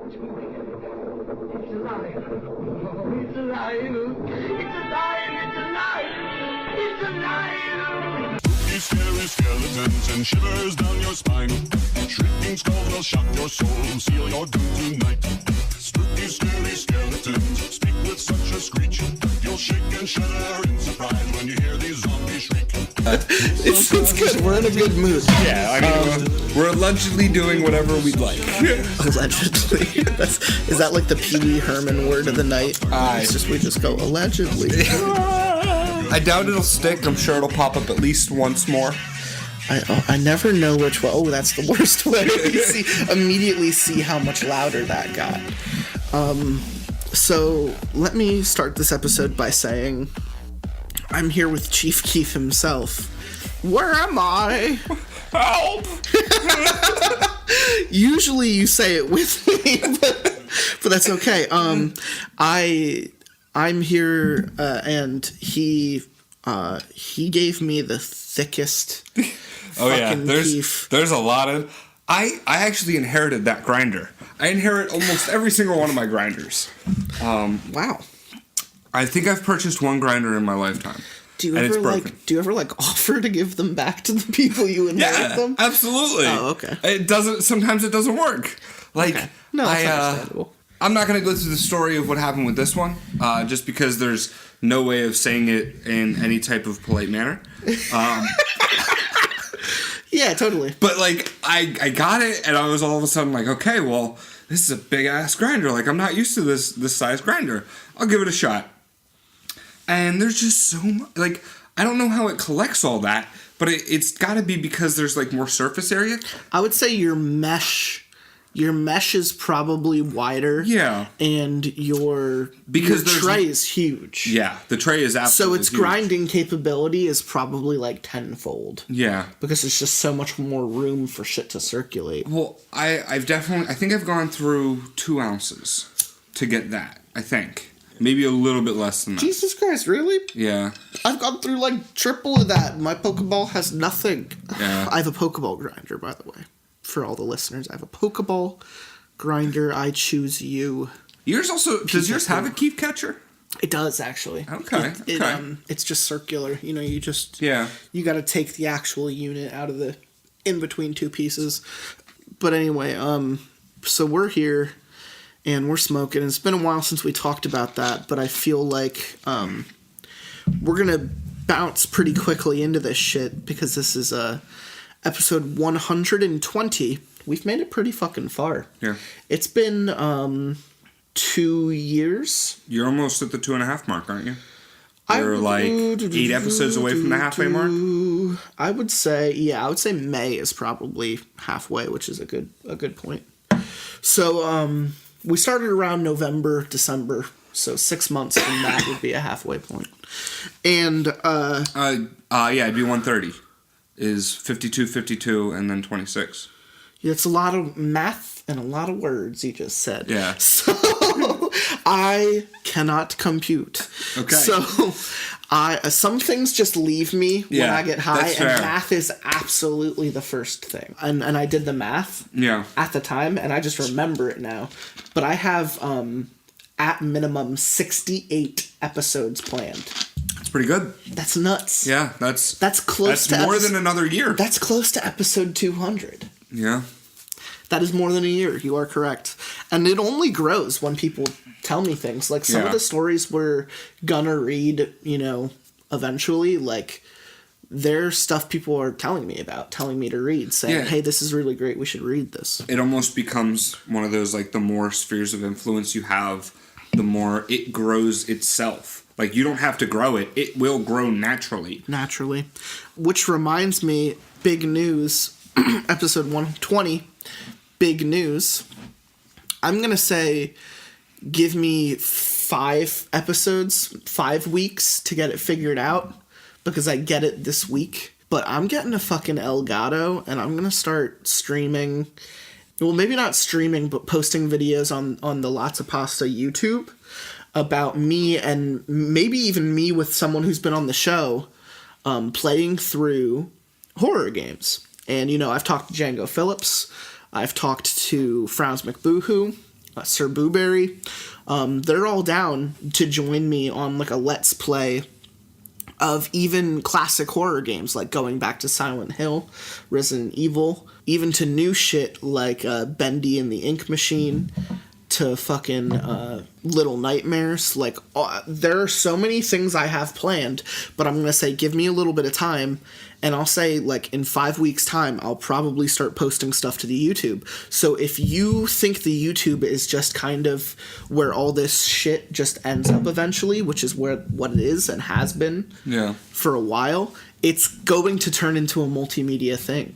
It's alive. Oh, it's alive. It's alive. It's alive. It's alive. Spooky, scary skeletons and shivers down your spine. Shrieking skulls will shock your soul, seal your doom tonight. Spooky, scary skeletons speak with such a screech. You'll shake and shudder in surprise when you hear these zombies shriek. It's good. We're in a good mood. Yeah, I mean, we're allegedly doing whatever we'd like. Allegedly. Is that like the Pee Wee Herman word of the night? We just go allegedly. I doubt it'll stick. I'm sure it'll pop up at least once more. I never know which one. Oh, that's the worst way. You immediately see how much louder that got. So let me start this episode by saying I'm here with Chief Keef himself. Where am I? Help! Usually you say it with me, but that's okay. I'm here, and he gave me the thickest. Oh yeah, Keef. there's a lot of. I actually inherited that grinder. I inherit almost every single one of my grinders. Wow. I think I've purchased one grinder in my lifetime. Do you ever offer to give them back to the people you inherit them? Absolutely. Oh, okay. Sometimes it doesn't work. Okay. No, that's understandable. I'm not going to go through the story of what happened with this one, just because there's no way of saying it in any type of polite manner. Yeah, totally. But, like, I got it, and I was all of a sudden like, okay, well, this is a big-ass grinder. Like, I'm not used to this size grinder. I'll give it a shot. And there's just so much, like, I don't know how it collects all that, but it's got to be because there's, like, more surface area. I would say your mesh is probably wider. Yeah. And your tray is huge. Yeah, the tray is absolutely So its huge. grinding capability is probably like tenfold. Yeah. Because there's just so much more room for shit to circulate. Well, I think I've gone through 2 ounces to get that, I think. Maybe a little bit less than that. Jesus Christ, really? Yeah. I've gone through like triple of that. My Pokeball has nothing. Yeah. I have a Pokeball grinder, by the way. For all the listeners, I have a Pokeball grinder. I choose you. Does yours have a Keef catcher? It does, actually. Okay. It's just circular. You know, you got to take the actual unit out of the in between 2 pieces. But anyway, so we're here and we're smoking. It's been a while since we talked about that, but I feel like we're gonna bounce pretty quickly into this shit because this is episode 120. We've made it pretty fucking far. Yeah. It's been 2 years. You're almost at the 2.5 mark, aren't you? You're like 8 episodes away from the halfway mark? I would say May is probably halfway, which is a good point. So we started around November, December, so 6 months from that would be a halfway point. And it'd be 130. Is 52, 52, and then 26. It's a lot of math and a lot of words you just said. Yeah. So I cannot compute. Okay. So some things just leave me when I get high, and math is absolutely the first thing. And I did the math at the time, and I just remember it now. But I have at minimum 68 episodes planned. Pretty good. That's nuts. Yeah, that's close. That's more than another year. That's close to episode 200. Yeah. That is more than a year. You are correct. And it only grows when people tell me things. Like some of the stories we're gonna read, eventually, like they're stuff people are telling me about, telling me to read, saying, hey, this is really great. We should read this. It almost becomes one of those, like, the more spheres of influence you have, the more it grows itself. Like, you don't have to grow it. It will grow naturally. Naturally. Which reminds me, big news, episode 120, big news. I'm going to say, give me 5 episodes, 5 weeks to get it figured out, because I get it this week. But I'm getting a fucking Elgato, and I'm going to start streaming. Well, maybe not streaming, but posting videos on the Lotsa Pasta YouTube about me, and maybe even me with someone who's been on the show, playing through horror games. And, I've talked to Django Phillips. I've talked to Frowns McBoohoo. Sir Booberry. They're all down to join me on like a Let's Play of even classic horror games, like going back to Silent Hill, Resident Evil, even to new shit like Bendy and the Ink Machine, to fucking Little Nightmares. Like, there are so many things I have planned, but I'm going to say give me a little bit of time, and I'll say, like, in 5 weeks' time, I'll probably start posting stuff to the YouTube. So if you think the YouTube is just kind of where all this shit just ends up eventually, which is what it is and has been for a while, it's going to turn into a multimedia thing.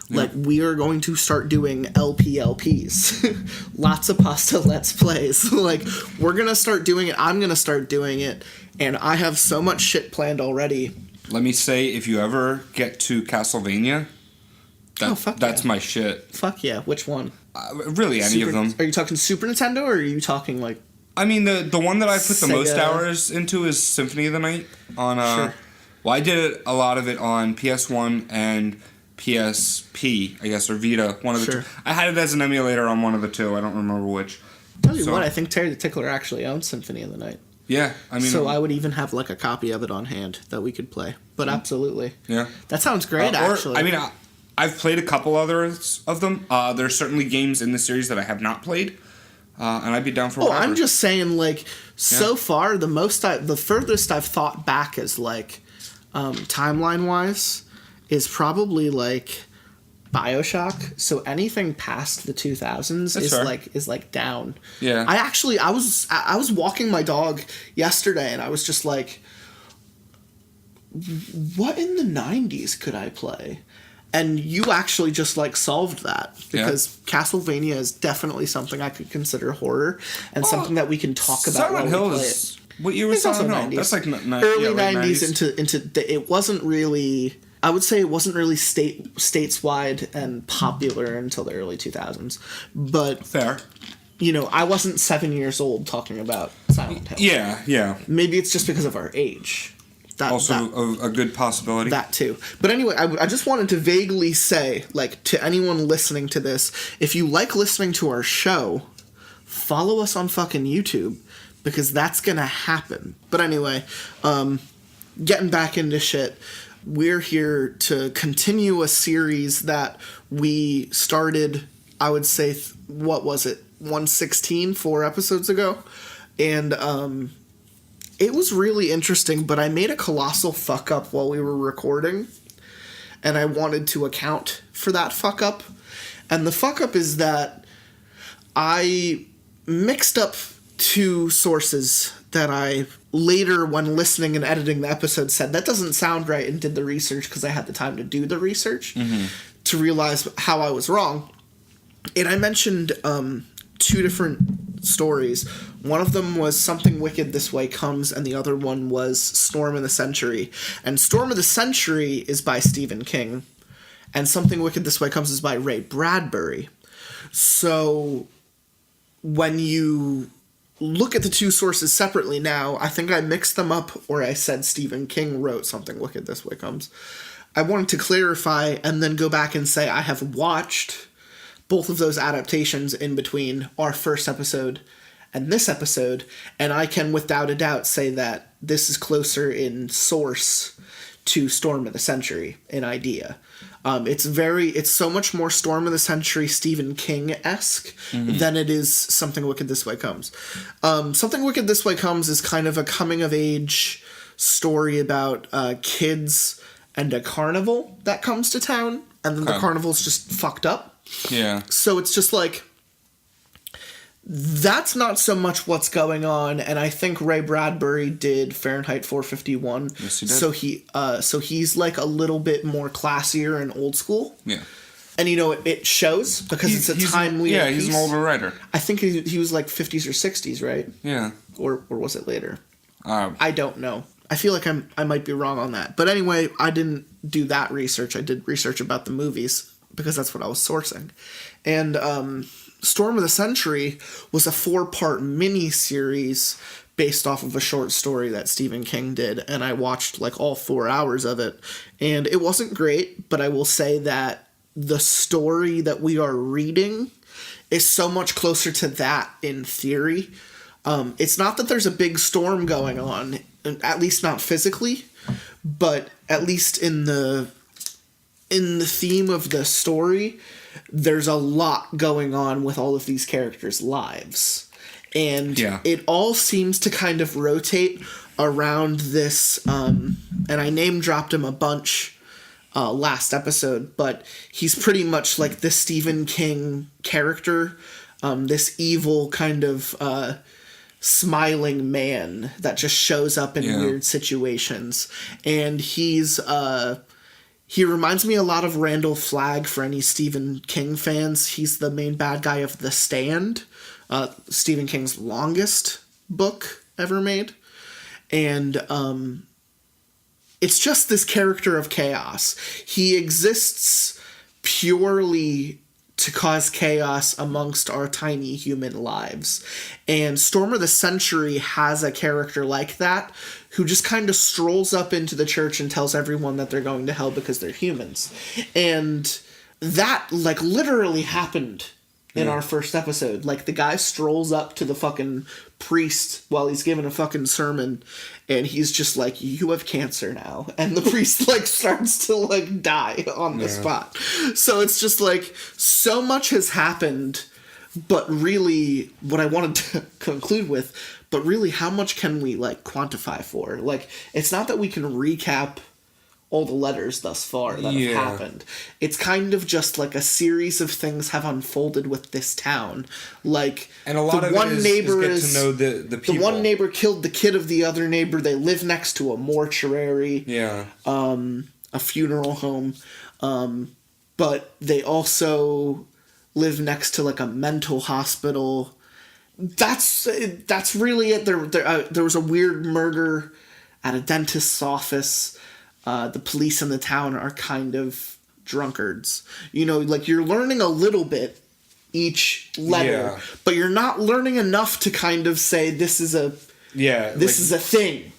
Like, we are going to start doing LPs. Lots of pasta Let's Plays. Like, we're going to start doing it. I'm going to start doing it. And I have so much shit planned already. Let me say, if you ever get to Castlevania, that's my shit. Fuck yeah. Which one? Really, any of them. Are you talking Super Nintendo, or are you talking, like... I mean, the one that I put the most hours into is Symphony of the Night. On Sure. Well, I did a lot of it on PS1 and PSP, I guess, or Vita, one of the two. I had it as an emulator on one of the two. I don't remember which. Tell you what, I think Terry the Tickler actually owns Symphony of the Night. Yeah, I mean... So I would even have, like, a copy of it on hand that we could play. But absolutely. Yeah. That sounds great, actually. I mean, I've played a couple others of them. There's certainly games in the series that I have not played. And I'd be down for whatever. I'm just saying, like, so far, the furthest I've thought back is, like, timeline-wise, is probably, like, BioShock. So anything past the 2000s is like down. Yeah. I was walking my dog yesterday, and I was just like, what in the 90s could I play? And you actually just, like, solved that. Because Castlevania is definitely something I could consider horror, and something that we can talk about while we play it. What year was Silent Hill? That's like early 90s into it wasn't really... I would say it wasn't really stateswide and popular until the early 2000s. But... Fair. You know, I wasn't 7 years old talking about Silent Hill. Yeah. Maybe it's just because of our age. A good possibility. That too. But anyway, I just wanted to vaguely say, like, to anyone listening to this, if you like listening to our show, follow us on fucking YouTube, because that's gonna happen. But anyway, getting back into shit, we're here to continue a series that we started, I would say, 116, 4 episodes ago. And, it was really interesting, but I made a colossal fuck up while we were recording, and I wanted to account for that fuck up. And the fuck up is that I mixed up 2 sources that I later, when listening and editing the episode, said, that doesn't sound right, and did the research because I had the time to do the research to realize how I was wrong. And I mentioned 2 different stories. One of them was Something Wicked This Way Comes, and the other one was Storm of the Century. And Storm of the Century is by Stephen King, and Something Wicked This Way Comes is by Ray Bradbury. So when you look at the 2 sources separately now, I think I mixed them up, or I said Stephen King wrote Something Wicked This Way Comes. I wanted to clarify and then go back and say I have watched both of those adaptations in between our first episode and this episode, and I can without a doubt say that this is closer in source to Storm of the Century in idea. It's so much more Storm of the Century Stephen King-esque than it is Something Wicked This Way Comes. Something Wicked This Way Comes is kind of a coming-of-age story about kids and a carnival that comes to town, and then the carnival's just fucked up. Yeah. So it's just like, that's not so much what's going on, and I think Ray Bradbury did Fahrenheit 451. Yes, he did. So he's like a little bit more classier and old school. Yeah. And you know, it shows because it's a timely piece. He's an older writer. I think he was like 50s or 60s, right? Yeah. Or was it later? I don't know. I feel like I might be wrong on that. But anyway, I didn't do that research. I did research about the movies, because that's what I was sourcing. And Storm of the Century was a 4-part mini-series based off of a short story that Stephen King did, and I watched like all 4 hours of it. And it wasn't great, but I will say that the story that we are reading is so much closer to that in theory. It's not that there's a big storm going on, at least not physically, but at least in the theme of the story, there's a lot going on with all of these characters' lives. And it all seems to kind of rotate around this, and I name-dropped him a bunch last episode, but he's pretty much like the Stephen King character, this evil kind of smiling man that just shows up in weird situations. And he reminds me a lot of Randall Flagg for any Stephen King fans. He's the main bad guy of The Stand, Stephen King's longest book ever made. And it's just this character of chaos. He exists purely to cause chaos amongst our tiny human lives. And Storm of the Century has a character like that who just kind of strolls up into the church and tells everyone that they're going to hell because they're humans. And that, like, literally happened in our first episode. Like, the guy strolls up to the fucking priest while he's giving a fucking sermon, and he's just like, you have cancer now. And the priest, like, starts to, like, die on the spot. So it's just, like, so much has happened, but really, what I wanted to conclude with, but really, how much can we, like, quantify for? Like, it's not that we can recap all the letters thus far that have happened. It's kind of just like a series of things have unfolded with this town. Like, and a lot of one neighbor is get to know the people. The one neighbor killed the kid of the other neighbor. They live next to a mortuary. A funeral home. But they also live next to like a mental hospital. That's really it. There was a weird murder at a dentist's office. The police in the town are kind of drunkards. You know, like, you're learning a little bit each letter, but you're not learning enough to kind of say this is a is a thing.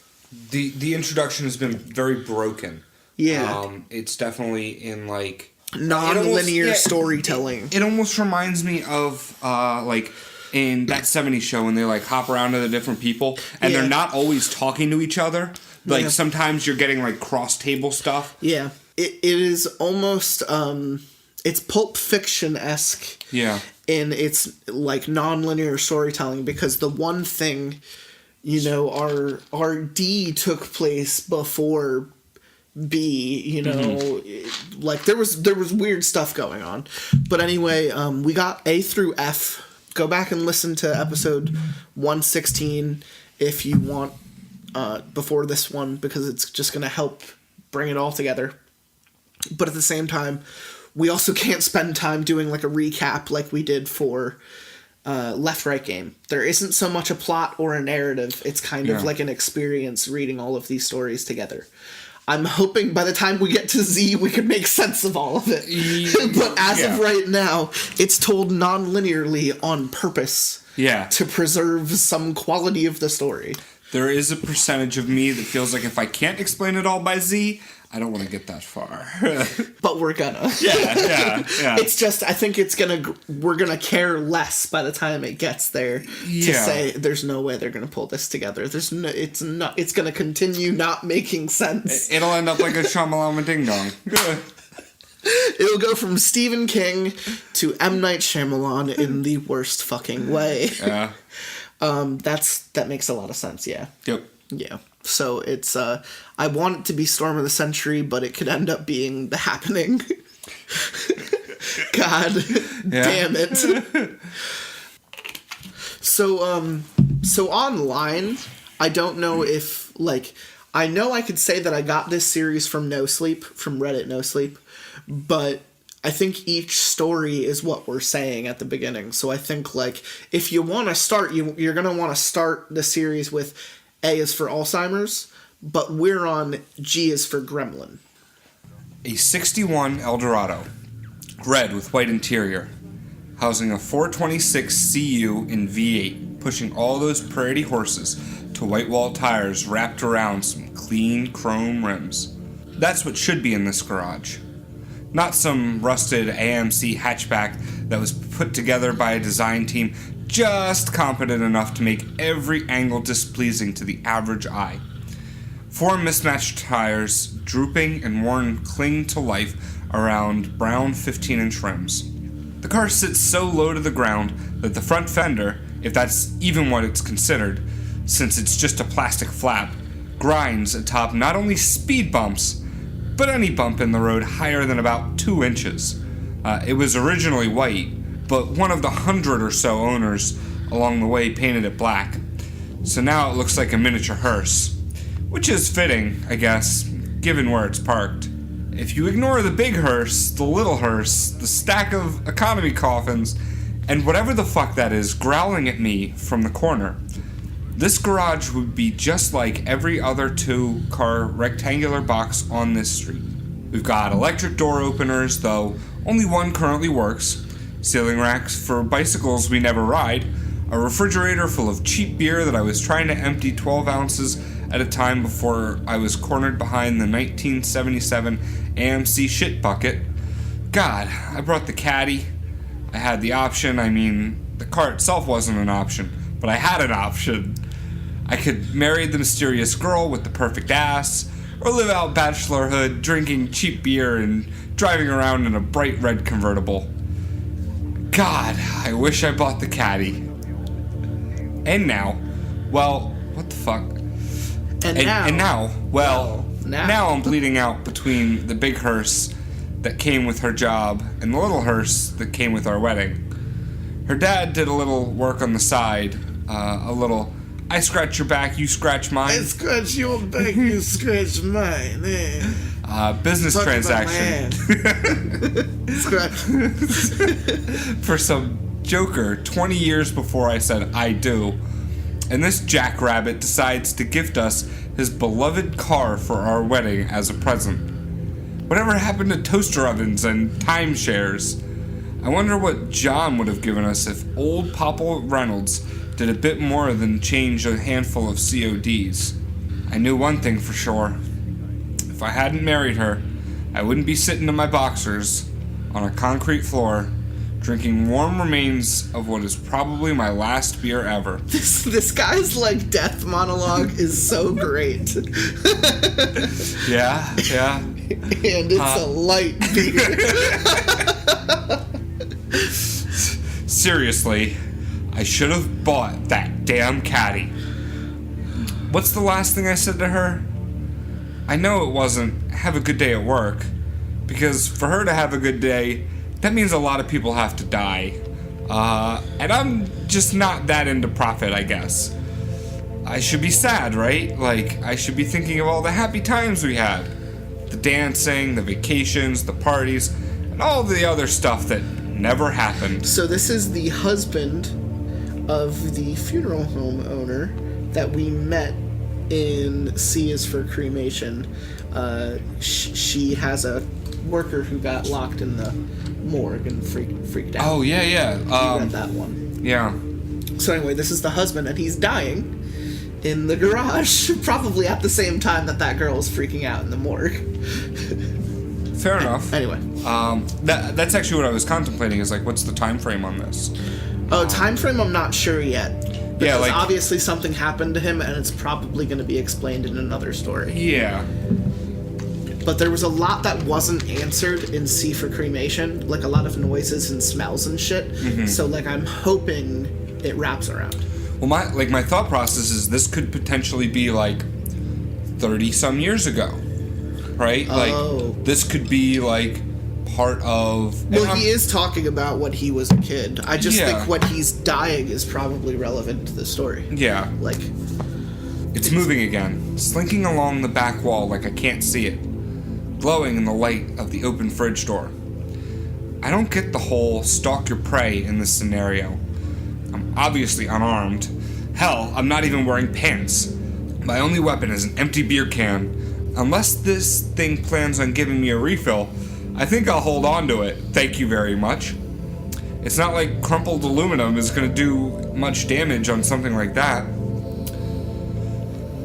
The introduction has been very broken. It's definitely in like non-linear storytelling. It almost reminds me of like in that 70s show when they like hop around to the different people and they're not always talking to each other. Like, sometimes you're getting, like, cross-table stuff. Yeah. It is almost, it's Pulp Fiction-esque. Yeah. In its, like, non-linear storytelling, because the one thing, you know, our D took place before B, you know, like, there was weird stuff going on. But anyway, we got A through F. Go back and listen to episode 116 if you want. Before this one, because it's just going to help bring it all together. But at the same time, we also can't spend time doing like a recap like we did for Left Right Game. There isn't so much a plot or a narrative. It's kind of like an experience reading all of these stories together. I'm hoping by the time we get to Z, we can make sense of all of it. But as of right now, it's told non-linearly on purpose to preserve some quality of the story. There is a percentage of me that feels like if I can't explain it all by Z, I don't want to get that far. But we're gonna. Yeah. It's just, I think we're gonna care less by the time it gets there to say there's no way they're gonna pull this together. It's gonna continue not making sense. It'll end up like a Shyamalama Ding Dong. It'll go from Stephen King to M. Night Shyamalan in the worst fucking way. Yeah. That makes a lot of sense, yeah. Yep. Yeah. So it's I want it to be Storm of the Century, but it could end up being The Happening. God damn it. So online, I don't know if, like, I know I could say that I got this series from No Sleep, from Reddit No Sleep, but I think each story is what we're saying at the beginning. So I think, like, if you want to start, you're going to want to start the series with A is for Alzheimer's, but we're on G is for Gremlin. A 61 Eldorado, red with white interior, housing a 426 CU in V8, pushing all those prairie horses to white wall tires wrapped around some clean chrome rims. That's what should be in this garage. Not some rusted AMC hatchback that was put together by a design team just competent enough to make every angle displeasing to the average eye. 4 mismatched tires, drooping and worn, cling to life around brown 15-inch rims. The car sits so low to the ground that the front fender, if that's even what it's considered, since it's just a plastic flap, grinds atop not only speed bumps, but any bump in the road higher than about 2 inches. It was originally white, but one of the 100 or so owners along the way painted it black. So now it looks like a miniature hearse, which is fitting, I guess, given where it's parked. If you ignore the big hearse, the little hearse, the stack of economy coffins, and whatever the fuck that is growling at me from the corner, this garage would be just like every other 2-car rectangular box on this street. We've got electric door openers, though only one currently works, ceiling racks for bicycles we never ride, a refrigerator full of cheap beer that I was trying to empty 12 ounces at a time before I was cornered behind the 1977 AMC shit bucket. God, I brought the caddy. I had the option. The car itself wasn't an option, but I had an option. I could marry the mysterious girl with the perfect ass, or live out bachelorhood drinking cheap beer and driving around in a bright red convertible. God, I wish I bought the caddy. And now, well, what the fuck? Now I'm bleeding out between the big hearse that came with her job and the little hearse that came with our wedding. Her dad did a little work on the side, a little, I scratch your back, you scratch mine. I scratch your back, you scratch mine. Business Talk transaction. Scratch. For some joker 20 years before I said I do. And this jackrabbit decides to gift us his beloved car for our wedding as a present. Whatever happened to toaster ovens and timeshares? I wonder what John would have given us if old Papa Reynolds did a bit more than change a handful of CODs. I knew one thing for sure. If I hadn't married her, I wouldn't be sitting in my boxers on a concrete floor drinking warm remains of what is probably my last beer ever. This guy's death monologue is so great. Yeah. And it's a light beer. Seriously, I should have bought that damn caddy. What's the last thing I said to her? I know it wasn't, have a good day at work, because for her to have a good day, that means a lot of people have to die. And I'm just not that into profit, I guess. I should be sad, right? I should be thinking of all the happy times we had. The dancing, the vacations, the parties, and all the other stuff that never happened. So this is the husband of the funeral home owner that we met in C is for Cremation. She has a worker who got locked in the morgue and freaked out. Oh, yeah. You read that one. Yeah. So anyway, this is the husband, and he's dying in the garage, probably at the same time that girl is freaking out in the morgue. Fair enough. Anyway. That's actually what I was contemplating, is what's the time frame on this? Time frame I'm not sure yet. Because Yeah, obviously something happened to him, and it's probably going to be explained in another story. Yeah. But there was a lot that wasn't answered in C for Cremation, a lot of noises and smells and shit. Mm-hmm. So I'm hoping it wraps around. Well, my thought process is this could potentially be 30 some years ago, right? This could be part of. Well, he is talking about when he was a kid. I just think when he's dying is probably relevant to the story. Yeah. It's moving again, slinking along the back wall I can't see it, glowing in the light of the open fridge door. I don't get the whole stalk your prey in this scenario. I'm obviously unarmed. Hell, I'm not even wearing pants. My only weapon is an empty beer can. Unless this thing plans on giving me a refill, I think I'll hold on to it. Thank you very much. It's not like crumpled aluminum is going to do much damage on something like that.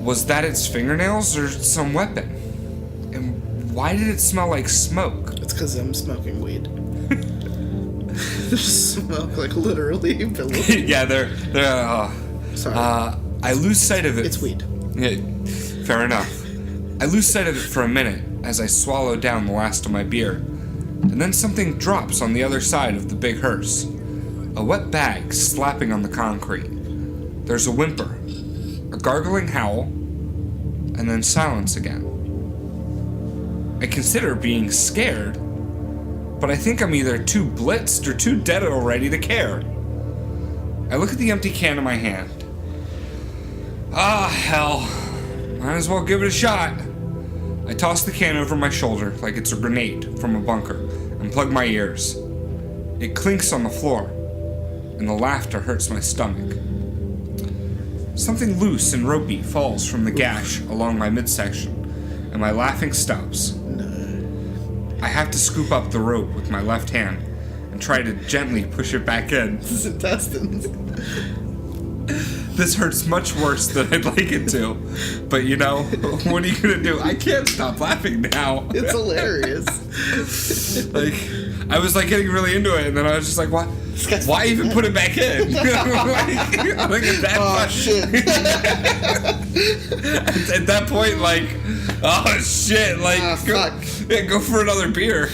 Was that its fingernails or some weapon? And why did it smell like smoke? It's because I'm smoking weed. Smoke, like, literally billowing. Yeah, they're Sorry. I lose sight of it. It's weed. Yeah, fair enough. I lose sight of it for a minute as I swallow down the last of my beer. And then something drops on the other side of the big hearse. A wet bag slapping on the concrete. There's a whimper, a gargling howl, and then silence again. I consider being scared, but I think I'm either too blitzed or too dead already to care. I look at the empty can in my hand. Ah, hell. Might as well give it a shot. I toss the can over my shoulder like it's a grenade from a bunker and plug my ears. It clinks on the floor, and the laughter hurts my stomach. Something loose and ropey falls from the gash along my midsection, and my laughing stops. I have to scoop up the rope with my left hand and try to gently push it back in. His intestines. This hurts much worse than I'd like it to. But you know, what are you gonna do? I can't stop laughing now. It's hilarious. Like, I was like getting really into it, and then I was just like, what? Why even put it back in? Like at that Oh, point, shit. at that point, like, oh shit, like, fuck. Go for another beer.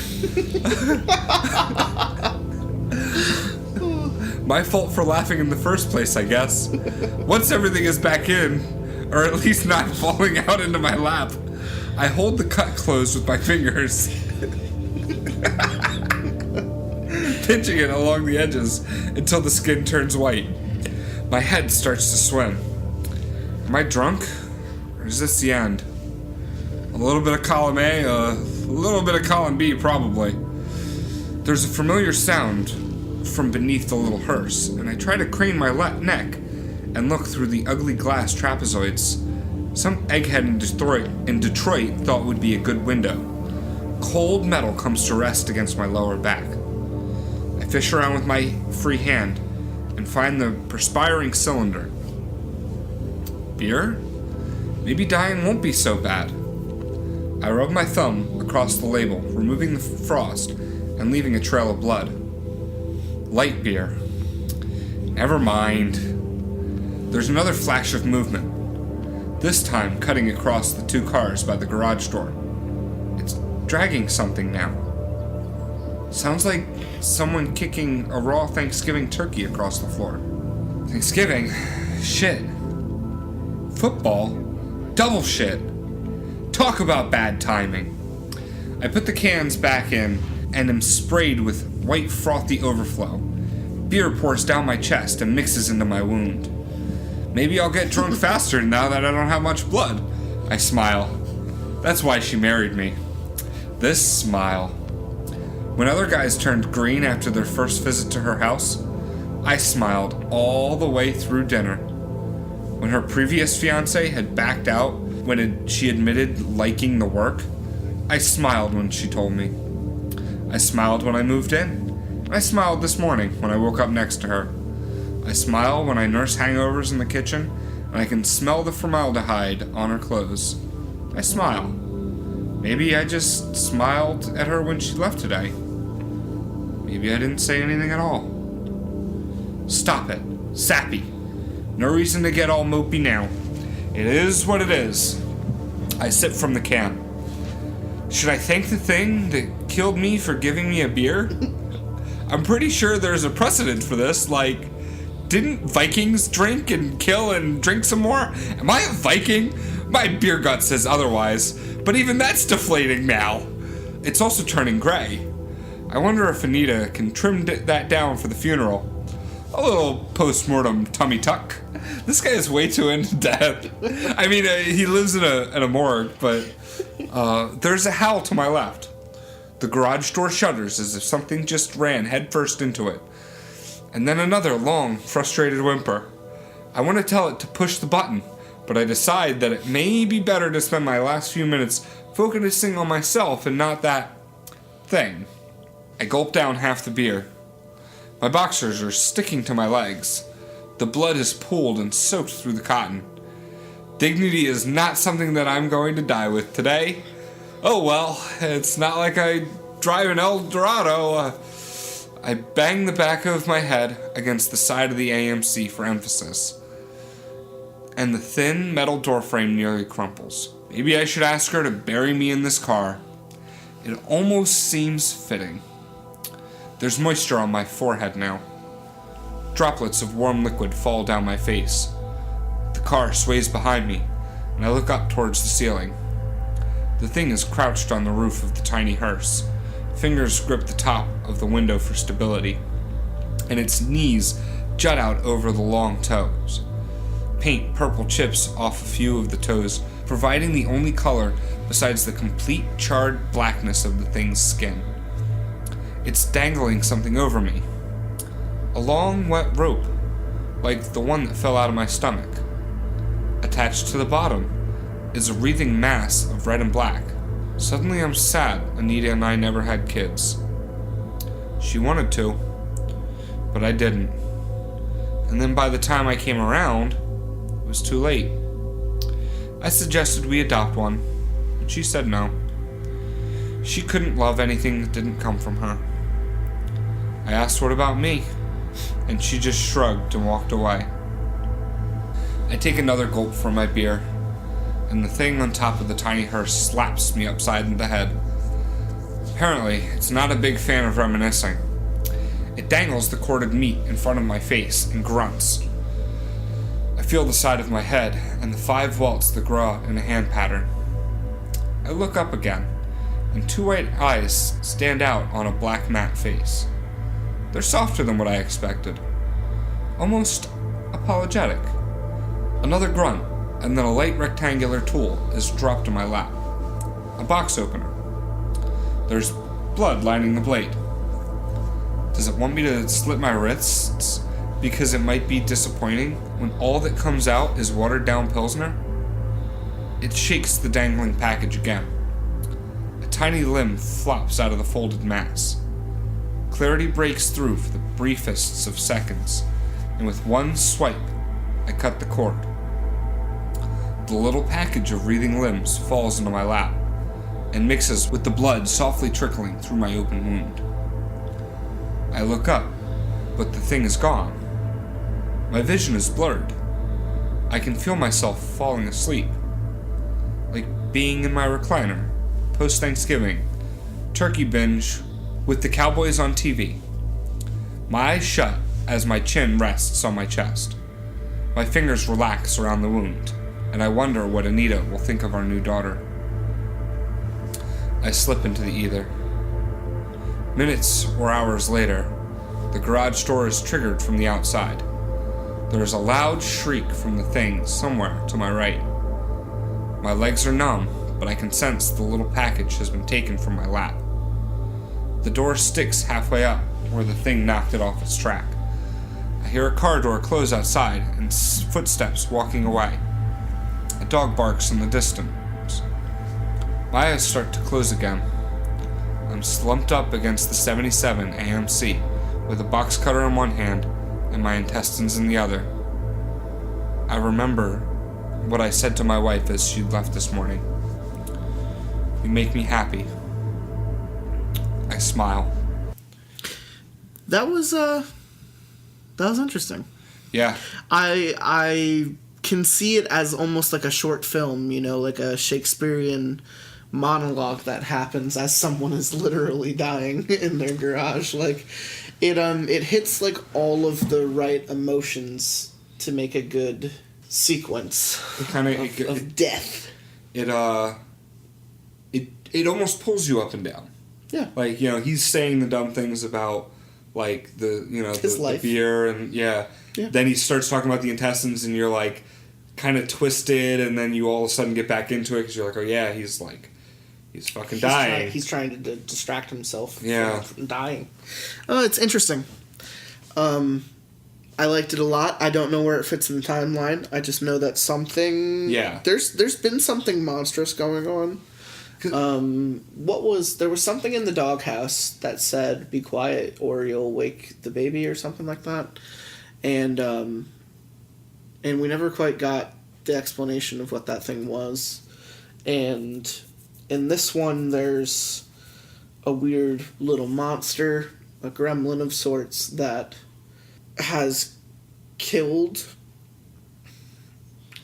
My fault for laughing in the first place, I guess. Once everything is back in, or at least not falling out into my lap, I hold the cut closed with my fingers, pinching it along the edges until the skin turns white. My head starts to swim. Am I drunk? Or is this the end? A little bit of column A, a little bit of column B, probably. There's a familiar sound from beneath the little hearse, and I try to crane my neck and look through the ugly glass trapezoids some egghead in Detroit thought would be a good window. Cold metal comes to rest against my lower back. I fish around with my free hand and find the perspiring cylinder. Beer? Maybe dying won't be so bad. I rub my thumb across the label, removing the frost and leaving a trail of blood. Light beer. Never mind. There's another flash of movement, this time cutting across the two cars by the garage door. It's dragging something now. Sounds like someone kicking a raw Thanksgiving turkey across the floor. Thanksgiving? Shit. Football? Double shit. Talk about bad timing. I put the cans back in and am sprayed with white frothy overflow. Beer pours down my chest and mixes into my wound. Maybe I'll get drunk faster now that I don't have much blood. I smile. That's why she married me. This smile. When other guys turned green after their first visit to her house, I smiled all the way through dinner. When her previous fiancé had backed out when she admitted liking the work, I smiled when she told me. I smiled when I moved in. I smiled this morning when I woke up next to her. I smile when I nurse hangovers in the kitchen and I can smell the formaldehyde on her clothes. I smile. Maybe I just smiled at her when she left today. Maybe I didn't say anything at all. Stop it. Sappy. No reason to get all mopey now. It is what it is. I sip from the can. Should I thank the thing that killed me for giving me a beer? I'm pretty sure there's a precedent for this, like, didn't Vikings drink and kill and drink some more? Am I a Viking? My beer gut says otherwise, but even that's deflating now. It's also turning gray. I wonder if Anita can trim that down for the funeral. A little post-mortem tummy tuck. This guy is way too into death. I mean, he lives in a morgue, but there's a howl to my left. The garage door shudders as if something just ran headfirst into it. And then another long, frustrated whimper. I want to tell it to push the button, but I decide that it may be better to spend my last few minutes focusing on myself and not that thing. I gulp down half the beer. My boxers are sticking to my legs. The blood is pooled and soaked through the cotton. Dignity is not something that I'm going to die with today. Oh well, it's not like I drive an El Dorado. I bang the back of my head against the side of the AMC for emphasis, and the thin metal doorframe nearly crumples. Maybe I should ask her to bury me in this car. It almost seems fitting. There's moisture on my forehead now. Droplets of warm liquid fall down my face. The car sways behind me, and I look up towards the ceiling. The thing is crouched on the roof of the tiny hearse. Fingers grip the top of the window for stability, and its knees jut out over the long toes. Paint purple chips off a few of the toes, providing the only color besides the complete charred blackness of the thing's skin. It's dangling something over me. A long, wet rope, like the one that fell out of my stomach. Attached to the bottom is a wreathing mass of red and black. Suddenly I'm sad Anita and I never had kids. She wanted to, but I didn't. And then by the time I came around, it was too late. I suggested we adopt one, but she said no. She couldn't love anything that didn't come from her. I asked what about me, and she just shrugged and walked away. I take another gulp from my beer, and the thing on top of the tiny hearse slaps me upside the head. Apparently, it's not a big fan of reminiscing. It dangles the corded meat in front of my face and grunts. I feel the side of my head and the 5 welts that grow out in a hand pattern. I look up again, and 2 white eyes stand out on a black matte face. They're softer than what I expected. Almost apologetic. Another grunt, and then a light rectangular tool is dropped in my lap. A box opener. There's blood lining the blade. Does it want me to slit my wrists because it might be disappointing when all that comes out is watered down Pilsner? It shakes the dangling package again. A tiny limb flops out of the folded mass. Clarity breaks through for the briefest of seconds, and with one swipe, I cut the cord. The little package of wreathing limbs falls into my lap and mixes with the blood softly trickling through my open wound. I look up, but the thing is gone. My vision is blurred. I can feel myself falling asleep, like being in my recliner, post-Thanksgiving, turkey binge with the Cowboys on TV. My eyes shut as my chin rests on my chest. My fingers relax around the wound, and I wonder what Anita will think of our new daughter. I slip into the ether. Minutes or hours later, the garage door is triggered from the outside. There is a loud shriek from the thing somewhere to my right. My legs are numb, but I can sense the little package has been taken from my lap. The door sticks halfway up where the thing knocked it off its track. I hear a car door close outside and footsteps walking away. A dog barks in the distance. My eyes start to close again. I'm slumped up against the 77 AMC with a box cutter in one hand and my intestines in the other. I remember what I said to my wife as she left this morning. You make me happy. I smile. That was interesting. Yeah. I can see it as almost like a short film, you know, like a Shakespearean monologue that happens as someone is literally dying in their garage. Like it hits like all of the right emotions to make a good sequence of death. It almost pulls you up and down. Yeah. Like, you know, he's saying the dumb things about like the beer and yeah. Then he starts talking about the intestines and you're like kind of twisted, and then you all of a sudden get back into it because you're like, oh yeah, he's fucking dying. He's trying to distract himself from dying. Oh, it's interesting. I liked it a lot. I don't know where it fits in the timeline. I just know that something... Yeah. There's been something monstrous going on. There was something in the doghouse that said, be quiet or you'll wake the baby or something like that. And we never quite got the explanation of what that thing was. And in this one, there's a weird little monster a gremlin of sorts that has killed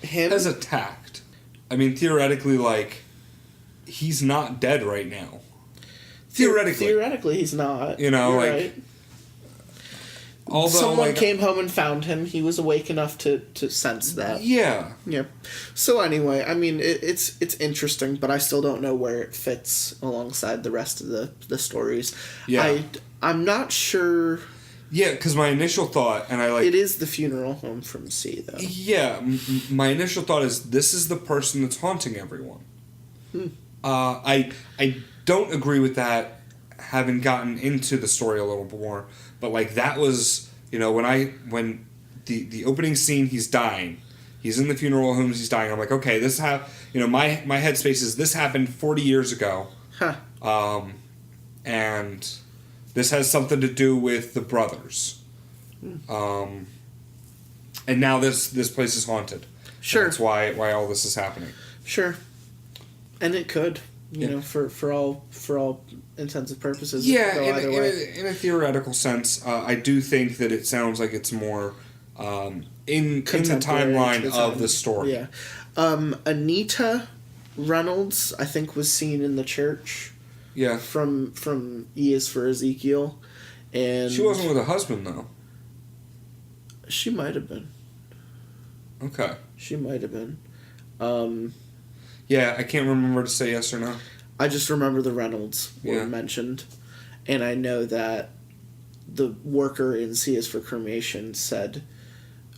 him. Has attacked. I mean, theoretically, like, he's not dead right now. Theoretically, he's not. You know, You're like... right. Although, someone like, came home and found him. He was awake enough to sense that. Yeah. Yeah. So anyway, I mean, it's interesting, but I still don't know where it fits alongside the rest of the stories. Yeah. I'm not sure... Yeah, because my initial thought, and I like... It is the funeral home from C, though. Yeah, my initial thought is, this is the person that's haunting everyone. I don't agree with that, having gotten into the story a little more, but, like, that was, you know, when the opening scene, he's dying. He's in the funeral homes, he's dying. I'm like, okay, you know, my headspace is, this happened 40 years ago. Huh. And... this has something to do with the brothers. And now this place is haunted. Sure. And that's why all this is happening. Sure. And it could, you know, for all intents and purposes. Yeah, go either way. in a theoretical sense, I do think that it sounds like it's more in the timeline of the story. Yeah. Anita Reynolds, I think, was seen in the church. Yeah. From E is for Ezekiel. And she wasn't with a husband, though. She might have been. Okay. She might have been. Yeah, I can't remember to say yes or no. I just remember the Reynolds were mentioned. And I know that the worker in C is for Cremation said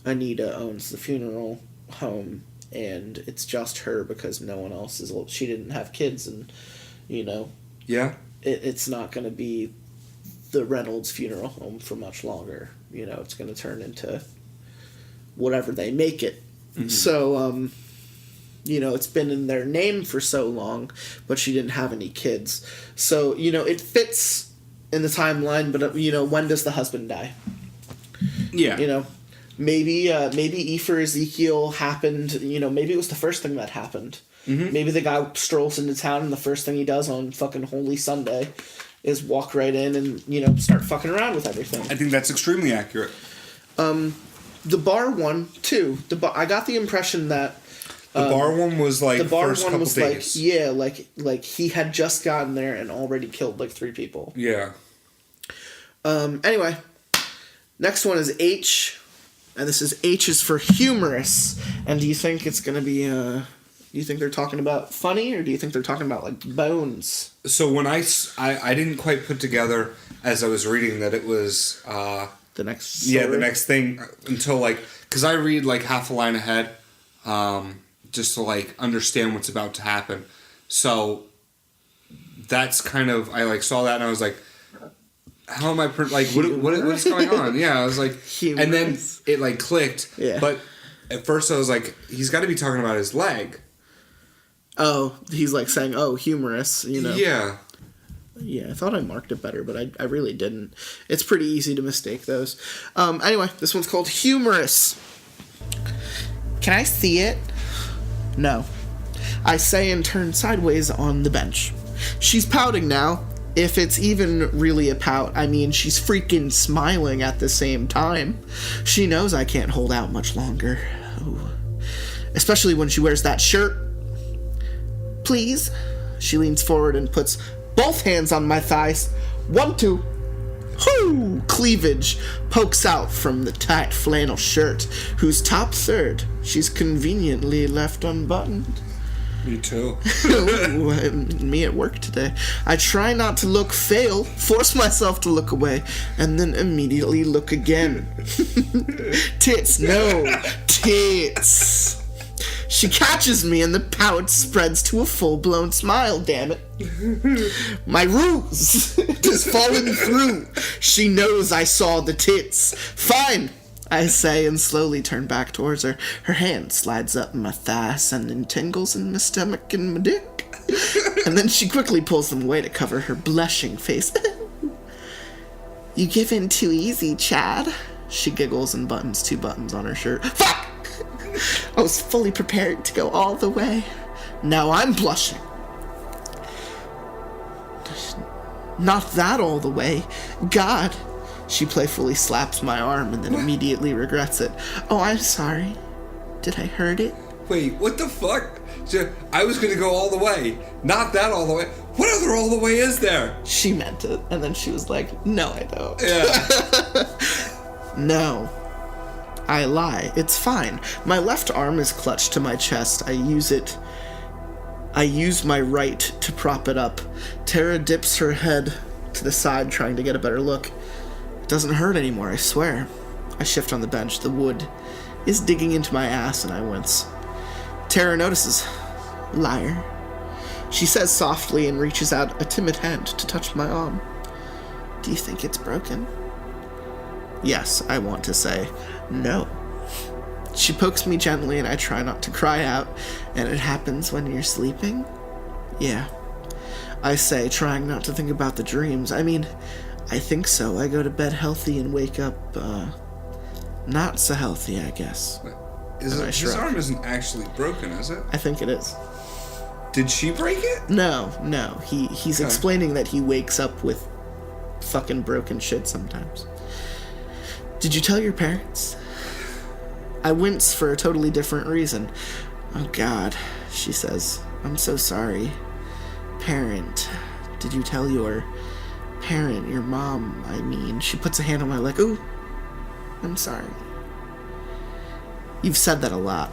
Anita owns the funeral home, and it's just her because no one else is... She didn't have kids, and, you know... Yeah? It's not going to be the Reynolds funeral home for much longer. You know, it's going to turn into whatever they make it. Mm-hmm. So, you know, it's been in their name for so long, but she didn't have any kids. So, you know, it fits in the timeline, but, you know, when does the husband die? Yeah. You know, maybe E for Ezekiel happened, you know, maybe it was the first thing that happened. Mm-hmm. Maybe the guy strolls into town and the first thing he does on fucking Holy Sunday is walk right in and, you know, start fucking around with everything. I think that's extremely accurate. The bar one, too. I got the impression that... the bar one was, like, the bar first one couple was days. like, yeah, like he had just gotten there and already killed, like, 3 people. Yeah. Anyway, next one is H, and this is H is for humorous. And do you think it's going to be... Do you think they're talking about funny, or do you think they're talking about, like, bones? So when I didn't quite put together, as I was reading, that it was... the next story? Yeah, the next thing, until, like... Because I read, like, half a line ahead, just to, like, understand what's about to happen. So, that's kind of... I, like, saw that, and I was like... How am I... what is going on? Yeah, I was like... Humorous. And then it, like, clicked. Yeah. But at first I was like, he's got to be talking about his leg. Oh, he's like saying, oh, humorous, you know. Yeah. Yeah, I thought I marked it better, but I really didn't. It's pretty easy to mistake those. Anyway, this one's called Humorous. Can I see it? No. I say and turn sideways on the bench. She's pouting now. If it's even really a pout, I mean, she's freaking smiling at the same time. She knows I can't hold out much longer. Oh. Especially when she wears that shirt. Please? She leans forward and puts both hands on my thighs. 1, 2. Whoo! Cleavage pokes out from the tight flannel shirt, whose top third she's conveniently left unbuttoned. Me too. Ooh, me at work today. I try not to look fail, force myself to look away, and then immediately look again. Tits, no. Tits. She catches me and the pout spreads to a full-blown smile, damn it. My ruse has fallen through. She knows I saw the tits. Fine, I say and slowly turn back towards her. Her hand slides up my thighs and entangles in my stomach and my dick. And then she quickly pulls them away to cover her blushing face. You give in too easy, Chad. She giggles and buttons 2 buttons on her shirt. Fuck! I was fully prepared to go all the way. Now I'm blushing. Not that all the way. God. She playfully slaps my arm and then immediately regrets it. Oh, I'm sorry. Did I hurt it? Wait, what the fuck? I was gonna go all the way. Not that all the way. What other all the way is there? She meant it. And then she was like, no, I don't. Yeah. No. I lie. It's fine. My left arm is clutched to my chest. I use my right to prop it up. Tara dips her head to the side, trying to get a better look. It doesn't hurt anymore, I swear. I shift on the bench. The wood is digging into my ass, and I wince. Tara notices. Liar. She says softly and reaches out a timid hand to touch my arm. Do you think it's broken? Yes, I want to say. No. She pokes me gently and I try not to cry out. And it happens when you're sleeping? Yeah. I say, trying not to think about the dreams. I mean, I think so. I go to bed healthy and wake up, not so healthy, I guess. His arm isn't actually broken, is it? I think it is. Did she break it? No. He's explaining that he wakes up with fucking broken shit sometimes. Did you tell your parents? I wince for a totally different reason. Oh God, she says. I'm so sorry. Parent. Did you tell your parent, your mom, I mean? She puts a hand on my leg. Ooh, I'm sorry. You've said that a lot.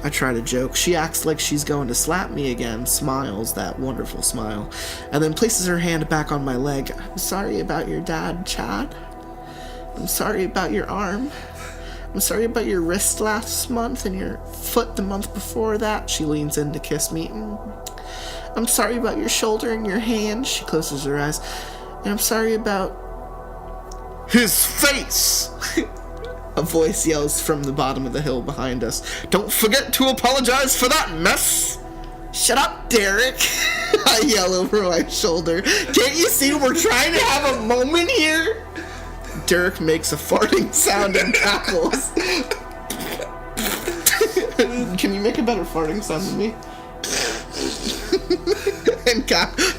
I try to joke. She acts like she's going to slap me again, smiles, that wonderful smile, and then places her hand back on my leg. I'm sorry about your dad, Chad. I'm sorry about your arm. I'm sorry about your wrist last month and your foot the month before that. She leans in to kiss me. I'm sorry about your shoulder and your hand. She closes her eyes. And I'm sorry about his face. A voice yells from the bottom of the hill behind us. Don't forget to apologize for that mess. Shut up, Derek. I yell over my shoulder. Can't you see we're trying to have a moment here? Derek makes a farting sound and cackles. Can you make a better farting sound than me? And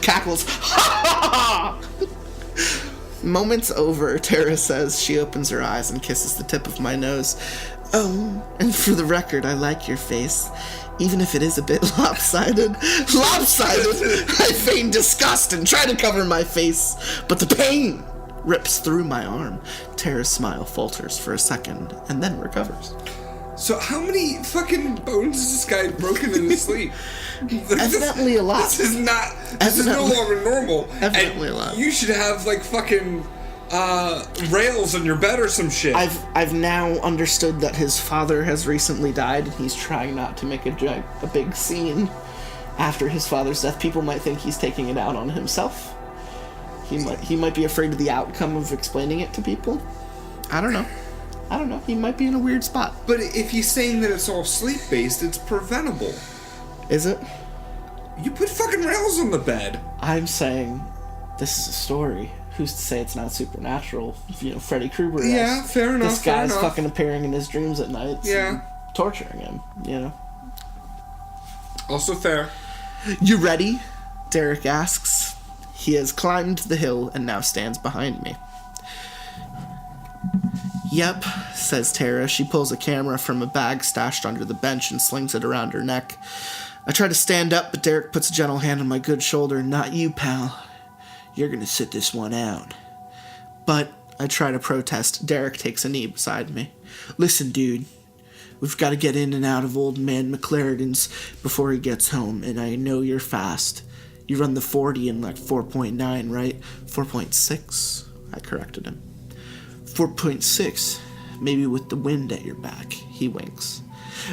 cackles. Moments over, Tara says. She opens her eyes and kisses the tip of my nose. Oh, and for the record, I like your face. Even if it is a bit lopsided. Lopsided! I feign disgust and try to cover my face, but the pain rips through my arm. Tara's smile falters for a second and then recovers. So how many fucking bones is this guy broken in his sleep? Evidently a lot. This is no longer normal. Evidently a lot. You should have like fucking rails on your bed or some shit. I've now understood that his father has recently died and he's trying not to make a big scene after his father's death. People might think he's taking it out on himself. He might be afraid of the outcome of explaining it to people. I don't know. He might be in a weird spot. But if he's saying that it's all sleep-based, it's preventable. Is it? You put fucking rails on the bed. I'm saying this is a story. Who's to say it's not supernatural? Freddy Krueger. Yeah, fair enough. This guy's fucking appearing in his dreams at night. Yeah. Torturing him, Also fair. You ready? Derek asks. He has climbed the hill and now stands behind me. Yep, says Tara. She pulls a camera from a bag stashed under the bench and slings it around her neck. I try to stand up, but Derek puts a gentle hand on my good shoulder. Not you, pal. You're gonna sit this one out. But I try to protest. Derek takes a knee beside me. Listen, dude. We've got to get in and out of old man McLaren's before he gets home, and I know you're fast. You run the 40 in like 4.9, right? 4.6, I corrected him. 4.6, maybe with the wind at your back, he winks.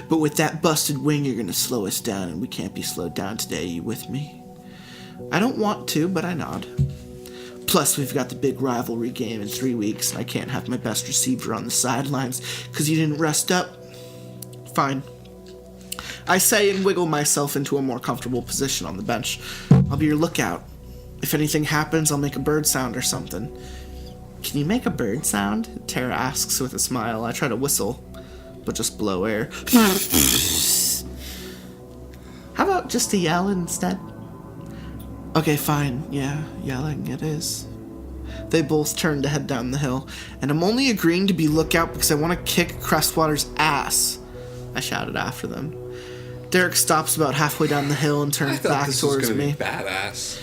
But with that busted wing, you're gonna slow us down, and we can't be slowed down today, you with me? I don't want to, but I nod. Plus, we've got the big rivalry game in 3 weeks, and I can't have my best receiver on the sidelines, because you didn't rest up. Fine. I say and wiggle myself into a more comfortable position on the bench. I'll be your lookout. If anything happens, I'll make a bird sound or something. Can you make a bird sound? Tara asks with a smile. I try to whistle, but just blow air. How about just a yell instead? Okay, fine. Yeah, yelling it is. They both turn to head down the hill, and I'm only agreeing to be lookout because I want to kick Crestwater's ass, I shouted after them. Derek stops about halfway down the hill and turns back towards me. Badass.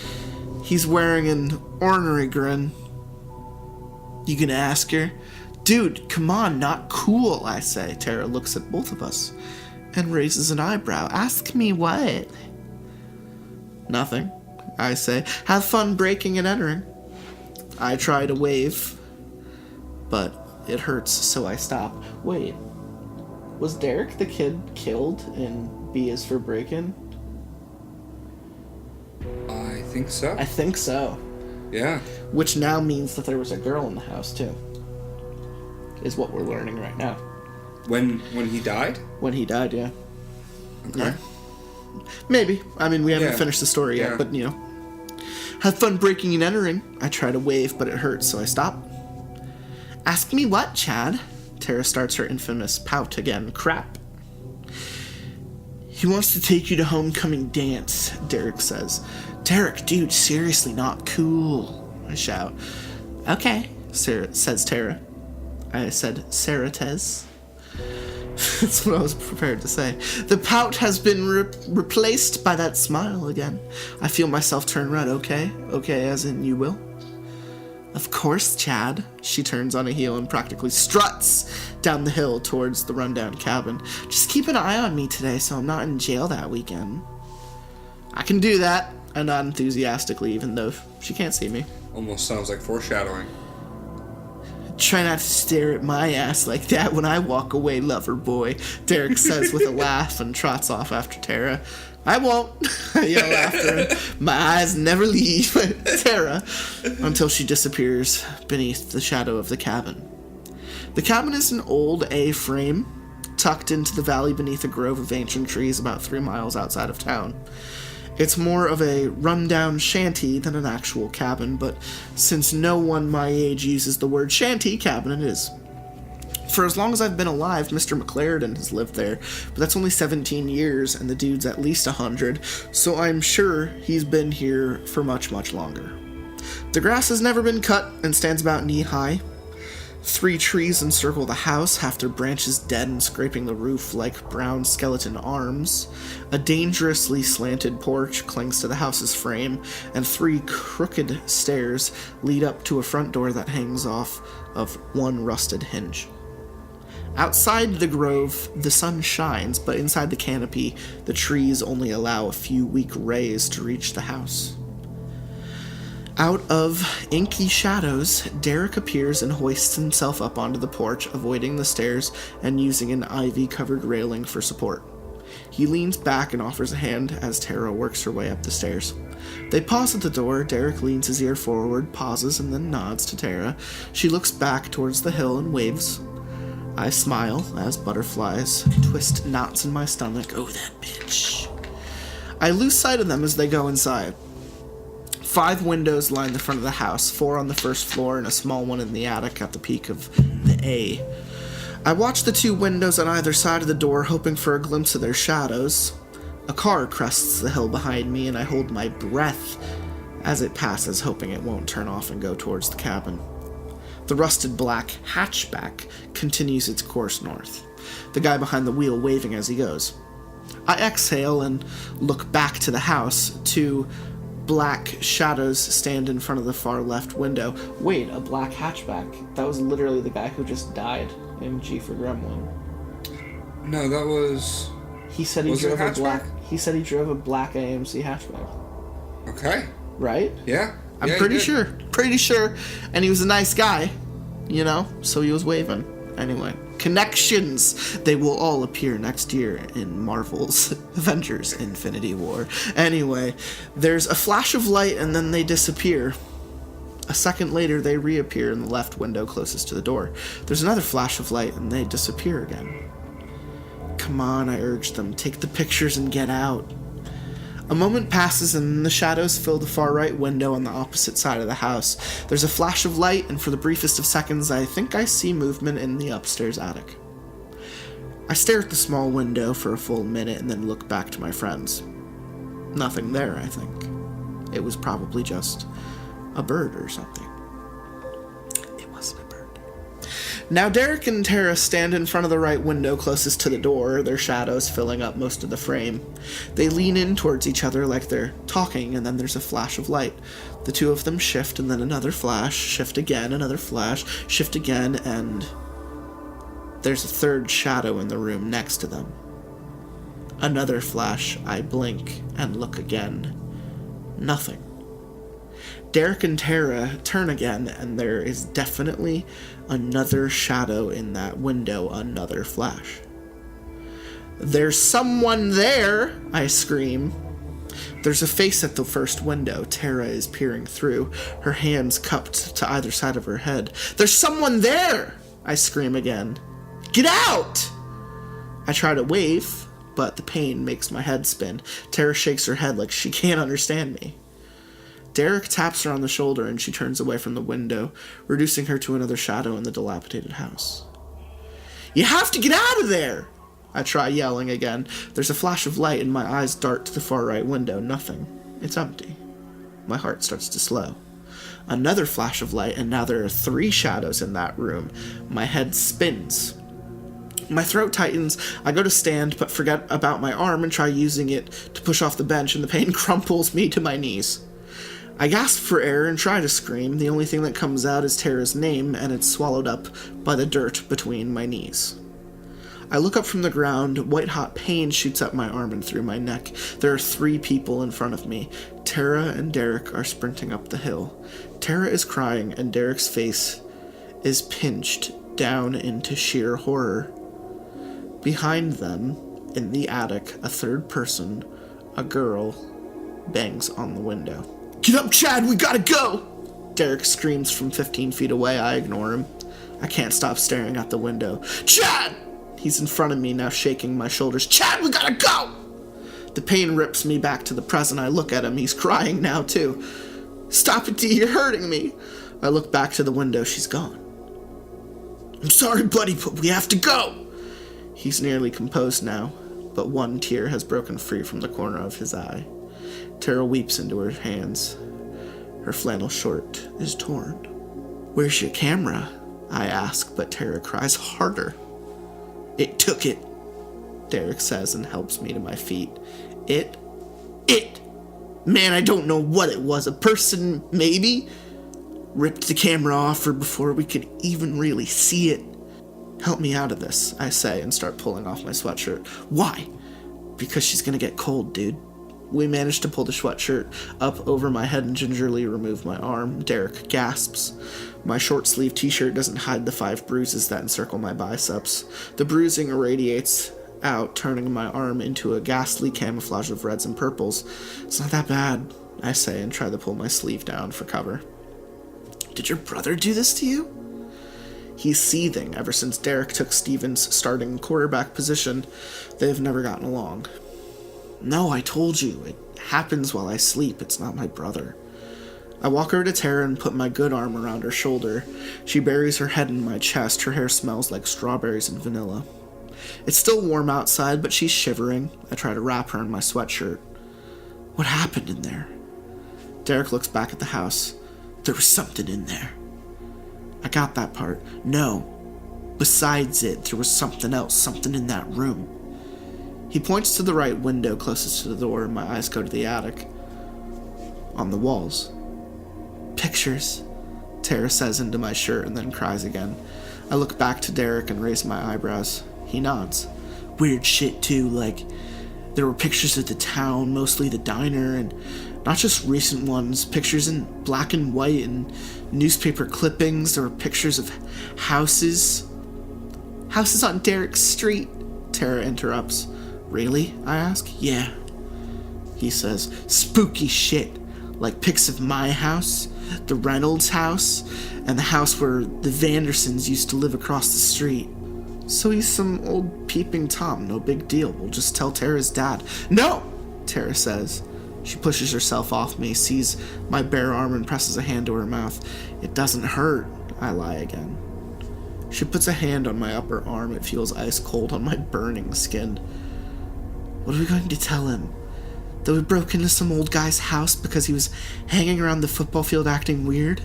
He's wearing an ornery grin. You gonna ask her? Dude, come on, not cool, I say. Tara looks at both of us and raises an eyebrow. Ask me what? Nothing, I say. Have fun breaking and entering. I try to wave, but it hurts, so I stop. Wait, was Derek the kid killed in B is for Breakin'? I think so. I think so. Yeah. Which now means that there was a girl in the house, too. Is what we're learning right now. When he died? When he died, yeah. Okay. Yeah. Maybe. I mean, we haven't finished the story yet, but, you know. Have fun breaking and entering. I try to wave, but it hurts, so I stop. Ask me what, Chad? Tara starts her infamous pout again. Crap. He wants to take you to homecoming dance, Derek says. Derek, dude, seriously not cool, I shout. Okay, says Tara. I said, Sarates. That's what I was prepared to say. The pout has been replaced by that smile again. I feel myself turn red. Okay, as in you will. Of course, Chad. She turns on a heel and practically struts down the hill towards the rundown cabin. Just keep an eye on me today so I'm not in jail that weekend. I can do that. I nod enthusiastically, even though she can't see me. Almost sounds like foreshadowing. Try not to stare at my ass like that when I walk away, lover boy, Derek says with a laugh and trots off after Tara. I won't, I yell after him. My eyes never leave Tara until she disappears beneath the shadow of the cabin. The cabin is an old A-frame tucked into the valley beneath a grove of ancient trees about 3 miles outside of town. It's more of a rundown shanty than an actual cabin, but since no one my age uses the word shanty, cabin it is. For as long as I've been alive, Mr. McLaren has lived there, but that's only 17 years, and the dude's at least 100, so I'm sure he's been here for much, much longer. The grass has never been cut and stands about knee-high. 3 trees encircle the house, half their branches dead and scraping the roof like brown skeleton arms. A dangerously slanted porch clings to the house's frame, and 3 crooked stairs lead up to a front door that hangs off of one rusted hinge. Outside the grove, the sun shines, but inside the canopy, the trees only allow a few weak rays to reach the house. Out of inky shadows, Derek appears and hoists himself up onto the porch, avoiding the stairs and using an ivy-covered railing for support. He leans back and offers a hand as Tara works her way up the stairs. They pause at the door. Derek leans his ear forward, pauses, and then nods to Tara. She looks back towards the hill and waves. I smile as butterflies twist knots in my stomach. Oh, that bitch. I lose sight of them as they go inside. 5 windows line the front of the house, 4 on the first floor and a small one in the attic at the peak of the A. I watch the 2 windows on either side of the door, hoping for a glimpse of their shadows. A car crests the hill behind me, and I hold my breath as it passes, hoping it won't turn off and go towards the cabin. The rusted black hatchback continues its course north, the guy behind the wheel waving as he goes. I exhale and look back to the house. 2 black shadows stand in front of the far left window. Wait, a black hatchback? That was literally the guy who just died in G for Gremlin. No, that was... He said he drove a black... He said he drove a black AMC hatchback. Okay. Right? Yeah. I'm pretty sure. Pretty sure. And he was a nice guy, you know? So he was waving. Anyway. Connections! They will all appear next year in Marvel's Avengers Infinity War. Anyway, there's a flash of light and then they disappear. A second later, they reappear in the left window closest to the door. There's another flash of light and they disappear again. Come on, I urge them. Take the pictures and get out. A moment passes and the shadows fill the far right window on the opposite side of the house. There's a flash of light, and for the briefest of seconds, I think I see movement in the upstairs attic. I stare at the small window for a full minute and then look back to my friends. Nothing there, I think. It was probably just a bird or something. It wasn't a bird. Now Derek and Tara stand in front of the right window closest to the door, their shadows filling up most of the frame. They lean in towards each other like they're talking, and then there's a flash of light. The two of them shift, and then another flash, shift again, another flash, shift again, and there's a third shadow in the room next to them. Another flash, I blink and look again. Nothing. Derek and Tara turn again, and there is definitely another shadow in that window, another flash. "There's someone there!" I scream. There's a face at the first window. Tara is peering through, her hands cupped to either side of her head. "There's someone there!" I scream again. "Get out!" I try to wave, but the pain makes my head spin. Tara shakes her head like she can't understand me. Derek taps her on the shoulder and she turns away from the window, reducing her to another shadow in the dilapidated house. "You have to get out of there!" I try yelling again. There's a flash of light and my eyes dart to the far right window. Nothing. It's empty. My heart starts to slow. Another flash of light, and now there are 3 shadows in that room. My head spins. My throat tightens. I go to stand, but forget about my arm and try using it to push off the bench, and the pain crumples me to my knees. I gasp for air and try to scream. The only thing that comes out is Tara's name, and it's swallowed up by the dirt between my knees. I look up from the ground. White-hot pain shoots up my arm and through my neck. There are 3 people in front of me. Tara and Derek are sprinting up the hill. Tara is crying, and Derek's face is pinched down into sheer horror. Behind them, in the attic, a third person, a girl, bangs on the window. "Get up, Chad, we gotta go!" Derek screams from 15 feet away. I ignore him. I can't stop staring out the window. "Chad!" He's in front of me now, shaking my shoulders. "Chad, we gotta go!" The pain rips me back to the present. I look at him. He's crying now, too. "Stop it, D, you're hurting me." I look back to the window. She's gone. "I'm sorry, buddy, but we have to go." He's nearly composed now, but one tear has broken free from the corner of his eye. Tara weeps into her hands. Her flannel short is torn. "Where's your camera?" I ask, but Tara cries harder. "It took it," Derek says and helps me to my feet. It? Man, I don't know what it was. A person, maybe? Ripped the camera off her before we could even really see it. "Help me out of this," I say and start pulling off my sweatshirt. "Why?" "Because she's gonna get cold, dude." We manage to pull the sweatshirt up over my head and gingerly remove my arm. Derek gasps. My short-sleeved t-shirt doesn't hide the 5 bruises that encircle my biceps. The bruising irradiates out, turning my arm into a ghastly camouflage of reds and purples. "It's not that bad," I say and try to pull my sleeve down for cover. "Did your brother do this to you?" He's seething. Ever since Derek took Steven's starting quarterback position, they've never gotten along. "No, I told you. It happens while I sleep. It's not my brother." I walk over to Tara and put my good arm around her shoulder. She buries her head in my chest. Her hair smells like strawberries and vanilla. It's still warm outside, but she's shivering. I try to wrap her in my sweatshirt. "What happened in there?" Derek looks back at the house. "There was something in there." I got that part. "No. Besides it, there was something else, something in that room." He points to the right window closest to the door, and my eyes go to the attic. On the walls. "Pictures," Tara says into my shirt and then cries again. I look back to Derek and raise my eyebrows. He nods. "Weird shit too, like there were pictures of the town, mostly the diner, and not just recent ones, pictures in black and white and newspaper clippings. There were pictures of houses. Houses on Derek's street," Tara interrupts. "Really?" I ask. "Yeah." He says, "Spooky shit. Like pics of my house, the Reynolds house, and the house where the Vandersons used to live across the street." "So he's some old peeping Tom, no big deal. We'll just tell Tara's dad." "No!" Tara says. She pushes herself off me, sees my bare arm and presses a hand to her mouth. "It doesn't hurt," I lie again. She puts a hand on my upper arm. It feels ice cold on my burning skin. "What are we going to tell him? That we broke into some old guy's house because he was hanging around the football field acting weird?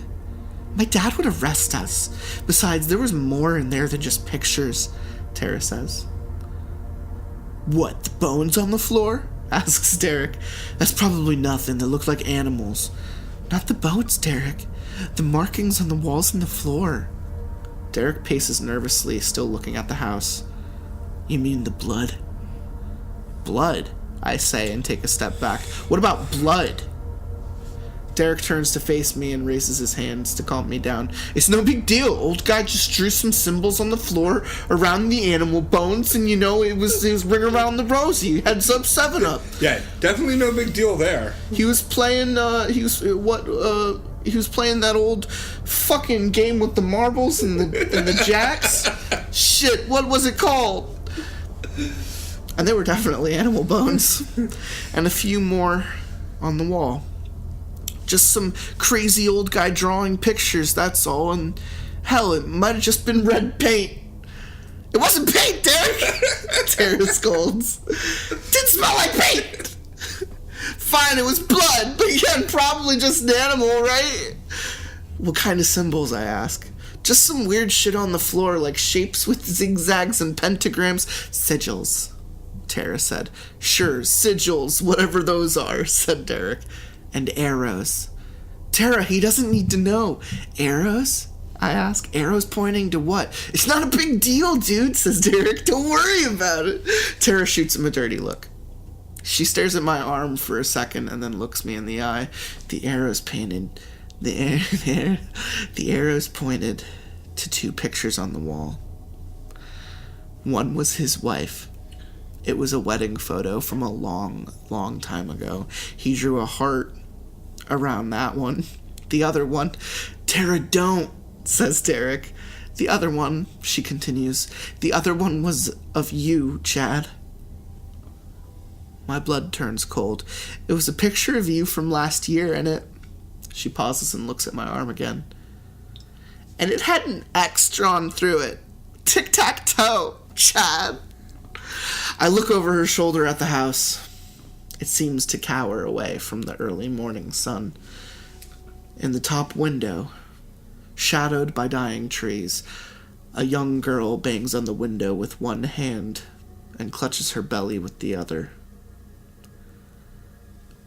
My dad would arrest us. Besides, there was more in there than just pictures, Tara says. What, the bones on the floor? Asks Derek. That's probably nothing. They look like animals. Not the bones, Derek. The markings on the walls and the floor. Derek paces nervously, still looking at the house. You mean the blood? Blood, I say, and take a step back. What about blood? Derek turns to face me and raises his hands to calm me down. It's no big deal. Old guy just drew some symbols on the floor around the animal bones, and it was ring around the rosy. Heads up, 7-Up. Yeah, definitely no big deal there. He was playing. He was playing that old fucking game with the marbles and the jacks. Shit, what was it called? And they were definitely animal bones, and a few more on the wall. Just some crazy old guy drawing pictures, that's all, and hell, it might have just been red paint. It wasn't paint, Derek! Tara scolds. Didn't smell like paint! Fine, it was blood, but again, probably just an animal, right? What kind of symbols, I ask? Just some weird shit on the floor, like shapes with zigzags and pentagrams. Sigils, Tara said. Sure, sigils, whatever those are, said Derek. And arrows. Tara, he doesn't need to know. Arrows? I ask. Arrows pointing to what? It's not a big deal, dude, says Derek. Don't worry about it. Tara shoots him a dirty look. She stares at my arm for a second and then looks me in the eye. The arrows painted. The arrows pointed to 2 pictures on the wall. One was his wife. It was a wedding photo from a long, long time ago. He drew a heart around that one. The other one, Tara, don't, says Derek. The other one, she continues, the other one was of you, Chad. My blood turns cold. It was a picture of you from last year, and it... She pauses and looks at my arm again. And it had an X drawn through it. Tic-tac-toe, Chad. I look over her shoulder at the house. It seems to cower away from the early morning sun. In the top window, shadowed by dying trees, a young girl bangs on the window with one hand and clutches her belly with the other.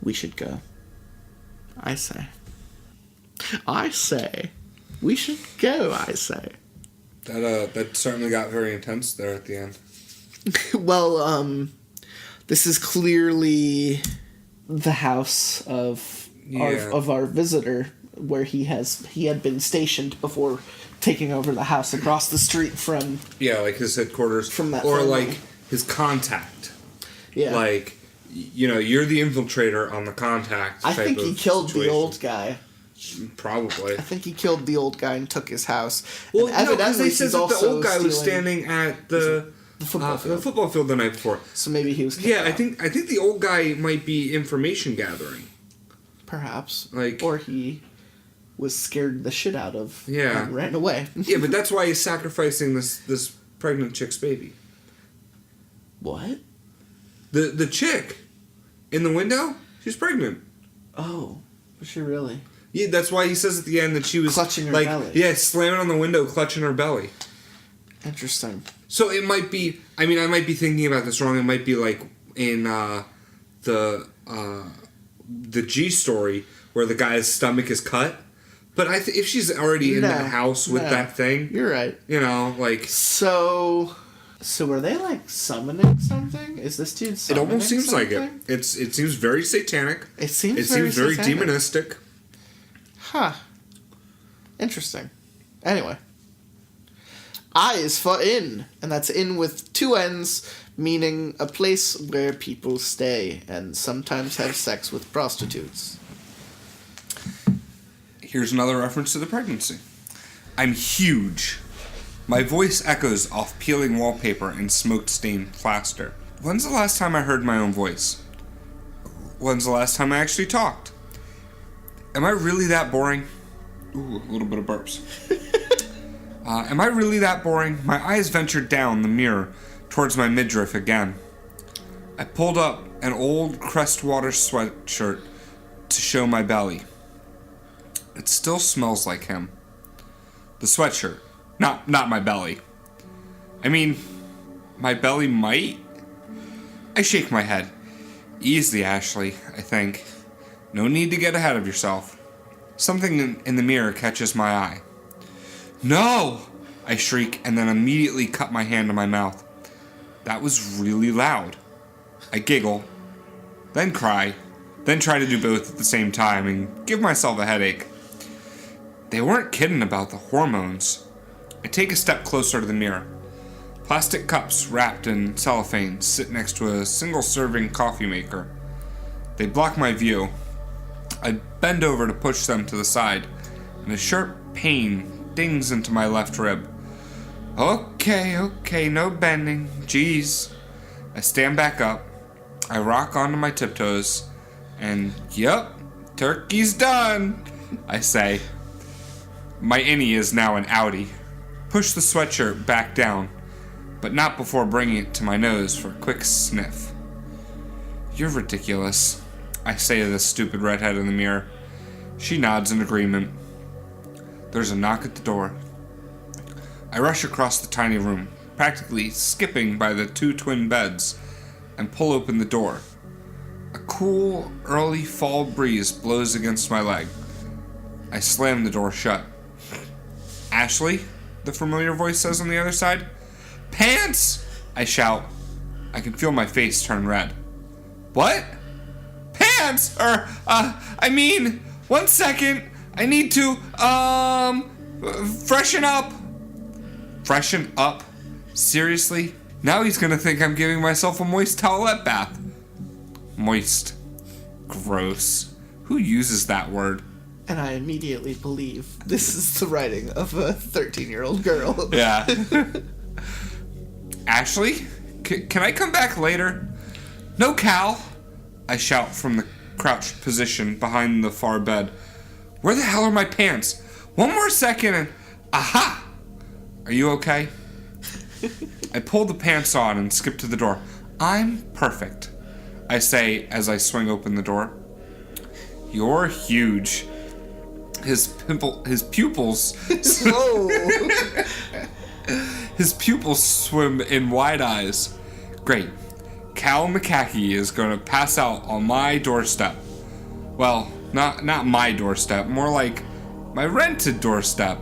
We should go. I say. We should go, I say. That certainly got very intense there at the end. Well, this is clearly the house of our visitor, where he had been stationed before taking over the house across the street from... Yeah, like his headquarters. From that or family. like his contact. Yeah. Like, you're the infiltrator on the contact. I think he killed the old guy. Probably. I think he killed the old guy and took his house. Well, and no, because they said that the old guy was stealing standing at the football field the night before. So maybe he was... Yeah, I think the old guy might be information gathering. Perhaps. Like, or he was scared the shit out of... Yeah. And ran away. Yeah, but that's why he's sacrificing this pregnant chick's baby. What? The chick in the window, she's pregnant. Oh, was she really? Yeah, that's why he says at the end that she was... Clutching her belly. Yeah, slamming on the window, clutching her belly. Interesting. So it might be... I mean, I might be thinking about this wrong. It might be like in the G story where the guy's stomach is cut. But if she's already in that house with that thing... You're right. Like... So were they, like, summoning something? Is this dude summoning It almost seems something? like it. It seems very satanic. It seems very satanic. demonistic. Huh. Interesting. Anyway. I is for inn, and that's inn with 2 N's, meaning a place where people stay and sometimes have sex with prostitutes. Here's another reference to the pregnancy. I'm huge. My voice echoes off peeling wallpaper and smoke-stained plaster. When's the last time I heard my own voice? When's the last time I actually talked? Am I really that boring? Ooh, a little bit of burps. Am I really that boring? My eyes ventured down the mirror towards my midriff again. I pulled up an old Crestwater sweatshirt to show my belly. It still smells like him. The sweatshirt, not my belly. I mean, my belly might? I shake my head. Easy, Ashley, I think. No need to get ahead of yourself. Something in the mirror catches my eye. No! I shriek and then immediately cut my hand to my mouth. That was really loud. I giggle, then cry, then try to do both at the same time and give myself a headache. They weren't kidding about the hormones. I take a step closer to the mirror. Plastic cups wrapped in cellophane sit next to a single-serving coffee maker. They block my view. I bend over to push them to the side, and a sharp pain dings into my left rib. Okay, no bending. Jeez. I stand back up. I rock onto my tiptoes, and yup, turkey's done, I say. My innie is now an outie. Push the sweatshirt back down, but not before bringing it to my nose for a quick sniff. You're ridiculous, I say to the stupid redhead in the mirror. She nods in agreement. There's a knock at the door. I rush across the tiny room, practically skipping by the 2 twin beds, and pull open the door. A cool, early fall breeze blows against my leg. I slam the door shut. Ashley? The familiar voice says on the other side. Pants! I shout. I can feel my face turn red. What? Pants! I mean, 1 second. I need to, freshen up. Freshen up? Seriously? Now he's gonna think I'm giving myself a moist towelette bath. Moist. Gross. Who uses that word? And I immediately believe this is the writing of a 13-year-old girl. Yeah. Ashley? Can I come back later? No, Cal! I shout from the crouched position behind the far bed. Where the hell are my pants? 1 more second and... Aha! Are you okay? I pull the pants on and skip to the door. I'm perfect, I say as I swing open the door. You're huge. His pupils... Whoa! His pupils swim in wide eyes. Great. Cal McCackey is going to pass out on my doorstep. Well, not my doorstep, more like my rented doorstep.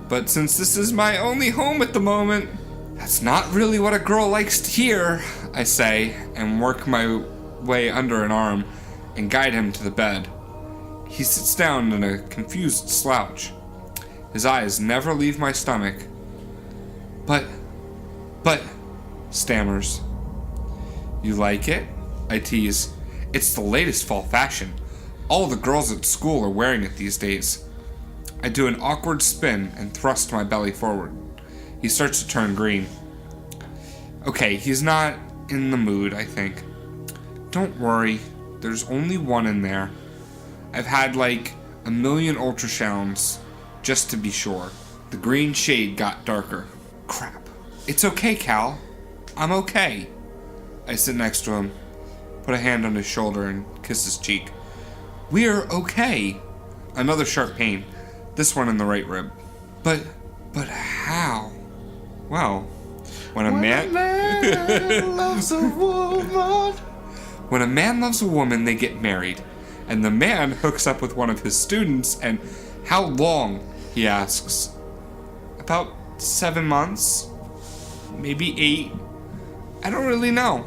But since this is my only home at the moment, that's not really what a girl likes to hear, I say, and work my way under an arm and guide him to the bed. He sits down in a confused slouch. His eyes never leave my stomach. But, stammers. You like it? I tease. It's the latest fall fashion. All the girls at school are wearing it these days. I do an awkward spin and thrust my belly forward. He starts to turn green. Okay, he's not in the mood, I think. Don't worry, there's only one in there. I've had like 1 million ultrasounds just to be sure. The green shade got darker. Crap. It's okay, Cal. I'm okay. I sit next to him, put a hand on his shoulder and kiss his cheek. We're okay. Another sharp pain, this one in the right rib. But how? Well, when a man loves a woman. When a man loves a woman, they get married. And the man hooks up with one of his students, and how long, he asks. About 7 months, maybe 8. I don't really know.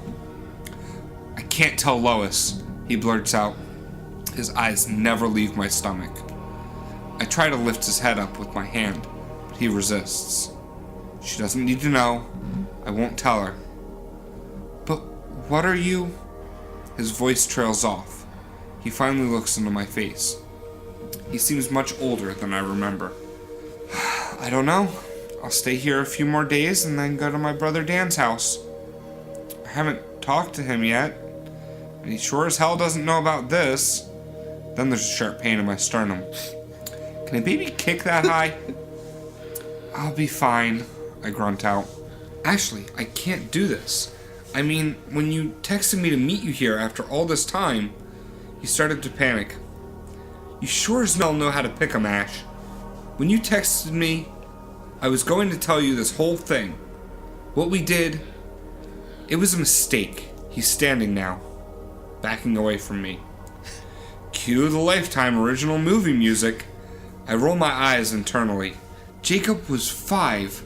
I can't tell Lois, he blurts out. His eyes never leave my stomach. I try to lift his head up with my hand, but he resists. She doesn't need to know. I won't tell her. But what are you? His voice trails off. He finally looks into my face. He seems much older than I remember. I don't know. I'll stay here a few more days and then go to my brother Dan's house. I haven't talked to him yet, and he sure as hell doesn't know about this. Then there's a sharp pain in my sternum. Can a baby kick that high? I'll be fine, I grunt out. Ashley, I can't do this. I mean, when you texted me to meet you here after all this time, he started to panic. You sure as hell know how to pick 'em, Ash. When you texted me, I was going to tell you this whole thing. What we did, it was a mistake. He's standing now, backing away from me. Cue the Lifetime original movie music. I roll my eyes internally. Jacob was 5,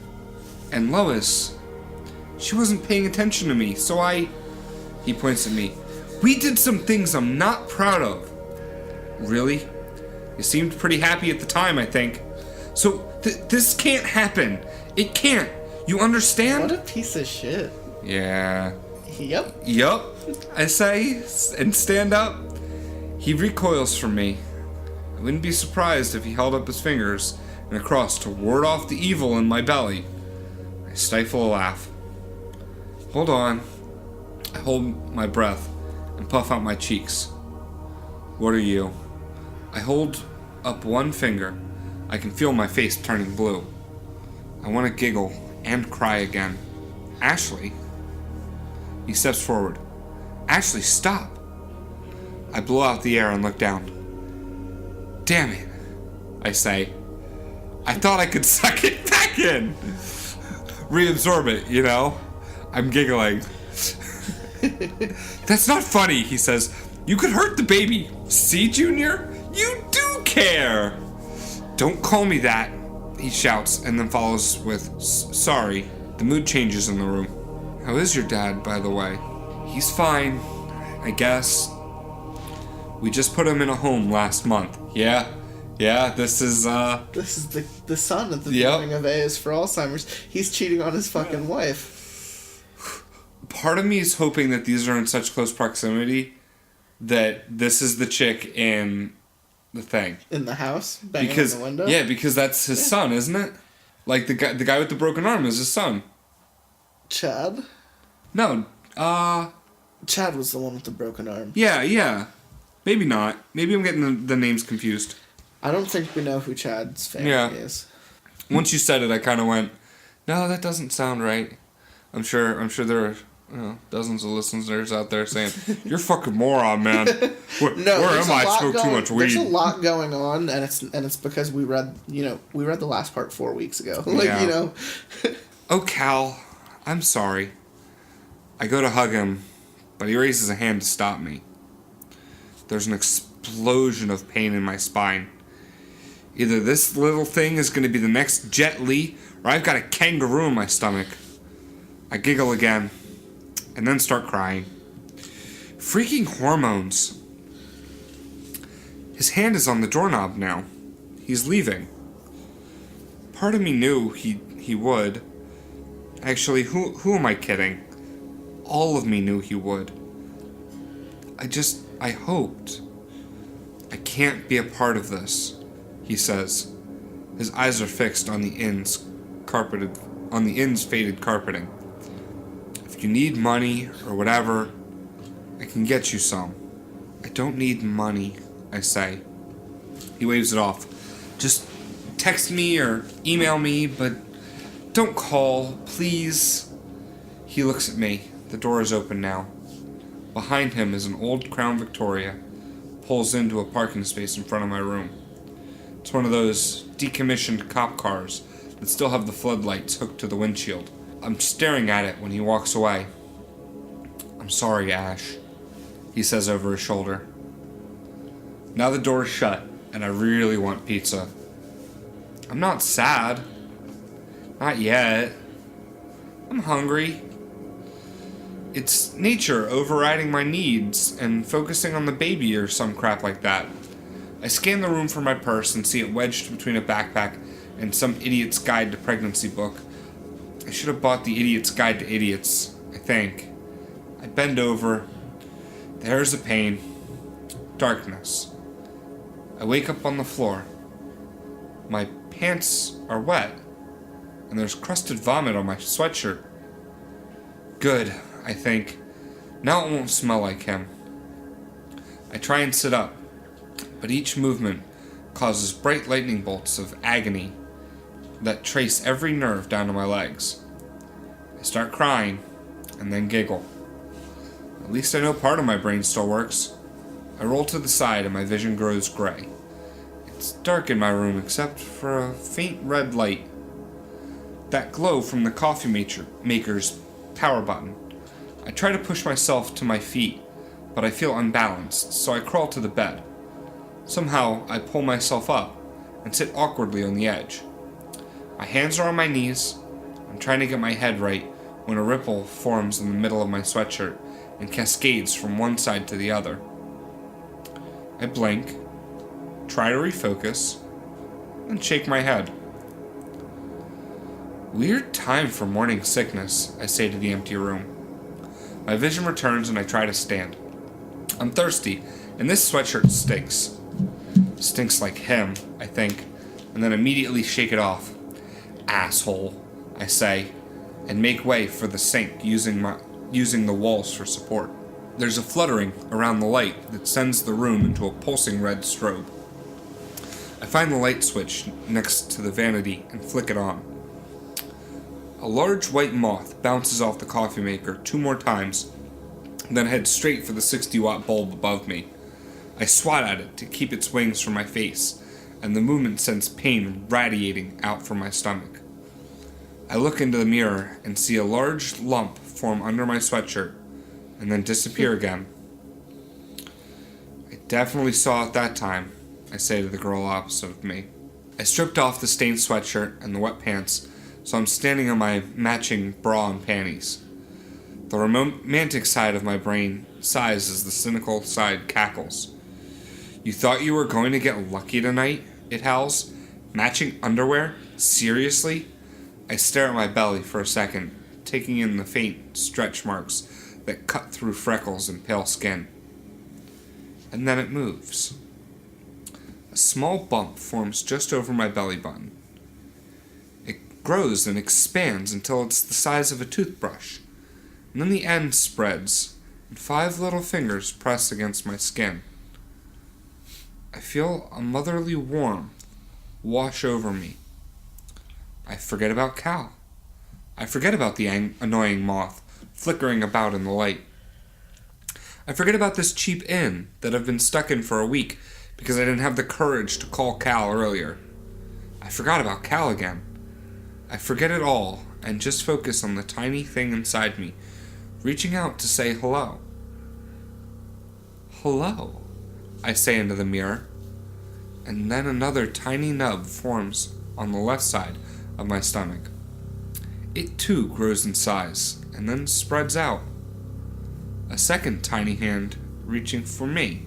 and Lois, she wasn't paying attention to me, so he points at me. We did some things I'm not proud of. Really? You seemed pretty happy at the time, I think. So, this can't happen. It can't. You understand? What a piece of shit. Yeah. Yep. Yup, I say, and stand up. He recoils from me. I wouldn't be surprised if he held up his fingers and a cross to ward off the evil in my belly. I stifle a laugh. Hold on. I hold my breath and puff out my cheeks. What are you? I hold up one finger. I can feel my face turning blue. I want to giggle and cry again. Ashley. He steps forward. Ashley, stop. I blow out the air and look down. Damn it, I say. I thought I could suck it back in. Reabsorb it, you know? I'm giggling. That's not funny, he says. You could hurt the baby. See, Junior? You do care. Don't call me that, he shouts, and then follows with, sorry. The mood changes in the room. How is your dad, by the way? He's fine, I guess. We just put him in a home last month. Yeah, this is the son at the beginning of A is for Alzheimer's. He's cheating on his fucking wife. Part of me is hoping that these are in such close proximity that this is the chick in the thing. In the house? Banging on the window? Yeah, because that's his son, isn't it? Like, the guy with the broken arm is his son. Chad? No, Chad was the one with the broken arm. Yeah. Maybe not. Maybe I'm getting the names confused. I don't think we know who Chad's family is. Once you said it, I kind of went, no, that doesn't sound right. I'm sure there are dozens of listeners out there saying, you're a fucking moron, man. Where am I? I smoke too much weed. There's a lot going on, and it's because we read the last part 4 weeks ago. Oh, Cal, I'm sorry. I go to hug him, but he raises a hand to stop me. There's an explosion of pain in my spine. Either this little thing is going to be the next Jet Li, or I've got a kangaroo in my stomach. I giggle again, and then start crying. Freaking hormones. His hand is on the doorknob now. He's leaving. Part of me knew he would. Actually, who am I kidding? All of me knew he would. I hoped. I can't be a part of this, he says. His eyes are fixed on the inn's faded carpeting. If you need money or whatever, I can get you some. I don't need money, I say. He waves it off. Just text me or email me, but don't call, please. He looks at me. The door is open now. Behind him is an old Crown Victoria. Pulls into a parking space in front of my room. It's one of those decommissioned cop cars that still have the floodlights hooked to the windshield. I'm staring at it when he walks away. I'm sorry, Ash, he says over his shoulder. Now the door is shut, and I really want pizza. I'm not sad. Not yet. I'm hungry. It's nature overriding my needs and focusing on the baby or some crap like that. I scan the room for my purse and see it wedged between a backpack and some Idiot's Guide to Pregnancy book. I should have bought the Idiot's Guide to Idiots, I think. I bend over. There's a pain. Darkness. I wake up on the floor. My pants are wet, and there's crusted vomit on my sweatshirt. Good, I think. Now it won't smell like him. I try and sit up, but each movement causes bright lightning bolts of agony that trace every nerve down to my legs. I start crying, and then giggle. At least I know part of my brain still works. I roll to the side and my vision grows gray. It's dark in my room except for a faint red light. That glow from the coffee maker's power button. I try to push myself to my feet, but I feel unbalanced, so I crawl to the bed. Somehow, I pull myself up and sit awkwardly on the edge. My hands are on my knees. I'm trying to get my head right when a ripple forms in the middle of my sweatshirt and cascades from one side to the other. I blink, try to refocus, and shake my head. Weird time for morning sickness, I say to the empty room. My vision returns and I try to stand. I'm thirsty, and this sweatshirt stinks. Stinks like him, I think, and then immediately shake it off. Asshole, I say, and make way for the sink using the walls for support. There's a fluttering around the light that sends the room into a pulsing red strobe. I find the light switch next to the vanity and flick it on. A large white moth bounces off the coffee maker 2 more times, then heads straight for the 60-watt bulb above me. I swat at it to keep its wings from my face, and the movement sends pain radiating out from my stomach. I look into the mirror and see a large lump form under my sweatshirt, and then disappear again. I definitely saw it that time, I say to the girl opposite of me. I stripped off the stained sweatshirt and the wet pants, so I'm standing on my matching bra and panties. The romantic side of my brain sighs as the cynical side cackles. You thought you were going to get lucky tonight? It howls. Matching underwear? Seriously? I stare at my belly for a second, taking in the faint stretch marks that cut through freckles and pale skin. And then it moves. A small bump forms just over my belly button. It grows and expands until it's the size of a toothbrush, and then the end spreads, and 5 little fingers press against my skin. I feel a motherly warmth wash over me. I forget about Cal. I forget about the annoying moth flickering about in the light. I forget about this cheap inn that I've been stuck in for a week because I didn't have the courage to call Cal earlier. I forgot about Cal again. I forget it all and just focus on the tiny thing inside me, reaching out to say hello. Hello, I say into the mirror, and then another tiny nub forms on the left side of my stomach. It too grows in size and then spreads out. A second tiny hand reaching for me.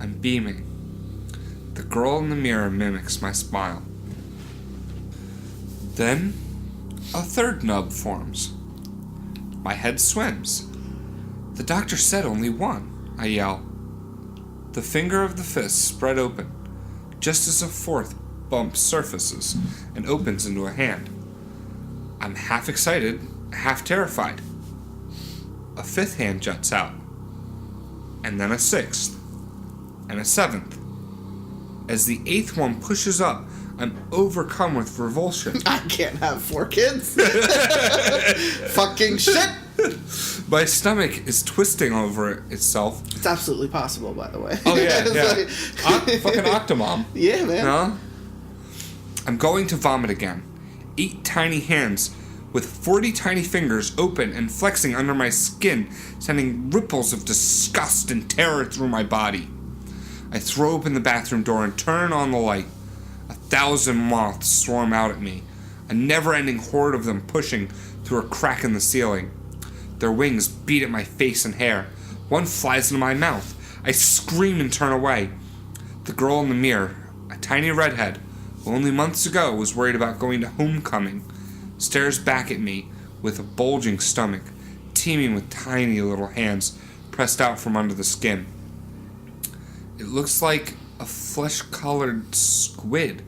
I'm beaming. The girl in the mirror mimics my smile. Then, a third nub forms. My head swims. The doctor said only one, I yell. The finger of the fist spread open, just as a fourth bump surfaces and opens into a hand. I'm half excited, half terrified. A 5th hand juts out, and then a 6th, and a 7th. As the 8th one pushes up, I'm overcome with revulsion. I can't have 4 kids. Fucking shit. My stomach is twisting over itself. It's absolutely possible, by the way. Oh yeah, yeah. Like, Fucking Octomom. Yeah, man. Huh? I'm going to vomit again. 8 tiny hands with 40 tiny fingers open and flexing under my skin, sending ripples of disgust and terror through my body. I throw open the bathroom door and turn on the light. 1,000 moths swarm out at me, a never-ending horde of them pushing through a crack in the ceiling. Their wings beat at my face and hair. One flies into my mouth. I scream and turn away. The girl in the mirror, a tiny redhead, who only months ago was worried about going to homecoming, stares back at me with a bulging stomach, teeming with tiny little hands pressed out from under the skin. It looks like a flesh-colored squid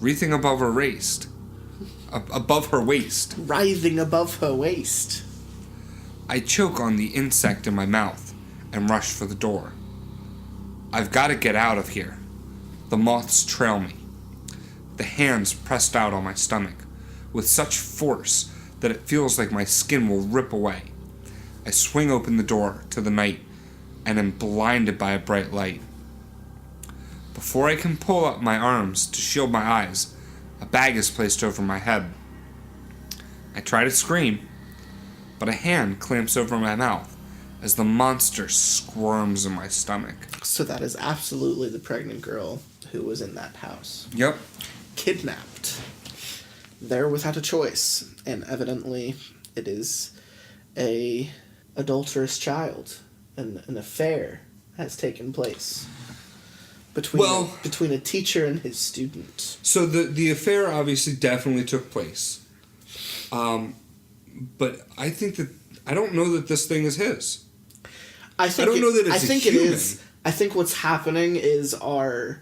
wreathing above her waist. Above her waist. Writhing above her waist. I choke on the insect in my mouth and rush for the door. I've got to get out of here. The moths trail me. The hands pressed out on my stomach with such force that it feels like my skin will rip away. I swing open the door to the night and am blinded by a bright light. Before I can pull up my arms to shield my eyes, a bag is placed over my head. I try to scream, but a hand clamps over my mouth as the monster squirms in my stomach. So that is absolutely the pregnant girl who was in that house. Yep. Kidnapped. There without a choice. And evidently it is a adulterous child. An affair has taken place between a teacher and his student. So the affair obviously definitely took place. But I think that I don't know that this thing is his. I don't know that it's a human. It is. I think what's happening is our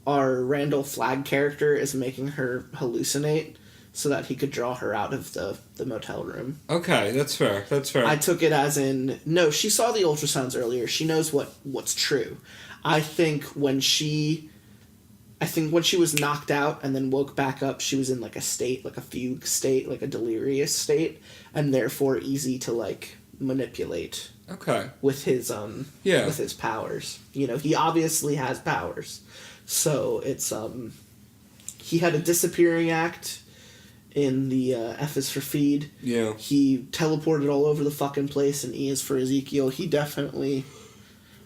Randall Flagg character is making her hallucinate so that he could draw her out of the motel room. Okay, that's fair. I took it as in, no, she saw the ultrasounds earlier. She knows what's true. I think when she was knocked out and then woke back up, she was in like a state, like a fugue state, like a delirious state, and therefore easy to like manipulate. Okay. With his with his powers. You know, he obviously has powers. So it's he had a disappearing act in the F is for feed. Yeah. He teleported all over the fucking place, and E is for Ezekiel. He definitely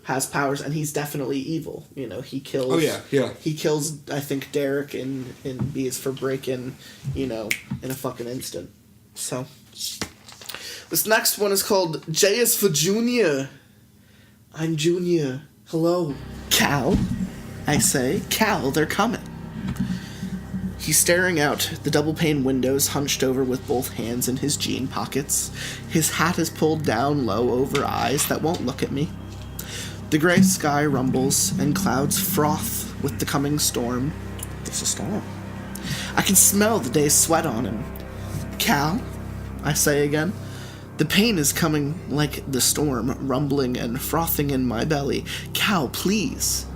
has powers, and he's definitely evil. You know, he kills... Oh, yeah. He kills, I think, Derek in B is for break-in, you know, in a fucking instant. So, this next one is called J is for Junior. I'm Junior. Hello. Cal, I say. Cal, they're coming. He's staring out the double-pane windows, hunched over with both hands in his jean pockets. His hat is pulled down low over eyes that won't look at me. The gray sky rumbles, and clouds froth with the coming storm. There's a storm. I can smell the day's sweat on him. Cal, I say again. The pain is coming like the storm, rumbling and frothing in my belly. Cal, please.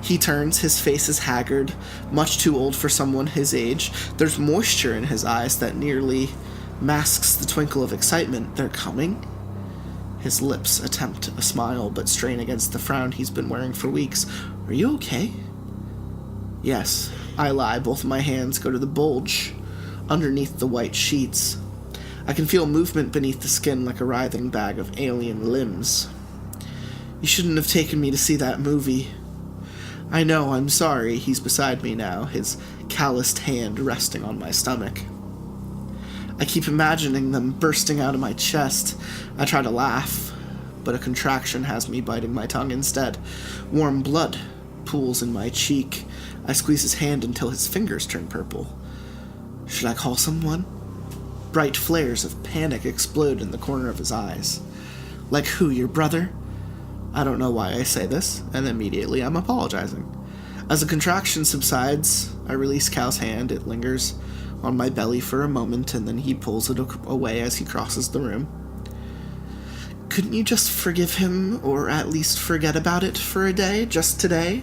He turns, his face is haggard, much too old for someone his age. There's moisture in his eyes that nearly masks the twinkle of excitement. They're coming? His lips attempt a smile, but strain against the frown he's been wearing for weeks. Are you okay? Yes, I lie. Both my hands go to the bulge underneath the white sheets. I can feel movement beneath the skin like a writhing bag of alien limbs. You shouldn't have taken me to see that movie. I know, I'm sorry. He's beside me now, his calloused hand resting on my stomach. I keep imagining them bursting out of my chest. I try to laugh, but a contraction has me biting my tongue instead. Warm blood pools in my cheek. I squeeze his hand until his fingers turn purple. Should I call someone? Bright flares of panic explode in the corner of his eyes. Like who, your brother? I don't know why I say this, and immediately I'm apologizing. As the contraction subsides, I release Cal's hand. It lingers on my belly for a moment, and then he pulls it away as he crosses the room. Couldn't you just forgive him, or at least forget about it for a day, just today?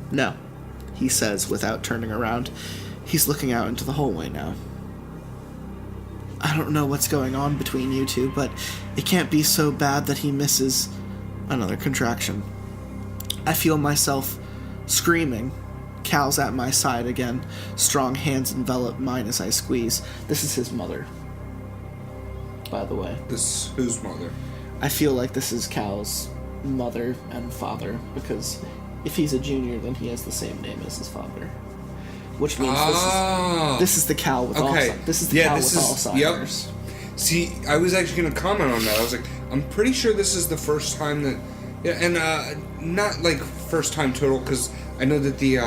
No, he says without turning around. He's looking out into the hallway now. I don't know what's going on between you two, but it can't be so bad that he misses another contraction. I feel myself screaming. Cal's at my side again. Strong hands envelop mine as I squeeze. This is his mother, by the way. This whose mother? I feel like this is Cal's mother and father, because if he's a junior, then he has the same name as his father. Which means this is the Cal with Alzheimer's. This is the Cal with Alzheimer's. Yep. See, I was actually going to comment on that. I was like, I'm pretty sure this is the first time that... Yeah, and not like first time total, because I know that the...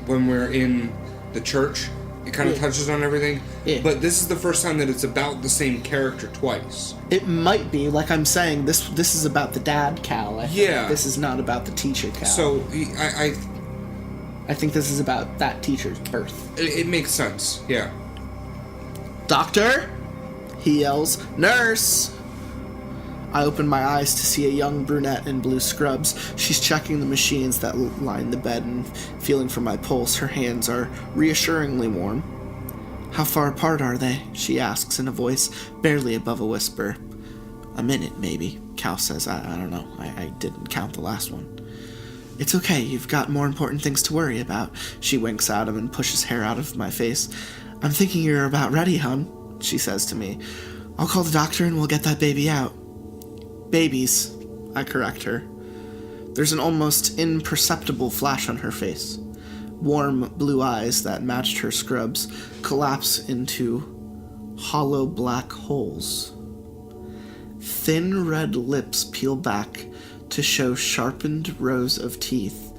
when we're in the church, it kind of touches on everything. Yeah. But this is the first time that it's about the same character twice. It might be. Like I'm saying, this is about the dad Cal. I think. Yeah. This is not about the teacher Cal. So, I think this is about that teacher's birth. It makes sense, yeah. Doctor? He yells. Nurse! I open my eyes to see a young brunette in blue scrubs. She's checking the machines that line the bed and feeling for my pulse. Her hands are reassuringly warm. How far apart are they? She asks in a voice barely above a whisper. A minute, maybe, Cal says. I don't know. I didn't count the last one. It's okay, you've got more important things to worry about. She winks at him and pushes hair out of my face. I'm thinking you're about ready, hon, she says to me. I'll call the doctor and we'll get that baby out. Babies, I correct her. There's an almost imperceptible flash on her face. Warm blue eyes that matched her scrubs collapse into hollow black holes. Thin red lips peel back to show sharpened rows of teeth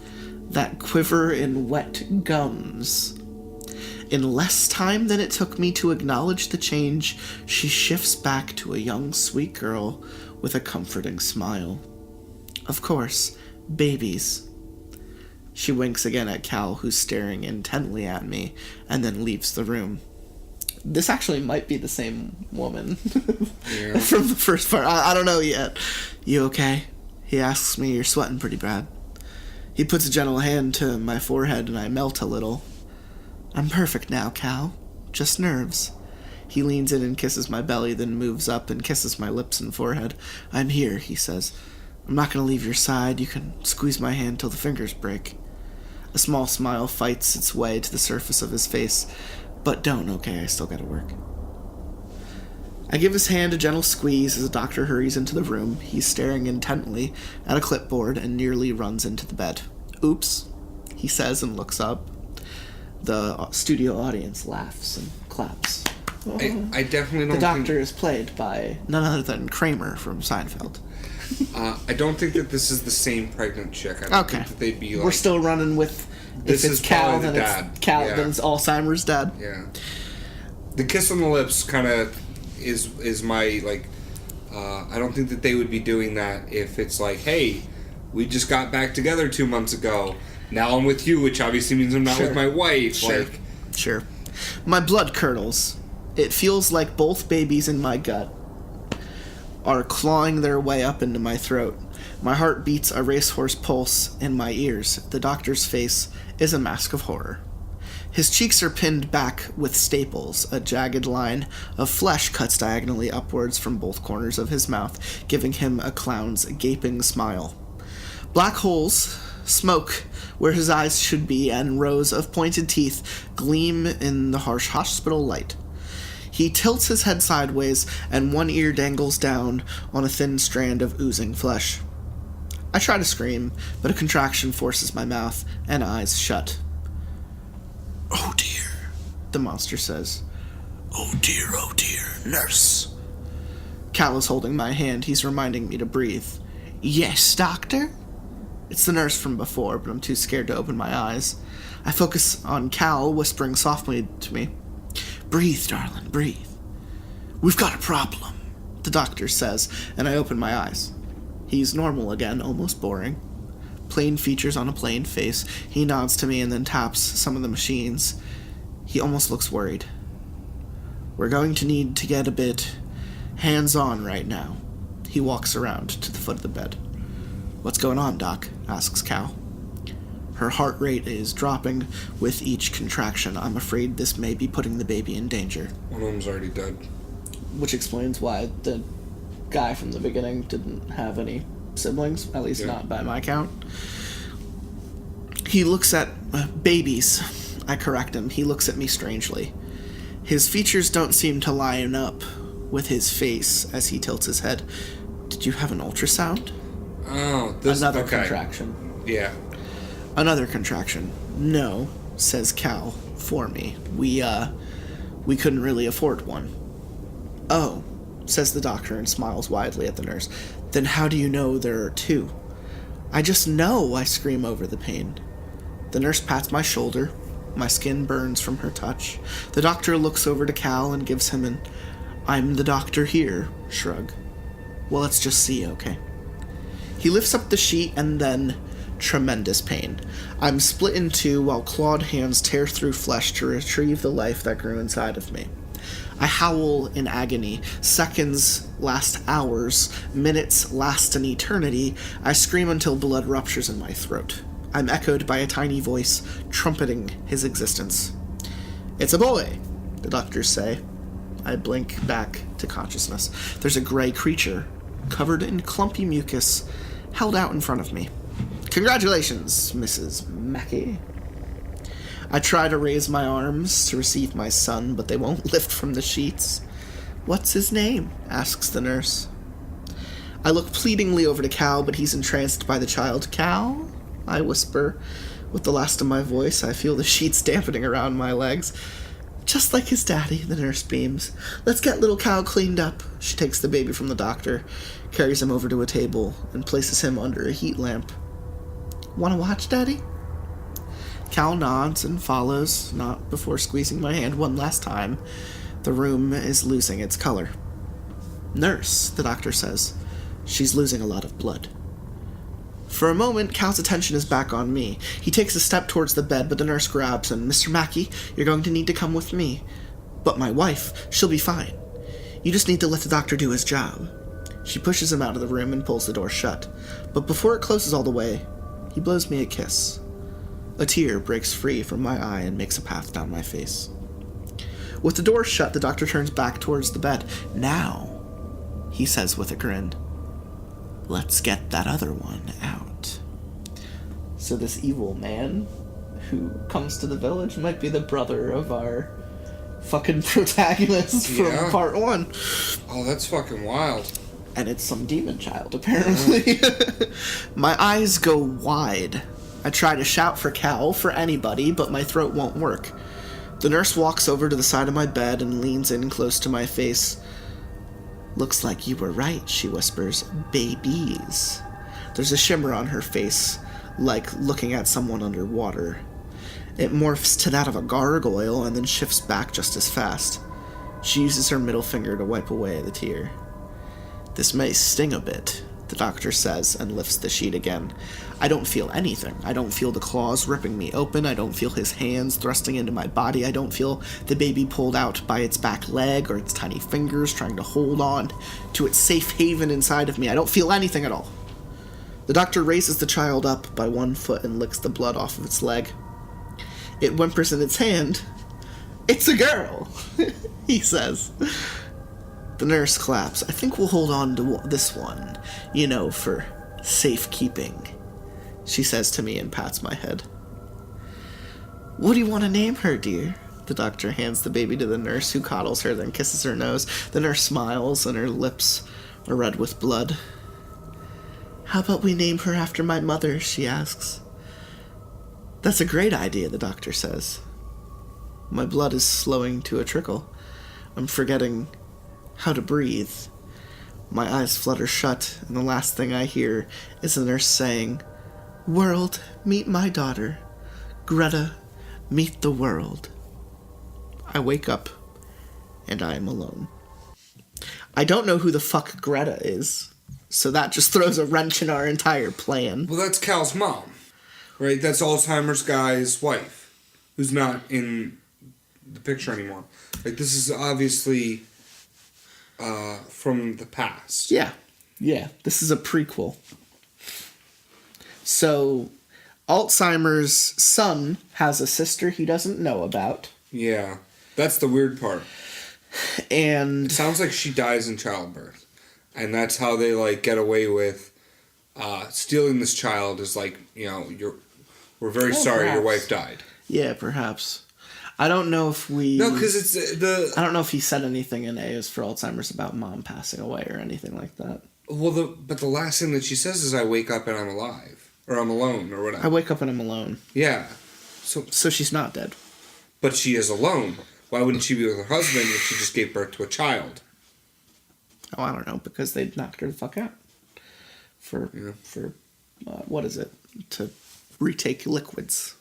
that quiver in wet gums. In less time than it took me to acknowledge the change, she shifts back to a young, sweet girl with a comforting smile. Of course, babies. She winks again at Cal, who's staring intently at me, and then leaves the room. This actually might be the same woman from the first part. I don't know yet. You okay? He asks me. You're sweating pretty bad. He puts a gentle hand to my forehead and I melt a little. I'm perfect now, Cal. Just nerves. He leans in and kisses my belly, then moves up and kisses my lips and forehead. I'm here, he says. I'm not going to leave your side. You can squeeze my hand till the fingers break. A small smile fights its way to the surface of his face. But don't, okay? I still gotta work. I give his hand a gentle squeeze as the doctor hurries into the room. He's staring intently at a clipboard and nearly runs into the bed. Oops, he says and looks up. The studio audience laughs and claps. I definitely don't The doctor is played by none other than Kramer from Seinfeld. I don't think that this is the same pregnant chick. I don't think that they'd be like... We're still running with... This if it's is Cal, then it's Cal, then it's Alzheimer's dad. Yeah. The kiss on the lips kind of is my, like... I don't think that they would be doing that if it's like, hey, we just got back together 2 months ago. Now I'm with you, which obviously means I'm not with my wife. Sure. My blood curdles. It feels like both babies in my gut are clawing their way up into my throat. My heart beats a racehorse pulse in my ears. The doctor's face is a mask of horror. His cheeks are pinned back with staples. A jagged line of flesh cuts diagonally upwards from both corners of his mouth, giving him a clown's gaping smile. Black holes, smoke where his eyes should be, and rows of pointed teeth gleam in the harsh hospital light. He tilts his head sideways, and one ear dangles down on a thin strand of oozing flesh. I try to scream, but a contraction forces my mouth and eyes shut. Oh dear, the monster says. Oh dear, nurse. Cal is holding my hand. He's reminding me to breathe. Yes, doctor? It's the nurse from before, but I'm too scared to open my eyes. I focus on Cal, whispering softly to me. Breathe, darling, breathe. We've got a problem, the doctor says, and I open my eyes. He's normal again, almost boring. Plain features on a plain face. He nods to me and then taps some of the machines. He almost looks worried. We're going to need to get a bit hands-on right now. He walks around to the foot of the bed. What's going on, Doc? Asks Cal. Her heart rate is dropping with each contraction. I'm afraid this may be putting the baby in danger. One of them's already dead. Which explains why the guy from the beginning didn't have any siblings, at least not by my count. He looks at babies. I correct him. He looks at me strangely. His features don't seem to line up with his face as he tilts his head. Did you have an ultrasound? Oh, this... Another contraction. Yeah. Another contraction. No, says Cal for me. We couldn't really afford one. Oh, says the doctor and smiles widely at the nurse. Then how do you know there are two? I just know, I scream over the pain. The nurse pats my shoulder. My skin burns from her touch. The doctor looks over to Cal and gives him an I'm the doctor here shrug. Well, let's just see, okay? He lifts up the sheet and then tremendous pain. I'm split in two while clawed hands tear through flesh to retrieve the life that grew inside of me. I howl in agony. Seconds last hours. Minutes last an eternity. I scream until blood ruptures in my throat. I'm echoed by a tiny voice trumpeting his existence. It's a boy. the doctors say. I blink back to consciousness. There's a gray creature, covered in clumpy mucus, held out in front of me. Congratulations, Mrs. Mackey. I try to raise my arms to receive my son, but they won't lift from the sheets. What's his name? Asks the nurse. I look pleadingly over to Cal, but he's entranced by the child. Cal? I whisper. With the last of my voice, I feel the sheets dampening around my legs. Just like his daddy, the nurse beams. Let's get little Cal cleaned up. She takes the baby from the doctor, carries him over to a table, and places him under a heat lamp. Want to watch, Daddy? Cal nods and follows, not before squeezing my hand one last time. The room is losing its color. Nurse, the doctor says. She's losing a lot of blood. For a moment, Cal's attention is back on me. He takes a step towards the bed, but the nurse grabs him. Mr. Mackey, you're going to need to come with me. But my wife, she'll be fine. You just need to let the doctor do his job. She pushes him out of the room and pulls the door shut. But before it closes all the way, he blows me a kiss. A tear breaks free from my eye and makes a path down my face. With the door shut, the doctor turns back towards the bed. Now, he says with a grin, let's get that other one out. So this evil man who comes to the village might be the brother of our fucking protagonist from part 1. Oh, that's fucking wild. And it's some demon child, apparently. My eyes go wide. I try to shout for Cal, for anybody, but my throat won't work. The nurse walks over to the side of my bed and leans in close to my face. Looks like you were right, she whispers. Babies. There's a shimmer on her face, like looking at someone underwater. It morphs to that of a gargoyle and then shifts back just as fast. She uses her middle finger to wipe away the tear. This may sting a bit, the doctor says, and lifts the sheet again. I don't feel anything. I don't feel the claws ripping me open. I don't feel his hands thrusting into my body. I don't feel the baby pulled out by its back leg or its tiny fingers trying to hold on to its safe haven inside of me. I don't feel anything at all. The doctor raises the child up by one foot and licks the blood off of its leg. It whimpers in its hand. It's a girl, he says. The nurse claps. I think we'll hold on to this one, for safekeeping, she says to me and pats my head. What do you want to name her, dear? The doctor hands the baby to the nurse, who coddles her, then kisses her nose. The nurse smiles, and her lips are red with blood. How about we name her after my mother, she asks. That's a great idea, the doctor says. My blood is slowing to a trickle. I'm forgetting how to breathe. My eyes flutter shut, and the last thing I hear is the nurse saying, World, meet my daughter. Greta, meet the world. I wake up, and I am alone. I don't know who the fuck Greta is, so that just throws a wrench in our entire plan. Well, that's Cal's mom, right? That's Alzheimer's guy's wife, who's not in the picture anymore. Like, this is obviously from the past. Yeah. This is a prequel. So, Alzheimer's son has a sister he doesn't know about. Yeah. That's the weird part. And it sounds like she dies in childbirth. And that's how they, get away with stealing this child is we're very sorry perhaps. Your wife died. Yeah, perhaps. I don't know if we... No, because it's I don't know if he said anything in A is for Alzheimer's about mom passing away or anything like that. Well, but the last thing that she says is, I wake up and I'm alive. Or I'm alone, or whatever. I wake up and I'm alone. Yeah. So she's not dead. But she is alone. Why wouldn't she be with her husband if she just gave birth to a child? Oh, I don't know, because they knocked her the fuck out. For what is it? To retake liquids.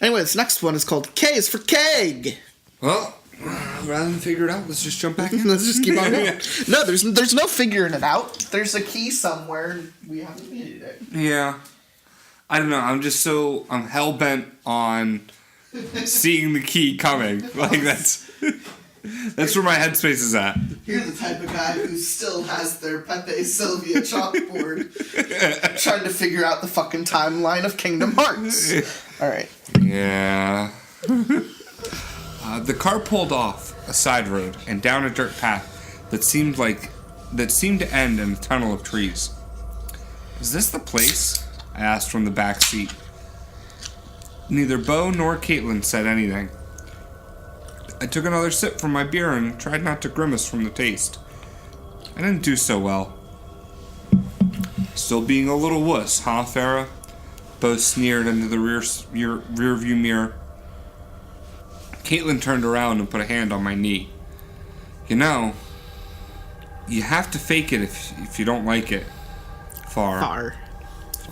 Anyway, this next one is called K is for Keg. Well, rather than figure it out, let's just jump back in. Let's just keep on going. No, there's no figuring it out. There's a key somewhere, and we haven't needed it. Yeah. I don't know. I'm hell-bent on seeing the key coming. That's where my headspace is at. You're the type of guy who still has their Pepe Sylvia chalkboard trying to figure out the fucking timeline of Kingdom Hearts. Alright. Yeah. The car pulled off a side road and down a dirt path that seemed to end in a tunnel of trees. Is this the place? I asked from the back seat. Neither Bo nor Caitlin said anything. I took another sip from my beer and tried not to grimace from the taste. I didn't do so well. Still being a little wuss, huh, Farrah? Bo sneered into the rear view mirror. Caitlin turned around and put a hand on my knee. You know, you have to fake it if you don't like it. Fair.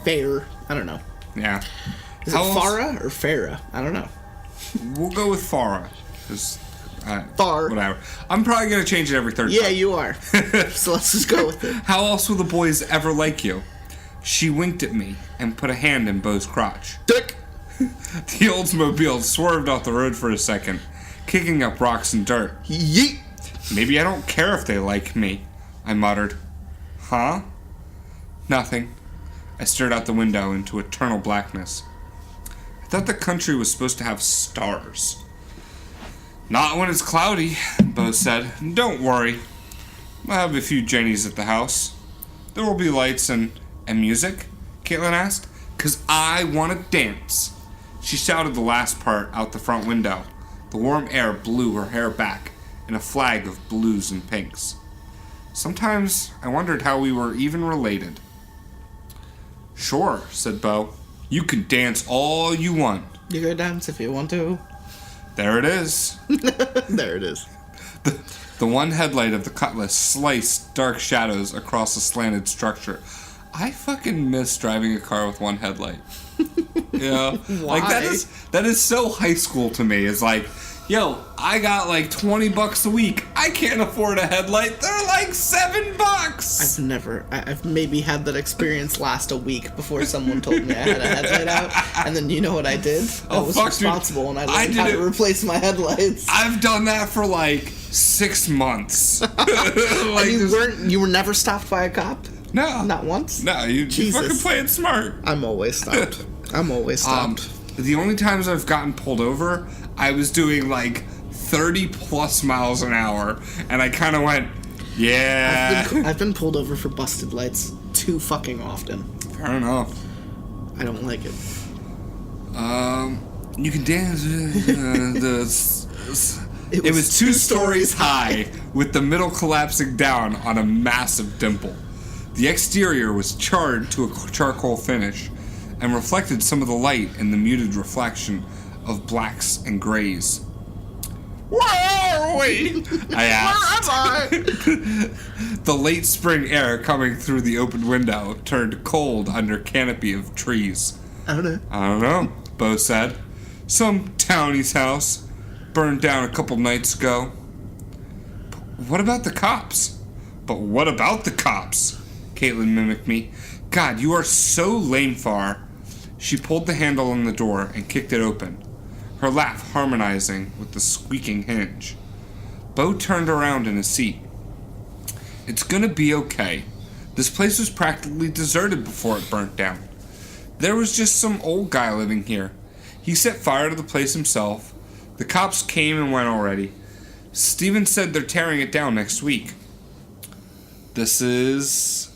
I don't know. Yeah. Is it Farah or Farah? I don't know. We'll go with Farah. Far. Whatever. I'm probably going to change it every third time. Yeah, you are. So let's just go with it. How else will the boys ever like you? She winked at me and put a hand in Bo's crotch. Dick! The Oldsmobile swerved off the road for a second, kicking up rocks and dirt. Yeet! Maybe I don't care if they like me, I muttered. Huh? Nothing. I stared out the window into eternal blackness. I thought the country was supposed to have stars. Not when it's cloudy, Bo said. Don't worry. I'll have a few Jennies at the house. There will be lights and music, Caitlin asked. 'Cause I want to dance. She shouted the last part out the front window. The warm air blew her hair back in a flag of blues and pinks. Sometimes I wondered how we were even related. Sure, said Bo. You can dance all you want. You go dance if you want to. There it is. There it is. The one headlight of the Cutlass sliced dark shadows across a slanted structure. I fucking miss driving a car with one headlight. Yeah. Why? Like that is so high school to me. It's like, yo, I got like $20 a week. I can't afford a headlight. They're like $7. I've maybe had that experience last a week before someone told me I had a headlight out, and then you know what I did? I was responsible, dude. And I learned how to replace my headlights. I've done that for like 6 months. Like, and you were never stopped by a cop? No. Not once? No, you fucking play it smart. I'm always stopped. The only times I've gotten pulled over, I was doing like 30 plus miles an hour, and I kind of went, yeah. I've been pulled over for busted lights too fucking often. Fair enough. I don't like it. You can dance. It was 2 stories high, with the middle collapsing down on a massive dimple. The exterior was charred to a charcoal finish, and reflected some of the light in the muted reflection of blacks and grays. Where are we? I asked. Where am I? The late spring air coming through the open window turned cold under canopy of trees. I don't know, Bo said. Some townie's house. Burned down a couple nights ago. What about the cops? But what about the cops? Caitlin mimicked me. God, you are so lame, Far. She pulled the handle on the door and kicked it open, her laugh harmonizing with the squeaking hinge. Bo turned around in his seat. It's gonna be okay. This place was practically deserted before it burnt down. There was just some old guy living here. He set fire to the place himself. The cops came and went already. Steven said they're tearing it down next week. This is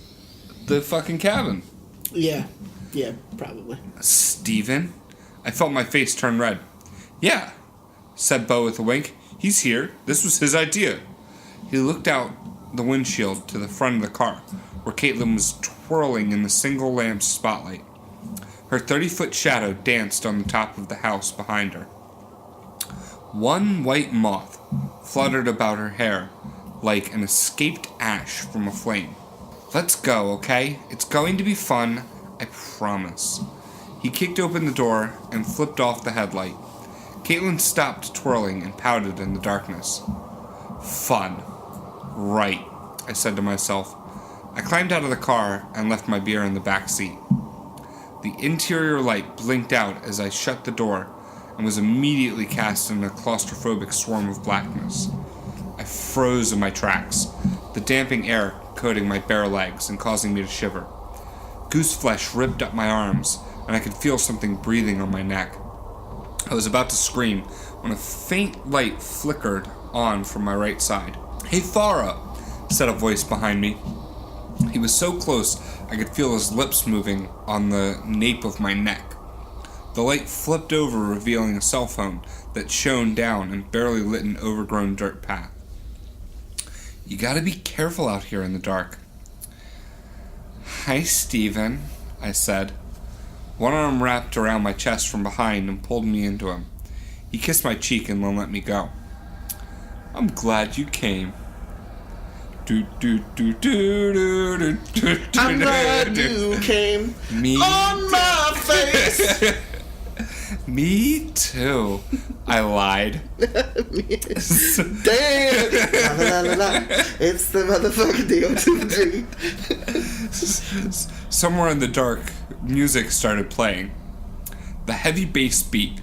the fucking cabin. Yeah, probably. Steven? I felt my face turn red. Yeah, said Bo with a wink. He's here. This was his idea. He looked out the windshield to the front of the car, where Caitlin was twirling in the single lamp's spotlight. Her 30-foot shadow danced on the top of the house behind her. One white moth fluttered about her hair like an escaped ash from a flame. Let's go, okay? It's going to be fun, I promise. He kicked open the door and flipped off the headlight. Caitlin stopped twirling and pouted in the darkness. Fun. Right, I said to myself. I climbed out of the car and left my beer in the back seat. The interior light blinked out as I shut the door and was immediately cast in a claustrophobic swarm of blackness. I froze in my tracks, the damping air coating my bare legs and causing me to shiver. Goose flesh ripped up my arms, and I could feel something breathing on my neck. I was about to scream when a faint light flickered on from my right side. "Hey, Farah," said a voice behind me. He was so close I could feel his lips moving on the nape of my neck. The light flipped over, revealing a cell phone that shone down and barely lit an overgrown dirt path. "You gotta be careful out here in the dark." "Hi, Steven," I said. One arm wrapped around my chest from behind and pulled me into him. He kissed my cheek and then let me go. "I'm glad you came." I'm glad you came on my face. Me too, I lied. Damn. La, la, la, la. It's the motherfucking DOTG. Somewhere in the dark, music started playing. The heavy bass beat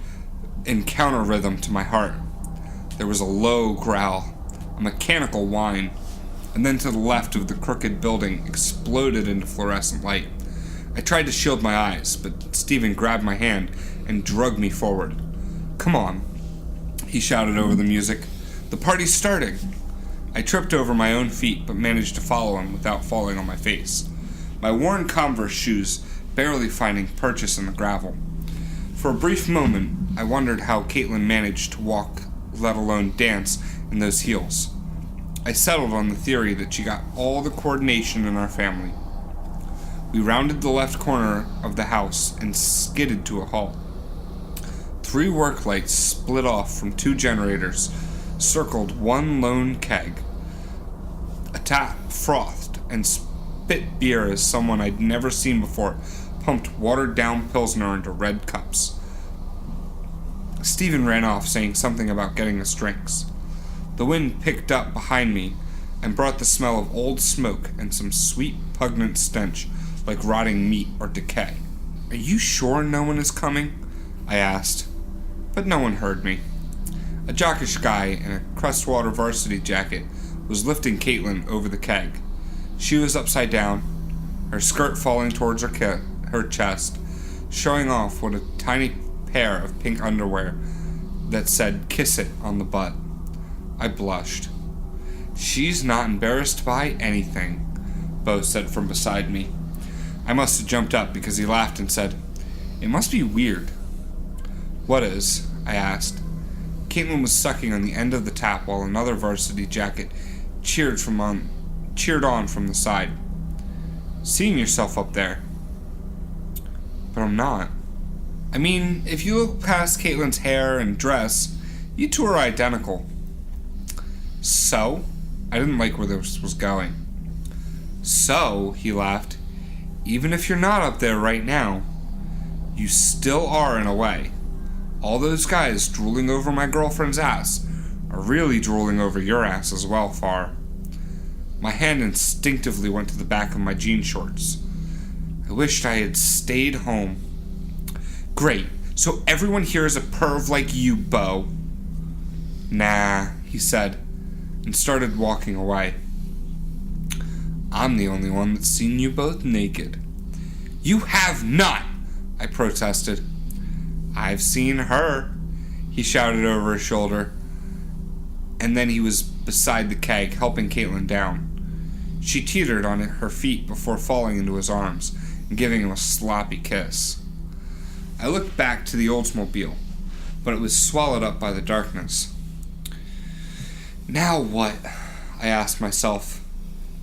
in counter rhythm to my heart. There was a low growl, a mechanical whine, and then to the left of the crooked building exploded into fluorescent light. I tried to shield my eyes, but Steven grabbed my hand and dragged me forward. "Come on," he shouted over the music. "The party's starting." I tripped over my own feet, but managed to follow him without falling on my face. My worn Converse shoes barely finding purchase in the gravel. For a brief moment, I wondered how Caitlin managed to walk, let alone dance, in those heels. I settled on the theory that she got all the coordination in our family. We rounded the left corner of the house and skidded to a halt. 3 work lights split off from 2 generators, circled one lone keg. A tap frothed and spit beer as someone I'd never seen before pumped watered-down Pilsner into red cups. Steven ran off saying something about getting us drinks. The wind picked up behind me and brought the smell of old smoke and some sweet, pungent stench like rotting meat or decay. "Are you sure no one is coming?" I asked, but no one heard me. A jockish guy in a Crestwater varsity jacket was lifting Caitlin over the keg. She was upside down, her skirt falling towards her chest, showing off what a tiny pair of pink underwear that said "Kiss It" on the butt. I blushed. "She's not embarrassed by anything," Bo said from beside me. I must have jumped up because he laughed and said, "It must be weird." "What is?" I asked. Caitlin was sucking on the end of the tap while another varsity jacket cheered on from the side. "Seeing yourself up there." "But I'm not." "I mean, if you look past Caitlin's hair and dress, you two are identical." "So?" I didn't like where this was going. "So," he laughed, "even if you're not up there right now, you still are in a way. All those guys drooling over my girlfriend's ass are really drooling over your ass as well, Far." My hand instinctively went to the back of my jean shorts. I wished I had stayed home. "Great, so everyone here is a perv like you, Bo." "Nah," he said, and started walking away. "I'm the only one that's seen you both naked." "You have not!" I protested. "I've seen her," he shouted over his shoulder, and then he was beside the keg, helping Caitlin down. She teetered on her feet before falling into his arms and giving him a sloppy kiss. I looked back to the Oldsmobile, but it was swallowed up by the darkness. Now what? I asked myself.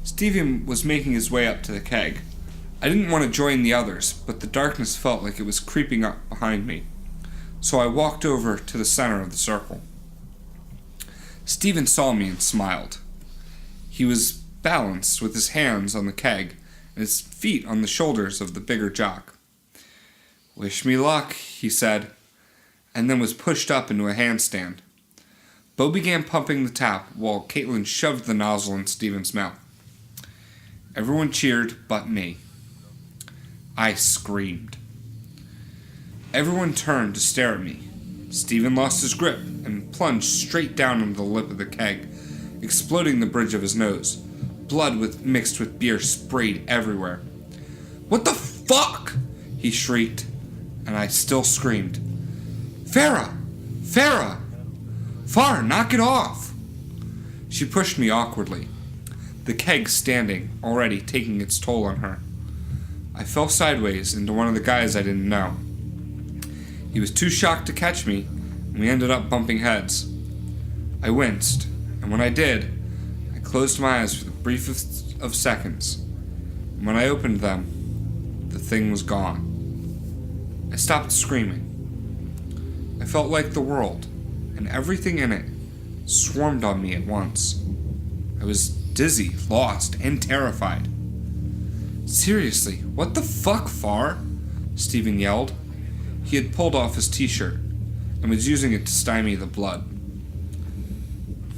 Steven was making his way up to the keg. I didn't want to join the others, but the darkness felt like it was creeping up behind me. So I walked over to the center of the circle. Steven saw me and smiled. He was balanced with his hands on the keg and his feet on the shoulders of the bigger jock. "Wish me luck," he said, and then was pushed up into a handstand. Bo began pumping the tap while Caitlin shoved the nozzle in Steven's mouth. Everyone cheered but me. I screamed. Everyone turned to stare at me. Steven lost his grip and plunged straight down into the lip of the keg, exploding the bridge of his nose. Blood mixed with beer sprayed everywhere. "What the fuck?" he shrieked, and I still screamed. "Farah! Farah!" Far, knock it off! She pushed me awkwardly, the keg standing, already taking its toll on her. I fell sideways into one of the guys I didn't know. He was too shocked to catch me, and we ended up bumping heads. I winced, and when I did, I closed my eyes for the briefest of seconds. And when I opened them, the thing was gone. I stopped screaming. I felt like the world, and everything in it, swarmed on me at once. I was dizzy, lost, and terrified. Seriously, what the fuck, Far? Stephen yelled. He had pulled off his t-shirt and was using it to stymie the blood.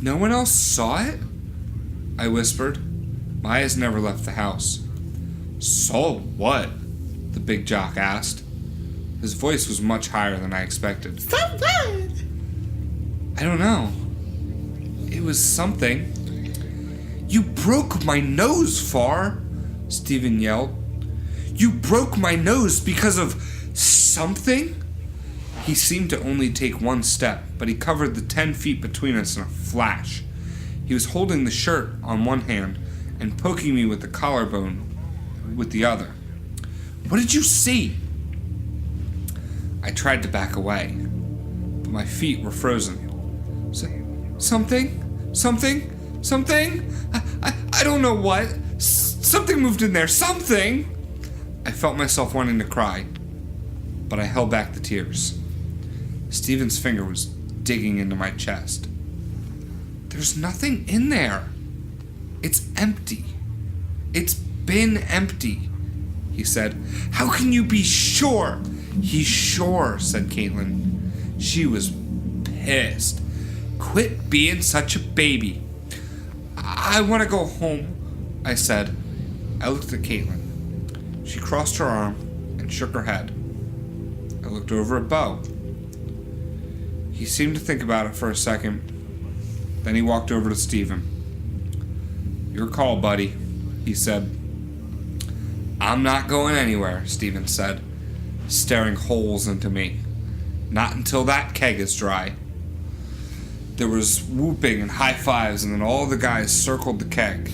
No one else saw it? I whispered. My eyes never left the house. Saw what? The big jock asked. His voice was much higher than I expected. Stop that! I don't know. It was something. You broke my nose, Far! Stephen yelled. You broke my nose because of something? He seemed to only take one step, but he covered the 10 feet between us in a flash. He was holding the shirt on one hand and poking me with the collarbone with the other. What did you see? I tried to back away, but my feet were frozen. Something? I don't know what. Something moved in there. Something! I felt myself wanting to cry, but I held back the tears. Stephen's finger was digging into my chest. There's nothing in there. It's empty. It's been empty, he said. How can you be sure? He's sure, said Caitlin. She was pissed. Quit being such a baby. I want to go home, I said. I looked at Caitlin. She crossed her arm and shook her head. I looked over at Bo. He seemed to think about it for a second. Then he walked over to Stephen. Your call, buddy, he said. I'm not going anywhere, Stephen said, staring holes into me. Not until that keg is dry. There was whooping and high fives, and then all the guys circled the keg.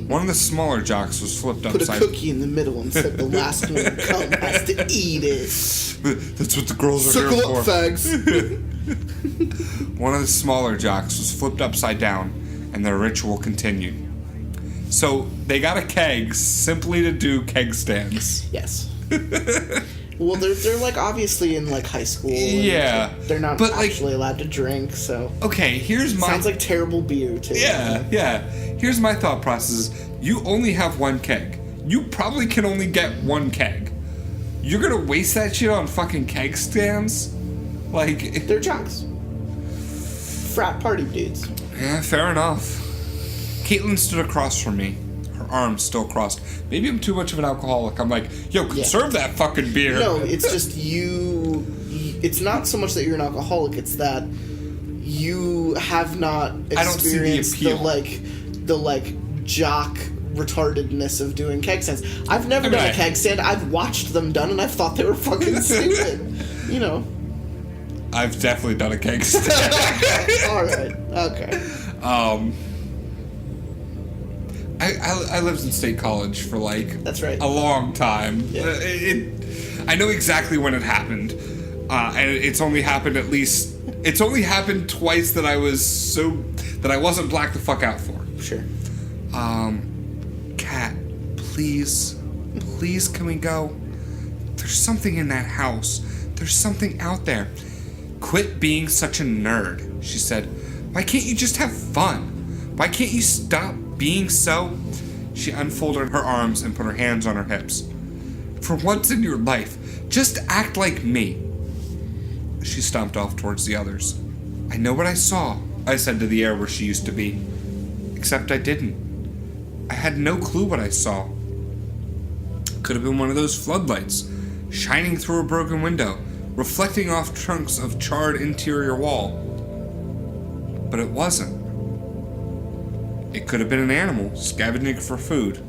One of the smaller jocks was flipped Put upside. a cookie in the middle and said the last one to come has to eat it. That's what the girls are Circle here up, for. fags. One of the smaller jocks was flipped upside down, and their ritual continued. So they got a keg simply to do keg stands. Yes. Well, they're like obviously in like high school. And Yeah, they're not but, actually allowed to drink, so. Okay, here's my... Sounds like terrible beer too. Yeah. Here's my thought process. You only have one keg. You probably can only get one keg. You're gonna waste that shit on fucking keg stands? Like... They're jocks. Frat party dudes. Yeah, fair enough. Caitlin stood across from me, her arms still crossed. Maybe I'm too much of an alcoholic. I'm like, yo, conserve that fucking beer. No, it's just you. It's not so much that you're an alcoholic. It's that you have not experienced I don't see the jock retardedness of doing keg stands. I've never done a keg stand. I've watched them done, and I've thought they were fucking stupid. You know. I've definitely done a keg stand. All right. Okay. I lived in State College for like That's right. a long time. Yeah. I know exactly when it happened, and it's only happened it's only happened twice that I wasn't blacked the fuck out for. Sure. Kat, please can we go? There's something in that house. There's something out there. Quit being such a nerd, she said. Why can't you just have fun? Why can't you stop being so... She unfolded her arms and put her hands on her hips. For once in your life, just act like me. She stomped off towards the others. I know what I saw, I said to the air where she used to be. Except I didn't. I had no clue what I saw. Could have been one of those floodlights, shining through a broken window, reflecting off chunks of charred interior wall. But it wasn't. It could have been an animal scavenging for food.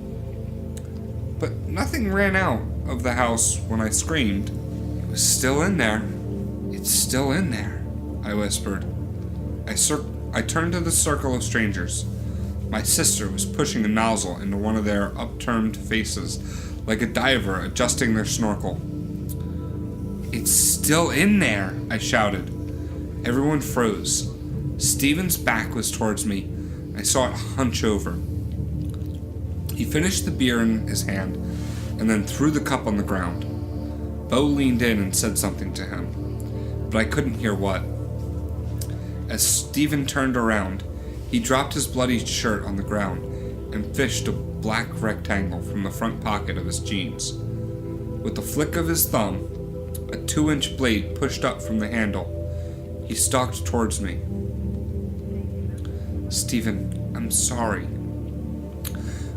But nothing ran out of the house when I screamed. It was still in there. It's still in there, I whispered. I turned to the circle of strangers. My sister was pushing a nozzle into one of their upturned faces, like a diver adjusting their snorkel. "It's still in there," I shouted. Everyone froze. Steven's back was towards me. I saw it hunch over. He finished the beer in his hand and then threw the cup on the ground. Bo leaned in and said something to him, but I couldn't hear what. As Steven turned around, he dropped his bloody shirt on the ground and fished a black rectangle from the front pocket of his jeans. With a flick of his thumb, a 2-inch blade pushed up from the handle. He stalked towards me. "Steven, I'm sorry."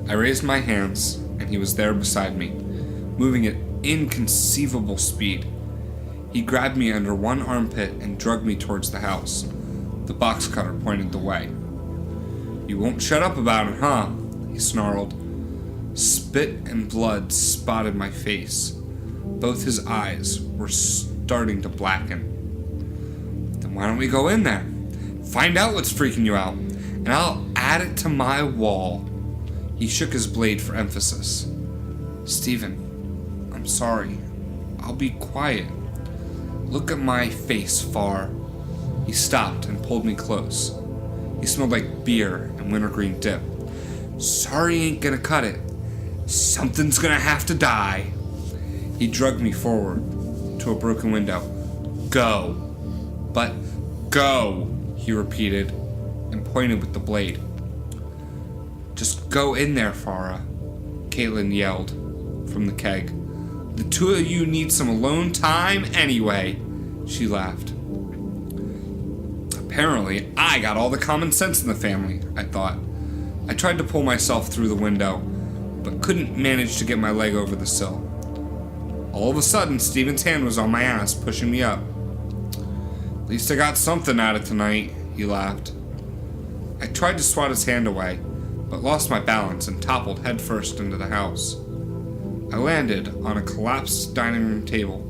I raised my hands, and he was there beside me, moving at inconceivable speed. He grabbed me under one armpit and dragged me towards the house. The box cutter pointed the way. "You won't shut up about it, huh?" he snarled. Spit and blood spotted my face. Both his eyes were starting to blacken. "Then why don't we go in there? Find out what's freaking you out, and I'll add it to my wall." He shook his blade for emphasis. "Steven, I'm sorry. I'll be quiet. Look at my face, Far." He stopped and pulled me close. He smelled like beer and wintergreen dip. "Sorry ain't gonna cut it. Something's gonna have to die." He dragged me forward to a broken window. "Go." "But go," he repeated and pointed with the blade. "Just go in there, Farah," Caitlin yelled from the keg. "The two of you need some alone time anyway," she laughed. Apparently, I got all the common sense in the family, I thought. I tried to pull myself through the window, but couldn't manage to get my leg over the sill. All of a sudden, Steven's hand was on my ass, pushing me up. "At least I got something out of tonight," he laughed. I tried to swat his hand away, but lost my balance and toppled headfirst into the house. I landed on a collapsed dining room table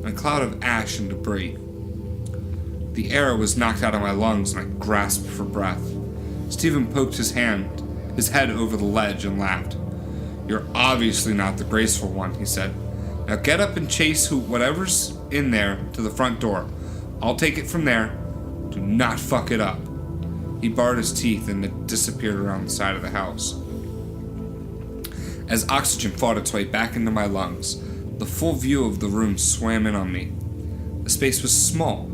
and a cloud of ash and debris. The air was knocked out of my lungs and I grasped for breath. Steven poked his head over the ledge and laughed. "You're obviously not the graceful one," he said. "Now get up and chase whatever's in there to the front door. I'll take it from there. Do not fuck it up." He bared his teeth and it disappeared around the side of the house. As oxygen fought its way back into my lungs, the full view of the room swam in on me. The space was small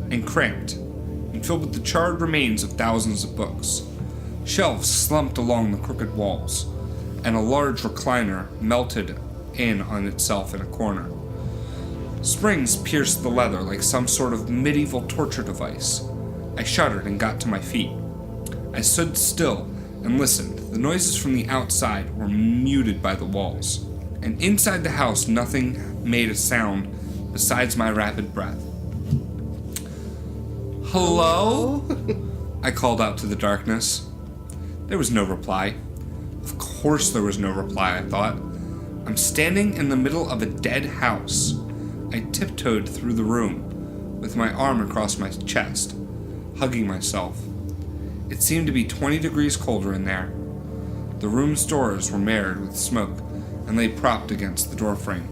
and cramped and filled with the charred remains of thousands of books. Shelves slumped along the crooked walls, and a large recliner melted in on itself in a corner. Springs pierced the leather like some sort of medieval torture device. I shuddered and got to my feet. I stood still and listened. The noises from the outside were muted by the walls, and inside the house nothing made a sound besides my rapid breath. "Hello?" I called out to the darkness. There was no reply. Of course there was no reply, I thought. I'm standing in the middle of a dead house. I tiptoed through the room, with my arm across my chest, hugging myself. It seemed to be 20 degrees colder in there. The room's doors were marred with smoke and lay propped against the doorframe.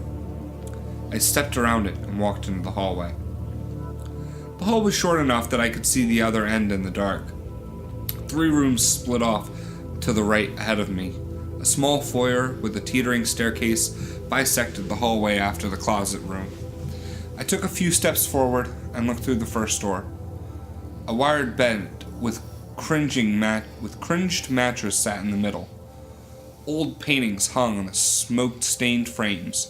I stepped around it and walked into the hallway. The hall was short enough that I could see the other end in the dark. 3 rooms split off to the right ahead of me. A small foyer with a teetering staircase bisected the hallway after the closet room. I took a few steps forward and looked through the first door. A wired bed with cringed mattress sat in the middle. Old paintings hung on the smoke-stained frames,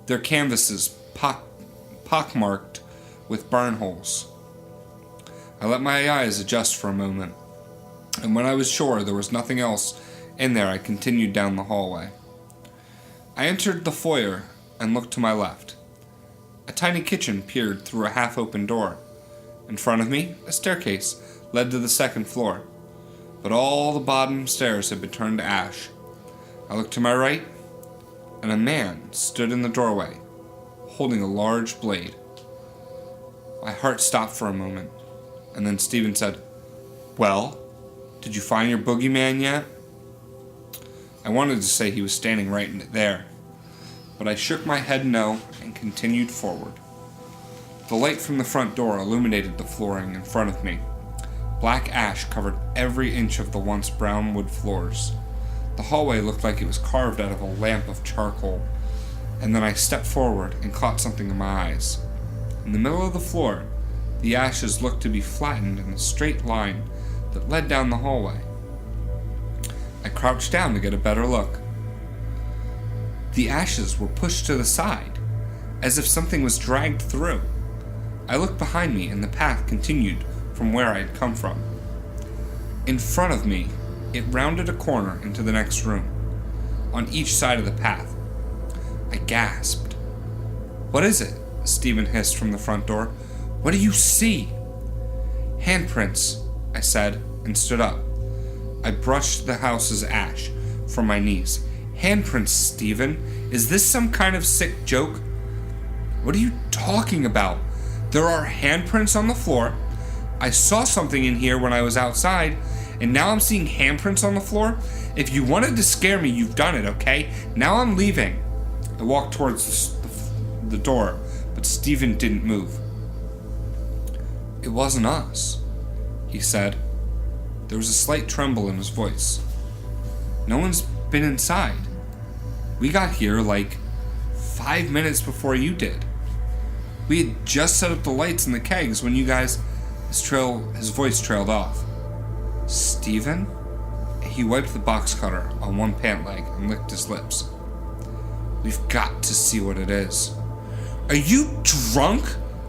their canvases pockmarked with burn holes. I let my eyes adjust for a moment, and when I was sure there was nothing else in there, I continued down the hallway. I entered the foyer and looked to my left. A tiny kitchen peered through a half-open door. In front of me, a staircase led to the second floor, but all the bottom stairs had been turned to ash. I looked to my right, and a man stood in the doorway, holding a large blade. My heart stopped for a moment. And then Steven said, "Well, did you find your boogeyman yet?" I wanted to say he was standing right there, but I shook my head no and continued forward. The light from the front door illuminated the flooring in front of me. Black ash covered every inch of the once brown wood floors. The hallway looked like it was carved out of a lamp of charcoal, and then I stepped forward and caught something in my eyes. In the middle of the floor, the ashes looked to be flattened in a straight line that led down the hallway. I crouched down to get a better look. The ashes were pushed to the side, as if something was dragged through. I looked behind me and the path continued from where I had come from. In front of me, it rounded a corner into the next room, on each side of the path. I gasped. "What is it?" Steven hissed from the front door. "What do you see?" "Handprints," I said, and stood up. I brushed the house's ash from my knees. "Handprints, Steven? Is this some kind of sick joke?" "What are you talking about? There are handprints on the floor. I saw something in here when I was outside, and now I'm seeing handprints on the floor. If you wanted to scare me, you've done it, okay? Now I'm leaving." I walked towards the door, but Steven didn't move. "It wasn't us," he said. There was a slight tremble in his voice. "No one's been inside. We got here like 5 minutes before you did. We had just set up the lights and the kegs when you guys..." His voice trailed off. "Steven?" He wiped the box cutter on one pant leg and licked his lips. "We've got to see what it is." "Are you drunk?"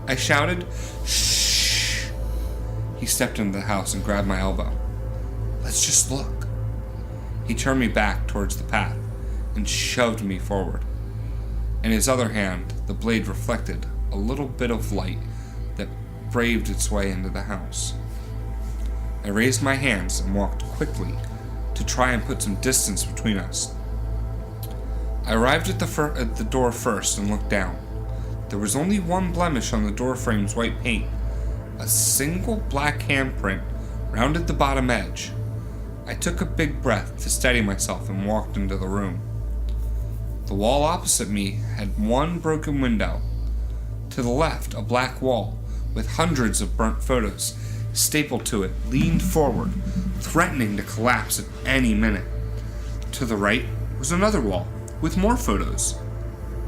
I shouted. "Shh." He stepped into the house and grabbed my elbow. "Let's just look." He turned me back towards the path and shoved me forward. In his other hand, the blade reflected a little bit of light that braved its way into the house. I raised my hands and walked quickly to try and put some distance between us. I arrived at the door first and looked down. There was only one blemish on the door frame's white paint. A single black handprint rounded the bottom edge. I took a big breath to steady myself and walked into the room. The wall opposite me had one broken window. To the left, a black wall with hundreds of burnt photos stapled to it leaned forward, threatening to collapse at any minute. To the right was another wall with more photos,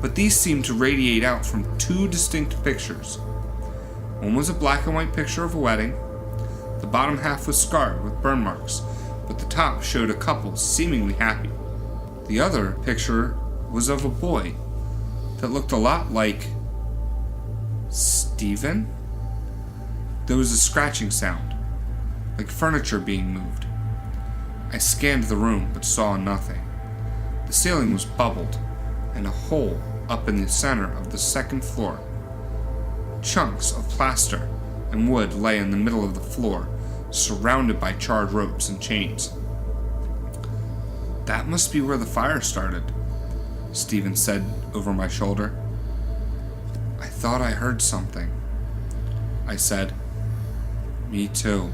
but these seemed to radiate out from two distinct pictures. One was a black and white picture of a wedding. The bottom half was scarred with burn marks, but the top showed a couple seemingly happy. The other picture was of a boy that looked a lot like Steven? There was a scratching sound, like furniture being moved. I scanned the room but saw nothing. The ceiling was bubbled, and a hole up in the center of the second floor. Chunks of plaster and wood lay in the middle of the floor, surrounded by charred ropes and chains. "That must be where the fire started," Steven said over my shoulder. "I thought I heard something," I said. "Me too."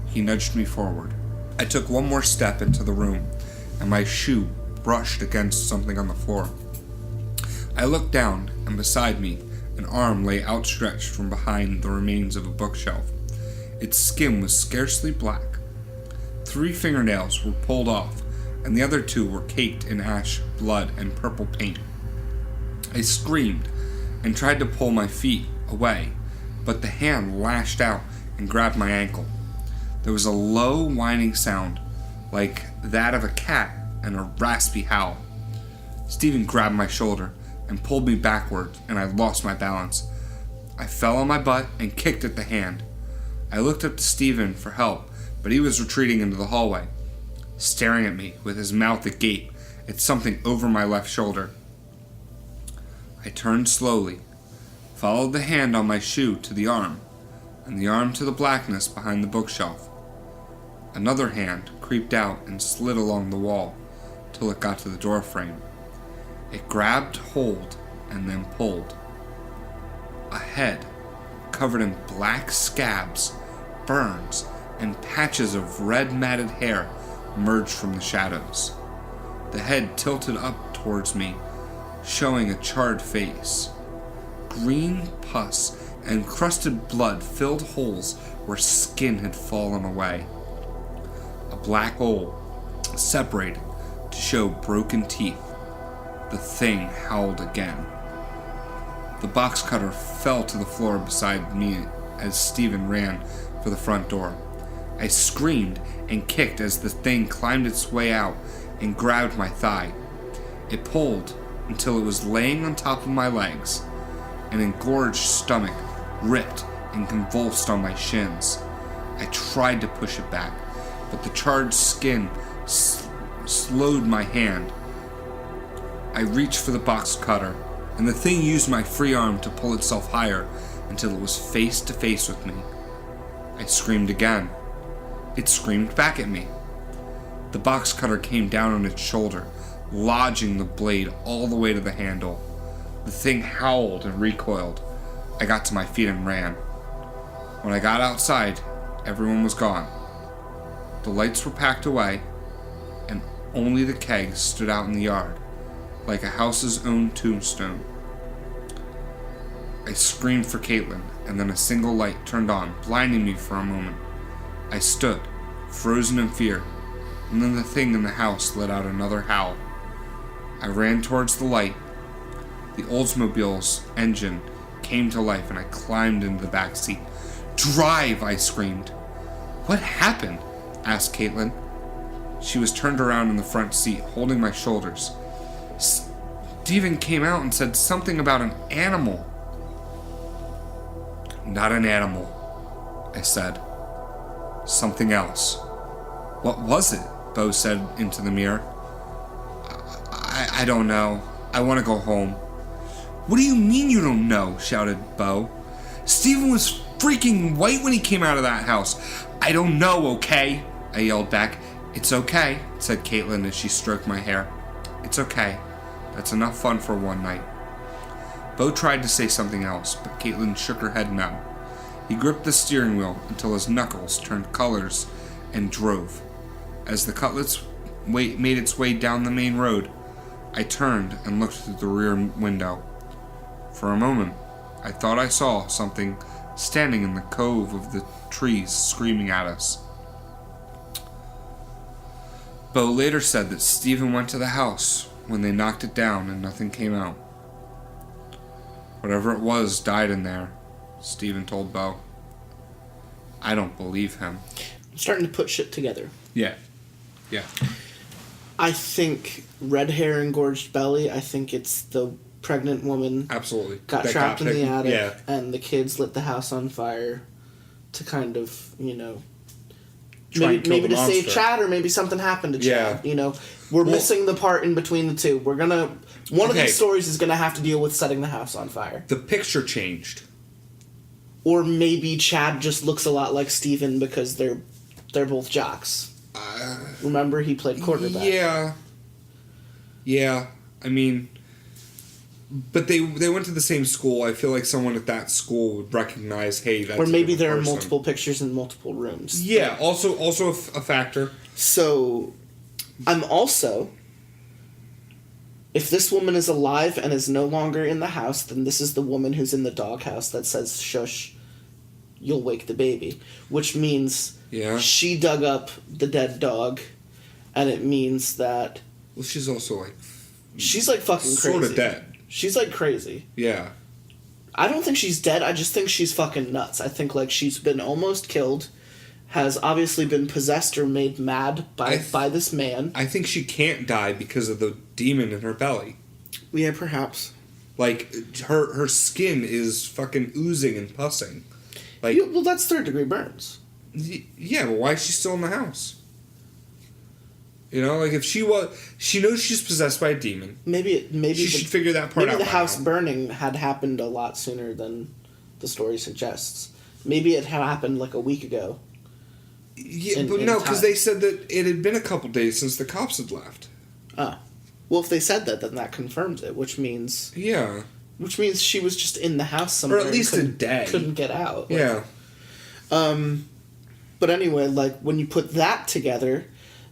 He nudged me forward. I took one more step into the room, and my shoe brushed against something on the floor. I looked down, and beside me, an arm lay outstretched from behind the remains of a bookshelf. Its skin was scarcely black. 3 fingernails were pulled off, and the other 2 were caked in ash, blood, and purple paint. I screamed and tried to pull my feet away, but the hand lashed out and grabbed my ankle. There was a low, whining sound, like that of a cat, and a raspy howl. Steven grabbed my shoulder and pulled me backward, and I lost my balance. I fell on my butt and kicked at the hand. I looked up to Steven for help, but he was retreating into the hallway, staring at me with his mouth agape at something over my left shoulder. I turned slowly, followed the hand on my shoe to the arm, and the arm to the blackness behind the bookshelf. Another hand creeped out and slid along the wall till it got to the door frame. It grabbed hold and then pulled. A head, covered in black scabs, burns, and patches of red matted hair emerged from the shadows. The head tilted up towards me, showing a charred face. Green pus and crusted blood filled holes where skin had fallen away. A black hole separated to show broken teeth. The thing howled again. The box cutter fell to the floor beside me as Stephen ran for the front door. I screamed and kicked as the thing climbed its way out and grabbed my thigh. It pulled until it was laying on top of my legs. An engorged stomach ripped and convulsed on my shins. I tried to push it back, but the charred skin slowed my hand. I reached for the box cutter, and the thing used my free arm to pull itself higher until it was face to face with me. I screamed again. It screamed back at me. The box cutter came down on its shoulder, lodging the blade all the way to the handle. The thing howled and recoiled. I got to my feet and ran. When I got outside, everyone was gone. The lights were packed away, and only the kegs stood out in the yard, like a house's own tombstone. I screamed for Caitlin, and then a single light turned on, blinding me for a moment. I stood, frozen in fear, and then the thing in the house let out another howl. I ran towards the light. The Oldsmobile's engine came to life, and I climbed into the back seat. "Drive!" I screamed. "What happened?" asked Caitlin. She was turned around in the front seat, holding my shoulders. Stephen came out and said something about an animal. "Not an animal," I said. "Something else." "What was it?" Bo said into the mirror. I don't know. I want to go home." "What do you mean you don't know?" shouted Bo. "Stephen was freaking white when he came out of that house." "I don't know, okay?" I yelled back. "It's okay," said Caitlin as she stroked my hair. "It's okay. That's enough fun for one night." Bo tried to say something else, but Caitlin shook her head no. He gripped the steering wheel until his knuckles turned colors and drove. As the Cutlass made its way down the main road, I turned and looked through the rear window. For a moment, I thought I saw something standing in the cove of the trees screaming at us. Bo later said that Stephen went to the house when they knocked it down and nothing came out. "Whatever it was died in there," Stephen told Bo. I don't believe him. I'm starting to put shit together. Yeah. I think red hair, engorged belly. I think it's the pregnant woman. Absolutely. Got trapped in the attic, yeah. and the kids lit the house on fire to kind of, Try and kill maybe the to save monster. Chad, or maybe something happened to Chad. Yeah. We're missing the part in between the two. One of Okay. these stories is gonna have to deal with setting the house on fire. The picture changed. Or maybe Chad just looks a lot like Steven because they're both jocks. Remember, he played quarterback. Yeah. I mean, but they went to the same school. I feel like someone at that school would recognize, hey, that's Or maybe a different there are person. multiple pictures in multiple rooms. Yeah, also a factor. So, I'm also... If this woman is alive and is no longer in the house, then this is the woman who's in the doghouse that says, "Shush, you'll wake the baby." Which means she dug up the dead dog, and it means that... Well, she's also she's like fucking crazy. Sort of dead. She's like crazy. Yeah. I don't think she's dead, I just think she's fucking nuts. I think like she's been almost killed, has obviously been possessed or made mad by this man. I think she can't die because of the demon in her belly. Yeah, perhaps. Like, her skin is fucking oozing and pussing. Like, Well, that's third-degree burns. Yeah, but why is she still in the house? Like if she knows she's possessed by a demon. Maybe she should figure that part out. Maybe the house now. burning had happened a lot sooner than the story suggests. Maybe it had happened like a week ago. Yeah, but no, because they said that it had been a couple days since the cops had left. Well, if they said that, then that confirms it, which means... Yeah. Which means she was just in the house somewhere. Or at least a day. Couldn't get out. Yeah. But anyway, like, when you put that together,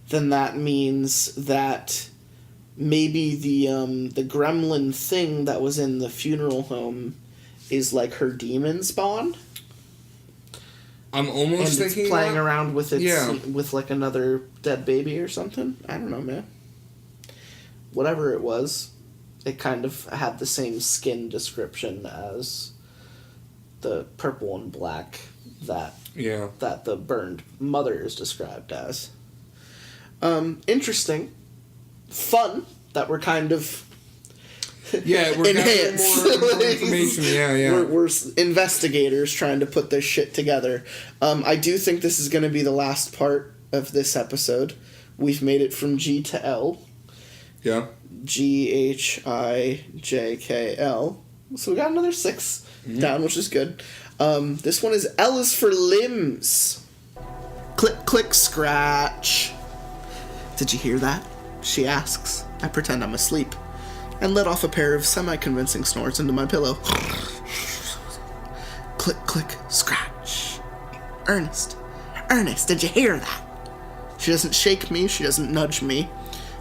then that means that maybe the gremlin thing that was in the funeral home is like her demon spawn. I'm almost and thinking it's playing that. around with its Yeah. with like another dead baby or something. I don't know, man. Whatever it was, it kind of had the same skin description as the purple and black that the burned mother is described as. Interesting, fun that we're kind of We're gathering more information. Yeah. We're investigators trying to put this shit together. I do think this is going to be the last part of this episode. We've made it from G to L. Yeah. GHIJKL. So we got another 6 down, which is good. This one is L is for limbs. Click, click, scratch. Did you hear that? She asks. I pretend I'm asleep and let off a pair of semi-convincing snorts into my pillow. Click, click, scratch. Ernest, did you hear that? She doesn't shake me, she doesn't nudge me.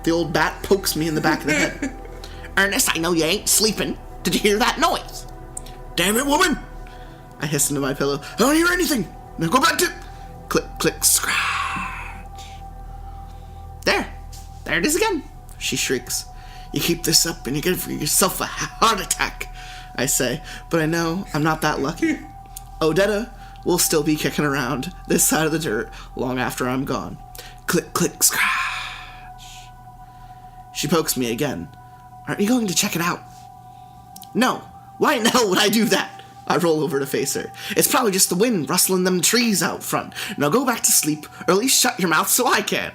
The old bat pokes me in the back of the head. Ernest, I know you ain't sleeping. Did you hear that noise? Damn it, woman! I hiss into my pillow. I don't hear anything. Now go back to... Click, click, scratch. There it is again, she shrieks. You keep this up and you give yourself a heart attack, I say, but I know I'm not that lucky. Odetta will still be kicking around this side of the dirt long after I'm gone. Click, click, scratch. She pokes me again. Aren't you going to check it out? No. Why in the hell would I do that? I roll over to face her. It's probably just the wind rustling them trees out front. Now go back to sleep, or at least shut your mouth so I can.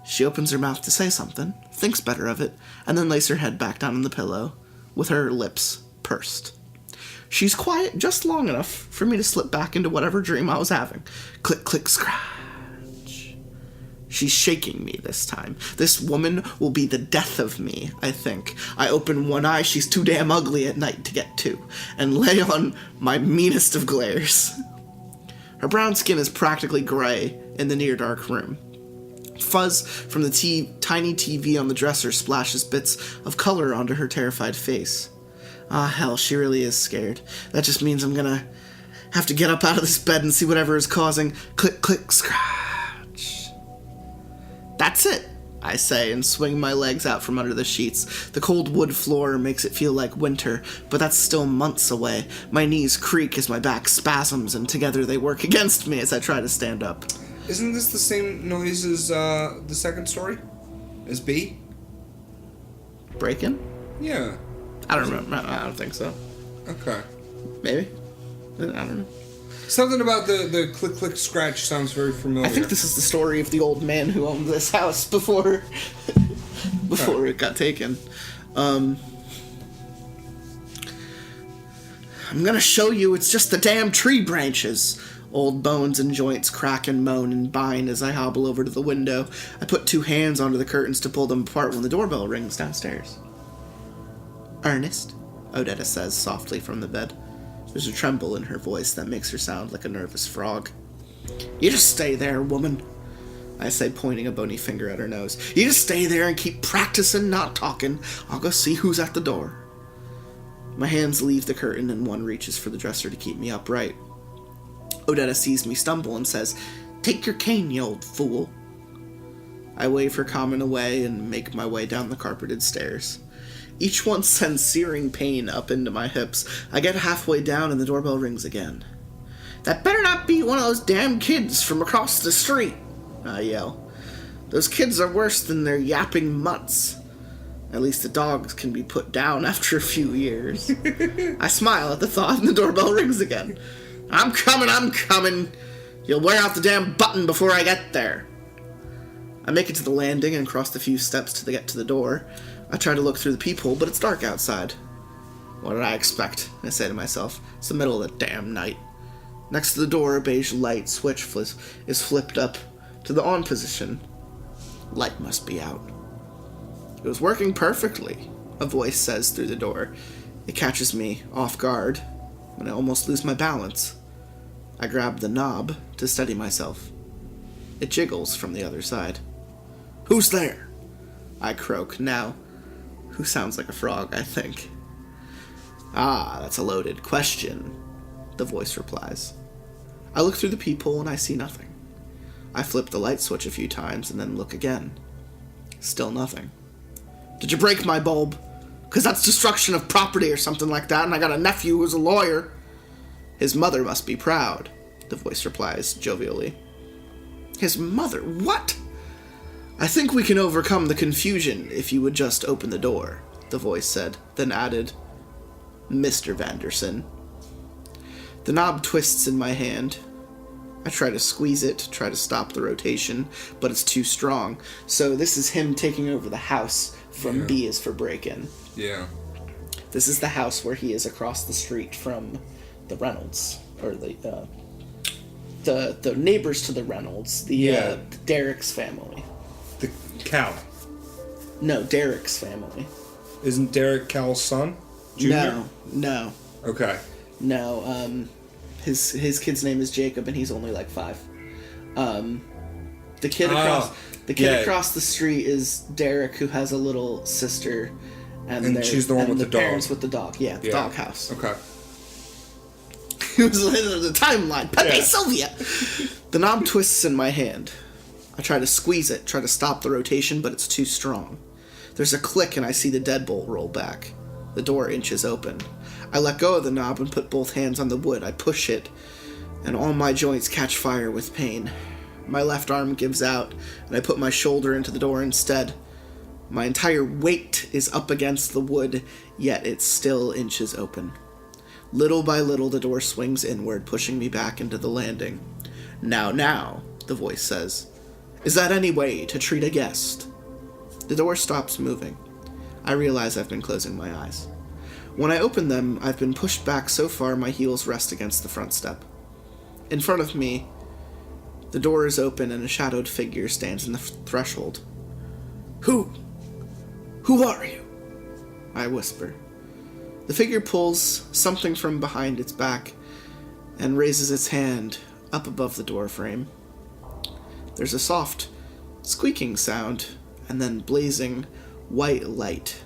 She opens her mouth to say something, thinks better of it, and then lays her head back down on the pillow, with her lips pursed. She's quiet just long enough for me to slip back into whatever dream I was having. Click, click, scratch. She's shaking me this time. This woman will be the death of me, I think. I open one eye, she's too damn ugly at night to get to, and lay on my meanest of glares. Her brown skin is practically gray in the near-dark room. Fuzz from the tiny TV on the dresser splashes bits of color onto her terrified face. Ah, hell, she really is scared. That just means I'm gonna have to get up out of this bed and see whatever is causing click, click, scratch. That's it, I say, and swing my legs out from under the sheets. The cold wood floor makes it feel like winter, but that's still months away. My knees creak as my back spasms, and together they work against me as I try to stand up. Isn't this the same noise as the second story? As B? Break-in? Yeah. I don't remember. I don't think so. Okay. Maybe? I don't know. Something about the click, click, scratch sounds very familiar. I think this is the story of the old man who owned this house before it got taken. I'm gonna show you it's just the damn tree branches. Old bones and joints crack and moan and bind as I hobble over to the window. I put 2 hands onto the curtains to pull them apart when the doorbell rings downstairs. Ernest, Odetta says softly from the bed. There's a tremble in her voice that makes her sound like a nervous frog. You just stay there, woman, I say, pointing a bony finger at her nose. You just stay there and keep practicing not talking. I'll go see who's at the door. My hands leave the curtain and one reaches for the dresser to keep me upright. Odetta sees me stumble and says, Take your cane, you old fool. I wave her comment away and make my way down the carpeted stairs. Each one sends searing pain up into my hips. I get halfway down and the doorbell rings again. That better not be one of those damn kids from across the street, I yell. Those kids are worse than their yapping mutts. At least the dogs can be put down after a few years. I smile at the thought and the doorbell rings again. I'm coming. You'll wear out the damn button before I get there. I make it to the landing and cross the few steps to get to the door. I try to look through the peephole, but it's dark outside. What did I expect? I say to myself. It's the middle of the damn night. Next to the door, a beige light switch is flipped up to the on position. Light must be out. It was working perfectly, a voice says through the door. It catches me off guard when I almost lose my balance. I grab the knob to steady myself. It jiggles from the other side. "Who's there?" I croak now. Who sounds like a frog, I think. "Ah, that's a loaded question," the voice replies. I look through the peephole and I see nothing. I flip the light switch a few times and then look again. Still nothing. "Did you break my bulb? 'Cause that's destruction of property or something like that, and I got a nephew who's a lawyer." "His mother must be proud," the voice replies jovially. "His mother? What?" "I think we can overcome the confusion if you would just open the door," the voice said, then added, "Mr. Vanderson." The knob twists in my hand. I try to squeeze it, try to stop the rotation, but it's too strong. So this is him taking over the house from B is for break-in. Yeah. This is the house where he is across the street from the Reynolds, or the neighbors to the Reynolds, the Derek's family. The Cal. No, Derek's family. Isn't Derek Cal's son? Junior? No. Okay. No, his kid's name is Jacob, and he's only like 5. The kid across the street is Derek, who has a little sister, and she's the one with the dog. Parents with the dog, the dog house. Okay. It was the timeline. Pepe Sylvia. The knob twists in my hand. I try to squeeze it, try to stop the rotation, but it's too strong. There's a click, and I see the deadbolt roll back. The door inches open. I let go of the knob and put both hands on the wood. I push it, and all my joints catch fire with pain. My left arm gives out, and I put my shoulder into the door instead. My entire weight is up against the wood, yet it still inches open. Little by little, the door swings inward, pushing me back into the landing. Now, the voice says. "Is that any way to treat a guest?" The door stops moving. I realize I've been closing my eyes. When I open them, I've been pushed back so far my heels rest against the front step. In front of me, the door is open and a shadowed figure stands in the threshold. Who are you?" I whisper. The figure pulls something from behind its back and raises its hand up above the door frame. There's a soft squeaking sound, and then blazing white light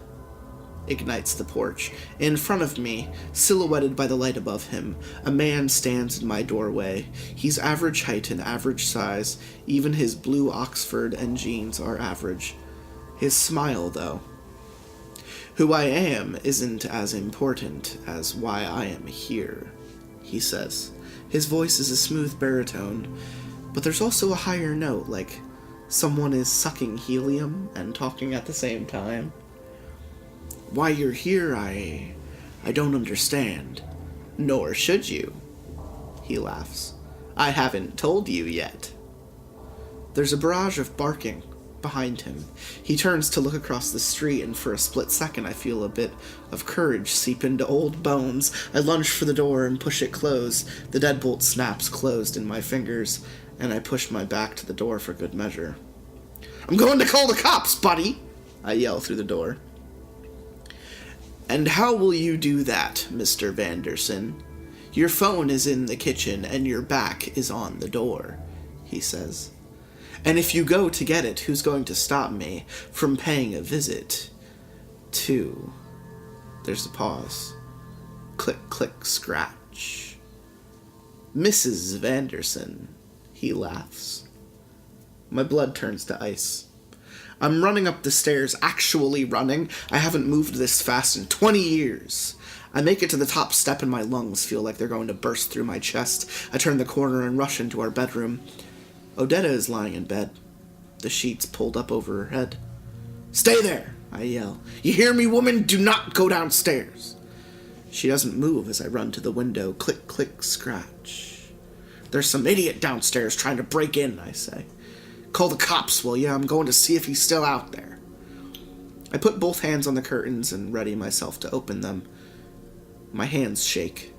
ignites the porch. In front of me, silhouetted by the light above him, a man stands in my doorway. He's average height and average size. Even his blue Oxford and jeans are average. His smile, though. "Who I am isn't as important as why I am here," he says. His voice is a smooth baritone, but there's also a higher note, like someone is sucking helium and talking at the same time. "Why you're here, I don't understand. Nor should you." He laughs. "I haven't told you yet." There's a barrage of barking behind him. He turns to look across the street, and for a split second I feel a bit of courage seep into old bones. I lunge for the door and push it closed. The deadbolt snaps closed in my fingers, and I push my back to the door for good measure. "I'm going to call the cops, buddy!" I yell through the door. "And how will you do that, Mr. Vanderson? Your phone is in the kitchen and your back is on the door," he says. "And if you go to get it, who's going to stop me from paying a visit to..." There's a pause. Click, click, scratch. "Mrs. Vanderson," he laughs. My blood turns to ice. I'm running up the stairs, actually running. I haven't moved this fast in 20 years. I make it to the top step and my lungs feel like they're going to burst through my chest. I turn the corner and rush into our bedroom. Odetta is lying in bed, the sheets pulled up over her head. "Stay there," I yell. "You hear me, woman? Do not go downstairs." She doesn't move as I run to the window. Click, click, scratch. "There's some idiot downstairs trying to break in," I say. "Call the cops, will ya? I'm going to see if he's still out there." I put both hands on the curtains and ready myself to open them. My hands shake.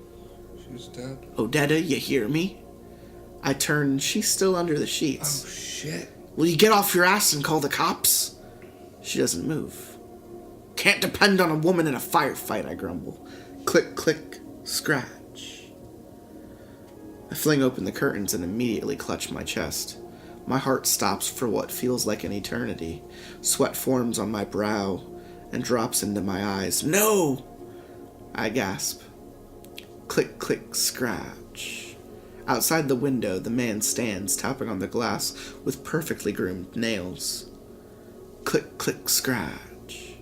She's dead. "Odetta, you hear me?" I turn. She's still under the sheets. Oh, shit. "Will you get off your ass and call the cops?" She doesn't move. "Can't depend on a woman in a firefight," I grumble. Click, click, scratch. I fling open the curtains and immediately clutch my chest. My heart stops for what feels like an eternity. Sweat forms on my brow and drops into my eyes. No! I gasp. Click, click, scratch. Outside the window, the man stands, tapping on the glass with perfectly groomed nails. Click, click, scratch.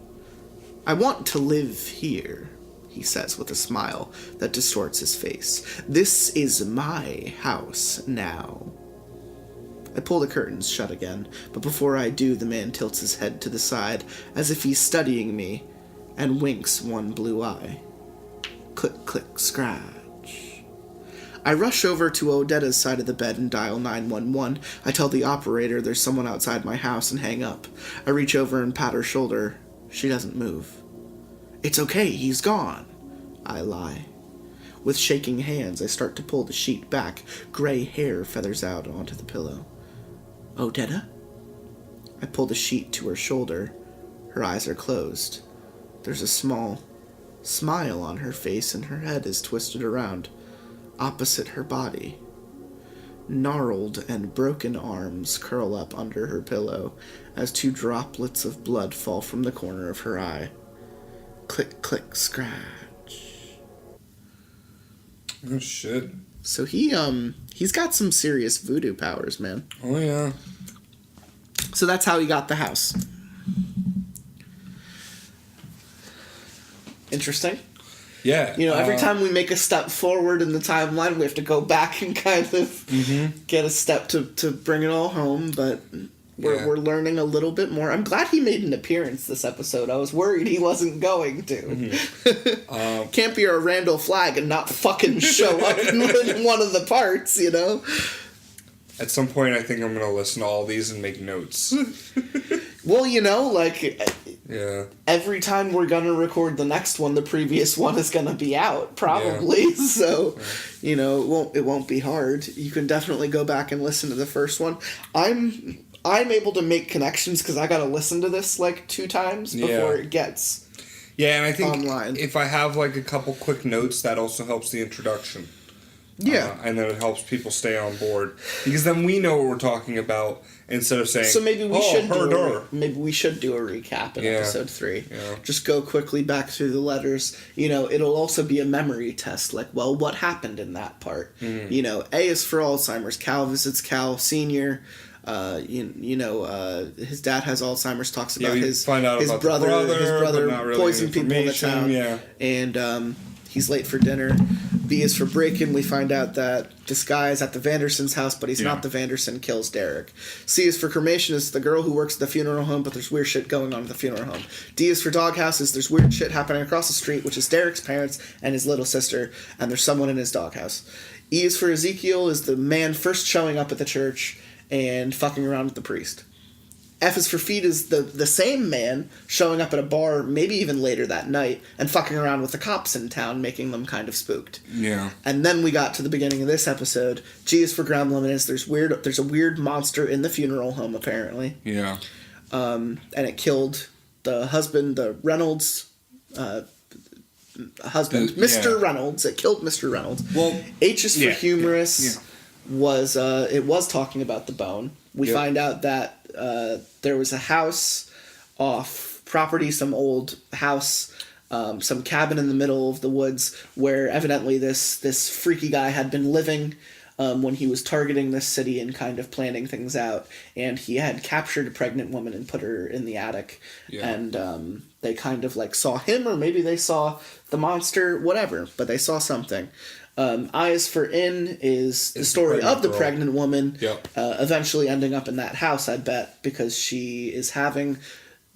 I want to live here, he says with a smile that distorts his face. This is my house now. I pull the curtains shut again, but before I do, the man tilts his head to the side as if he's studying me and winks one blue eye. Click, click, scratch. I rush over to Odetta's side of the bed and dial 911. I tell the operator there's someone outside my house and hang up. I reach over and pat her shoulder. She doesn't move. It's okay, he's gone. I lie. With shaking hands, I start to pull the sheet back. Gray hair feathers out onto the pillow. Odetta? I pull the sheet to her shoulder. Her eyes are closed. There's a small smile on her face and her head is twisted around, opposite her body. Gnarled and broken arms curl up under her pillow as 2 droplets of blood fall from the corner of her eye. Click, click, scratch. Oh, shit. So he's got some serious voodoo powers, man. Oh, yeah. So that's how he got the house. Interesting. Yeah. You know, every time we make a step forward in the timeline, we have to go back and kind of get a step to bring it all home, but we're learning a little bit more. I'm glad he made an appearance this episode. I was worried he wasn't going to. Can't be a Randall Flagg and not fucking show up in one of the parts, you know? At some point, I think I'm going to listen to all these and make notes. Well, you know, like, yeah. Every time we're going to record the next one, the previous one is going to be out, probably. Yeah. So, you know, it won't be hard. You can definitely go back and listen to the first one. I'm able to make connections because I got to listen to this, like, 2 times before it gets and I think online. If I have, like, a couple quick notes, that also helps the introduction. Yeah. And then it helps people stay on board. Because then we know what we're talking about instead of saying, so maybe we should do a recap in Yeah. episode 3. Yeah. Just go quickly back through the letters. You know, it'll also be a memory test. Like, well, what happened in that part? You know, A is for Alzheimer's. Cal visits Cal Sr., his dad has Alzheimer's, talks about his brother poisoned people in the town. And he's late for dinner. B is for break-in. We find out that this guy is at the Vanderson's house, but he's not the Vanderson, kills Derek. C is for cremation. Is the girl who works at the funeral home, but there's weird shit going on at the funeral home. D is for doghouse. Is there's weird shit happening across the street, which is Derek's parents and his little sister, and there's someone in his doghouse. E is for Ezekiel. Is the man first showing up at the church and fucking around with the priest. F is for feet is the same man showing up at a bar, maybe even later that night, and fucking around with the cops in town, making them kind of spooked. Yeah. And then we got to the beginning of this episode. G is for Gremlin. There's a weird monster in the funeral home, apparently. Yeah. And it killed the husband, the Reynolds husband, Mr. Reynolds. It killed Mr. Reynolds. Well, H is for humorous. Yeah. It was talking about the bone. We find out that there was a house off property, some old house, some cabin in the middle of the woods where evidently this freaky guy had been living when he was targeting this city and kind of planning things out. And he had captured a pregnant woman and put her in the attic. Yeah. And they kind of like saw him, or maybe they saw the monster, whatever, but they saw something. I is for in is the story of the pregnant woman eventually ending up in that house, I bet, because she is having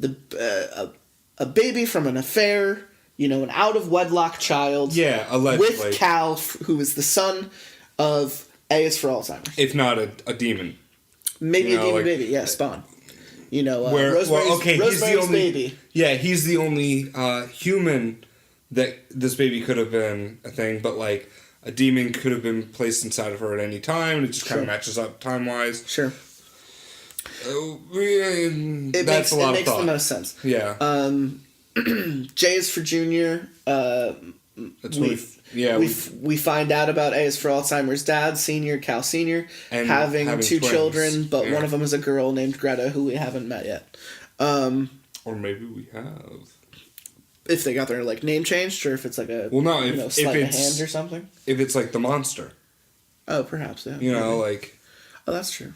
a baby from an affair, you know, an out-of-wedlock child. Yeah, allegedly. With Cal, who is the son of A is for Alzheimer's. If not a demon. Maybe a demon baby, Spawn. You know, Rosemary's Baby. Yeah, he's the only human that this baby could have been a thing, but like a demon could have been placed inside of her at any time, and it just kind of matches up time-wise. Sure. It makes the most sense. Yeah. J is for Junior. That's we find out about A is for Alzheimer's dad, senior, Cal Senior, and having two twins. children, but one of them is a girl named Greta who we haven't met yet. Or maybe we have. If they got their like name changed, or if it's like a sleight of hand or something. If it's like the monster. Oh, perhaps. Yeah. Like. Oh, that's true.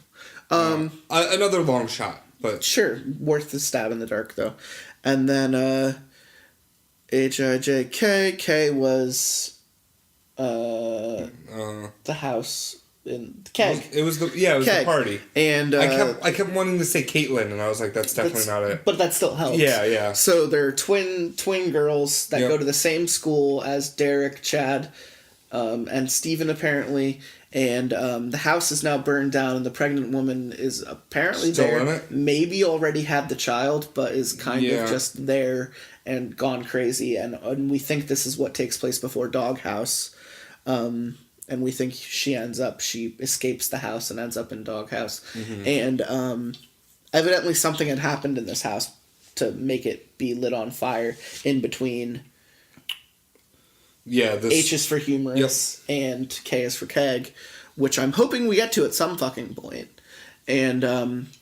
Another long shot, but sure, worth the stab in the dark though. And then HIJK. K was the house in the keg. It was the party. And I kept wanting to say Caitlin, and I was like, that's definitely not it. But that still helps. Yeah. So they're twin girls that go to the same school as Derek, Chad, and Steven apparently. And the house is now burned down, and the pregnant woman is apparently still there. In it? Maybe already had the child, but is kind of just there and gone crazy. And we think this is what takes place before Doghouse. And we think she escapes the house and ends up in Doghouse. Mm-hmm. And evidently something had happened in this house to make it be lit on fire in between... Yeah, H is for humorous and K is for keg, which I'm hoping we get to at some fucking point. And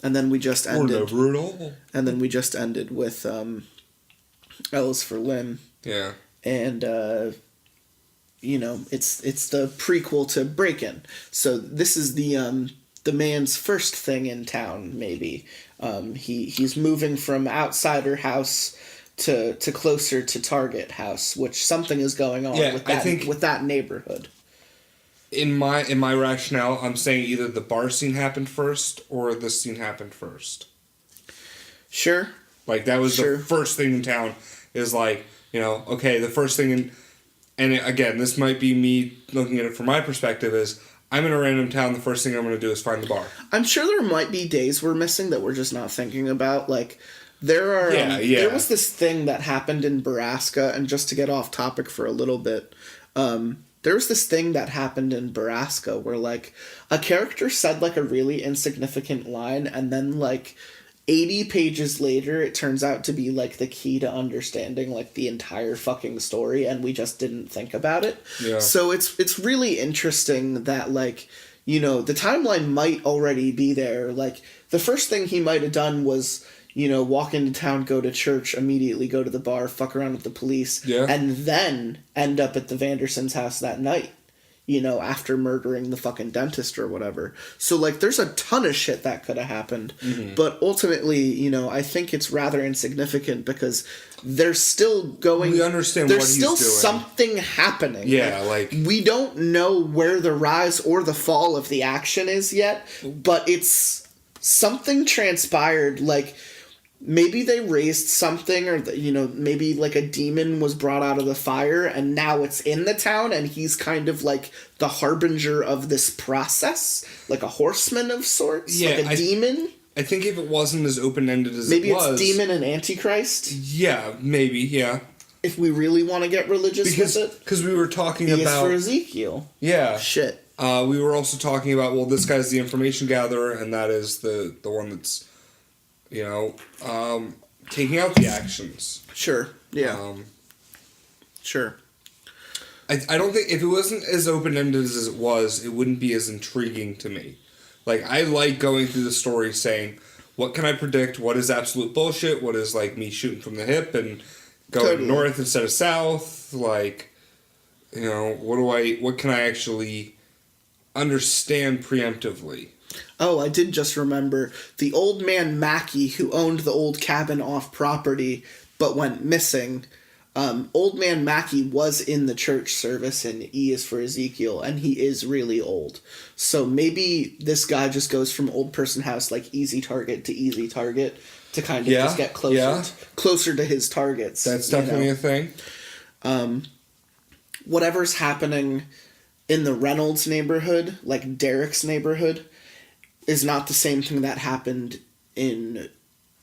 then we just ended. Or never at all. And then we just ended with L is for Lynn. Yeah. And it's the prequel to Break-In. So this is the man's first thing in town. Maybe he's moving from outsider house to closer to target house, which something is going on with that neighborhood. In my rationale, I'm saying either the bar scene happened first or this scene happened first. Sure. Like that was the first thing in town. Is like, okay, the first thing and again, this might be me looking at it from my perspective is I'm in a random town, the first thing I'm going to do is find the bar. I'm sure there might be days we're missing that we're just not thinking about, like there are there was this thing that happened in Baraska, and just to get off topic for a little bit, there was this thing that happened in Baraska where like a character said like a really insignificant line, and then like 80 pages later it turns out to be like the key to understanding like the entire fucking story, and we just didn't think about it. Yeah. So it's really interesting that like, the timeline might already be there. Like the first thing he might have done was walk into town, go to church, immediately go to the bar, fuck around with the police, and then end up at the Vandersons' house that night, after murdering the fucking dentist or whatever. So, like, there's a ton of shit that could have happened. Mm-hmm. But ultimately, I think it's rather insignificant because they're still going... We understand what he's doing. There's still something happening. Yeah, like... We don't know where the rise or the fall of the action is yet, but it's... Something transpired, like... Maybe they raised something, or, maybe, like, a demon was brought out of the fire, and now it's in the town, and he's kind of, like, the harbinger of this process? Like a horseman of sorts? Yeah, like a demon? I think if it wasn't as open-ended as maybe it was... Maybe it's demon and antichrist? Yeah, maybe, yeah. If we really want to get religious with it? Because we were talking about... about... for Ezekiel. Yeah. Shit. We were also talking about, well, this guy's the information gatherer, and that is the one that's... taking out the actions. Sure. Yeah. Sure. I don't think if it wasn't as open-ended as it was, it wouldn't be as intriguing to me. Like, I like going through the story saying, what can I predict? What is absolute bullshit? What is, like, me shooting from the hip and going north instead of south? Like, what can I actually understand preemptively? Oh, I did just remember the old man Mackey who owned the old cabin off property but went missing. Old man Mackey was in the church service in E is for Ezekiel, and he is really old. So maybe this guy just goes from old person house, like easy target to kind of just get closer to his targets. That's definitely a thing. Whatever's happening in the Reynolds neighborhood, like Derek's neighborhood, is not the same thing that happened in,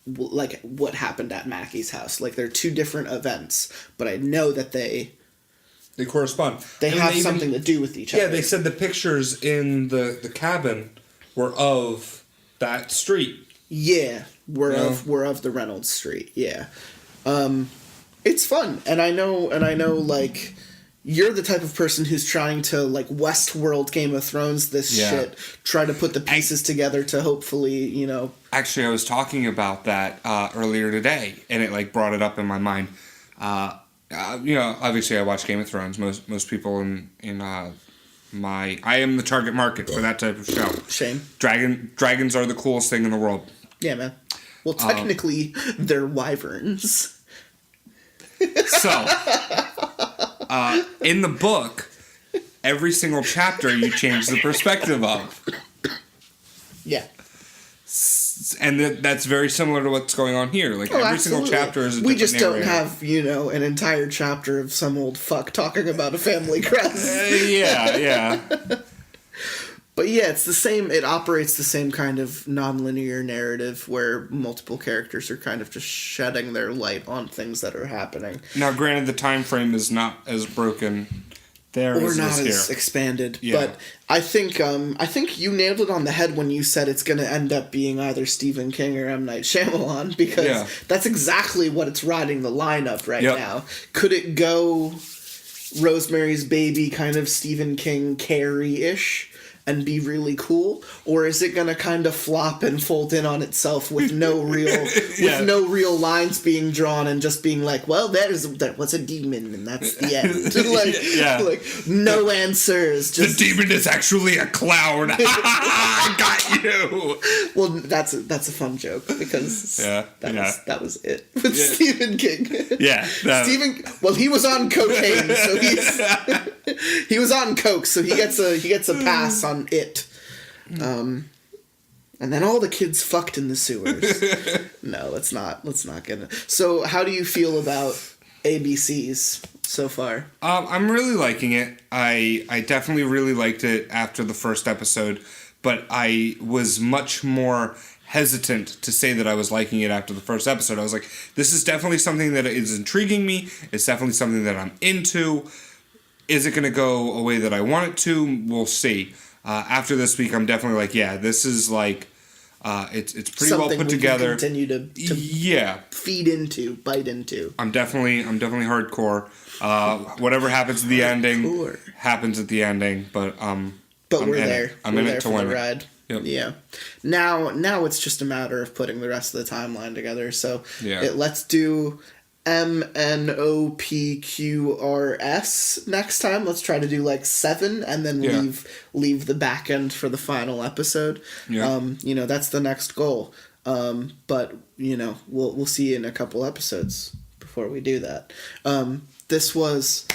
like, what happened at Mackey's house. Like, they're two different events, but I know that they correspond. They have something to do with each other. Yeah, they said the pictures in the cabin were of that street. Yeah, were of the Reynolds Street. Yeah, it's fun, and I know, like, you're the type of person who's trying to, like, Westworld Game of Thrones this shit, try to put the pieces together to hopefully, you know... Actually, I was talking about that earlier today, and it, like, brought it up in my mind. You know, obviously I watch Game of Thrones. Most people in I am the target market for that type of show. Shame. Dragons are the coolest thing in the world. Yeah, man. Well, technically, they're wyverns. So, in the book, every single chapter you change the perspective of. Yeah. And that's very similar to what's going on here. Like, every single chapter is a different We just don't narrator. have, you know, an entire chapter of some old fuck talking about a family crest. Yeah. But yeah, it's the same, it operates the same kind of non-linear narrative where multiple characters are kind of just shedding their light on things that are happening. Now, granted, the time frame is not as broken there Or as not it as is here. expanded. Yeah. But I think you nailed it on the head when you said it's going to end up being either Stephen King or M. Night Shyamalan, because that's exactly what it's riding the line of right now. Could it go Rosemary's Baby kind of Stephen King Carrie-ish and be really cool, or is it gonna kind of flop and fold in on itself with no real lines being drawn and just being like, well, there was a demon and that's the end. like no answers. Just the demon is actually a clown. I got you. Well, that's a fun joke because that was it with Stephen King. Well, he was on cocaine, so he was on coke, so he gets a pass on it. And then all the kids fucked in the sewers. No, let's not get it. So how do you feel about ABCs so far? I'm really liking it. I definitely really liked it after the first episode, but I was much more hesitant to say that I was liking it after the first episode. I was like, this is definitely something that is intriguing me. It's definitely something that I'm into. Is it going to go a way that I want it to? We'll see. After this week, I'm definitely like, yeah, this is like, it's pretty something well put we together. Can continue to feed into, bite into. I'm definitely hardcore. Whatever happens at the ending happens at the ending, but we're there. I'm in it to win the ride. Yep. Yeah. Now it's just a matter of putting the rest of the timeline together. So let's do MNOPQRS next time. Let's try to do like 7 and then leave the back end for the final episode. Yeah. You know, that's the next goal. But you know, we'll see you in a couple episodes before we do that. This was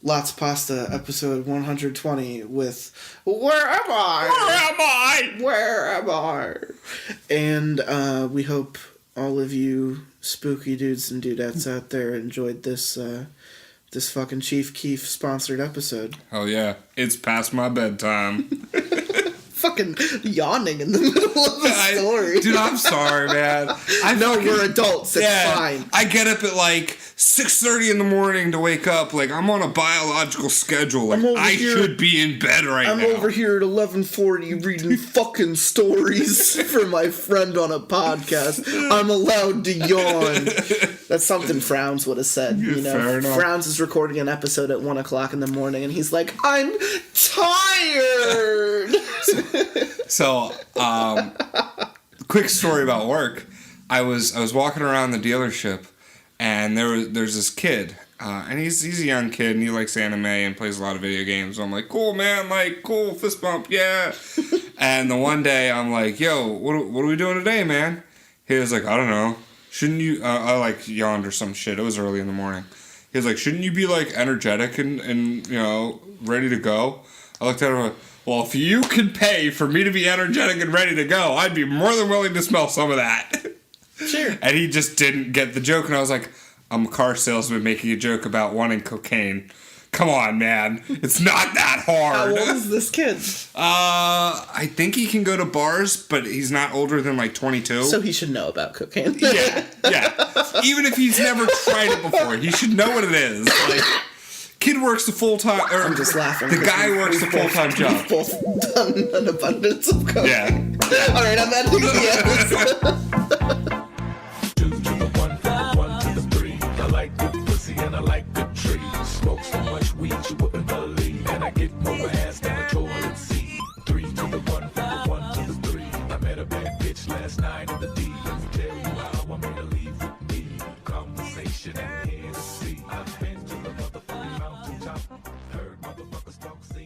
Lotsa Pasta episode 120 with Where Am I? Where am I? And we hope all of you spooky dudes and dudettes out there enjoyed this fucking Chief Keef sponsored episode. Oh yeah, it's past my bedtime. Fucking yawning in the middle of the story. Dude, I'm sorry, man. We're adults. It's fine. I get up at like 6:30 in the morning to wake up. Like, I'm on a biological schedule. Like, I should be in bed right now. I'm over here at 11:40 reading fucking stories for my friend on a podcast. I'm allowed to yawn. That's something Frowns would have said. You know, fair enough. Frowns is recording an episode at 1 o'clock in the morning, and he's like, "I'm tired." So, quick story about work. I was walking around the dealership, and there's this kid, and he's a young kid, and he likes anime and plays a lot of video games. So I'm like, cool, man, like, cool, fist bump, yeah. And the one day, I'm like, yo, what are we doing today, man? He was like, I don't know. Shouldn't you, I like yawned or some shit. It was early in the morning. He was like, shouldn't you be like energetic and you know, ready to go? I looked at him and went, well, if you could pay for me to be energetic and ready to go, I'd be more than willing to smell some of that. Sure. And he just didn't get the joke, and I was like, I'm a car salesman making a joke about wanting cocaine. Come on, man. It's not that hard. How old is this kid? I think he can go to bars, but he's not older than like 22. So he should know about cocaine. Yeah. Even if he's never tried it before, he should know what it is. Like, kid works the full-time... I'm just laughing. The guy works the full-time job. We've both done an abundance of coke. Yeah. All right, I'm ending the episode.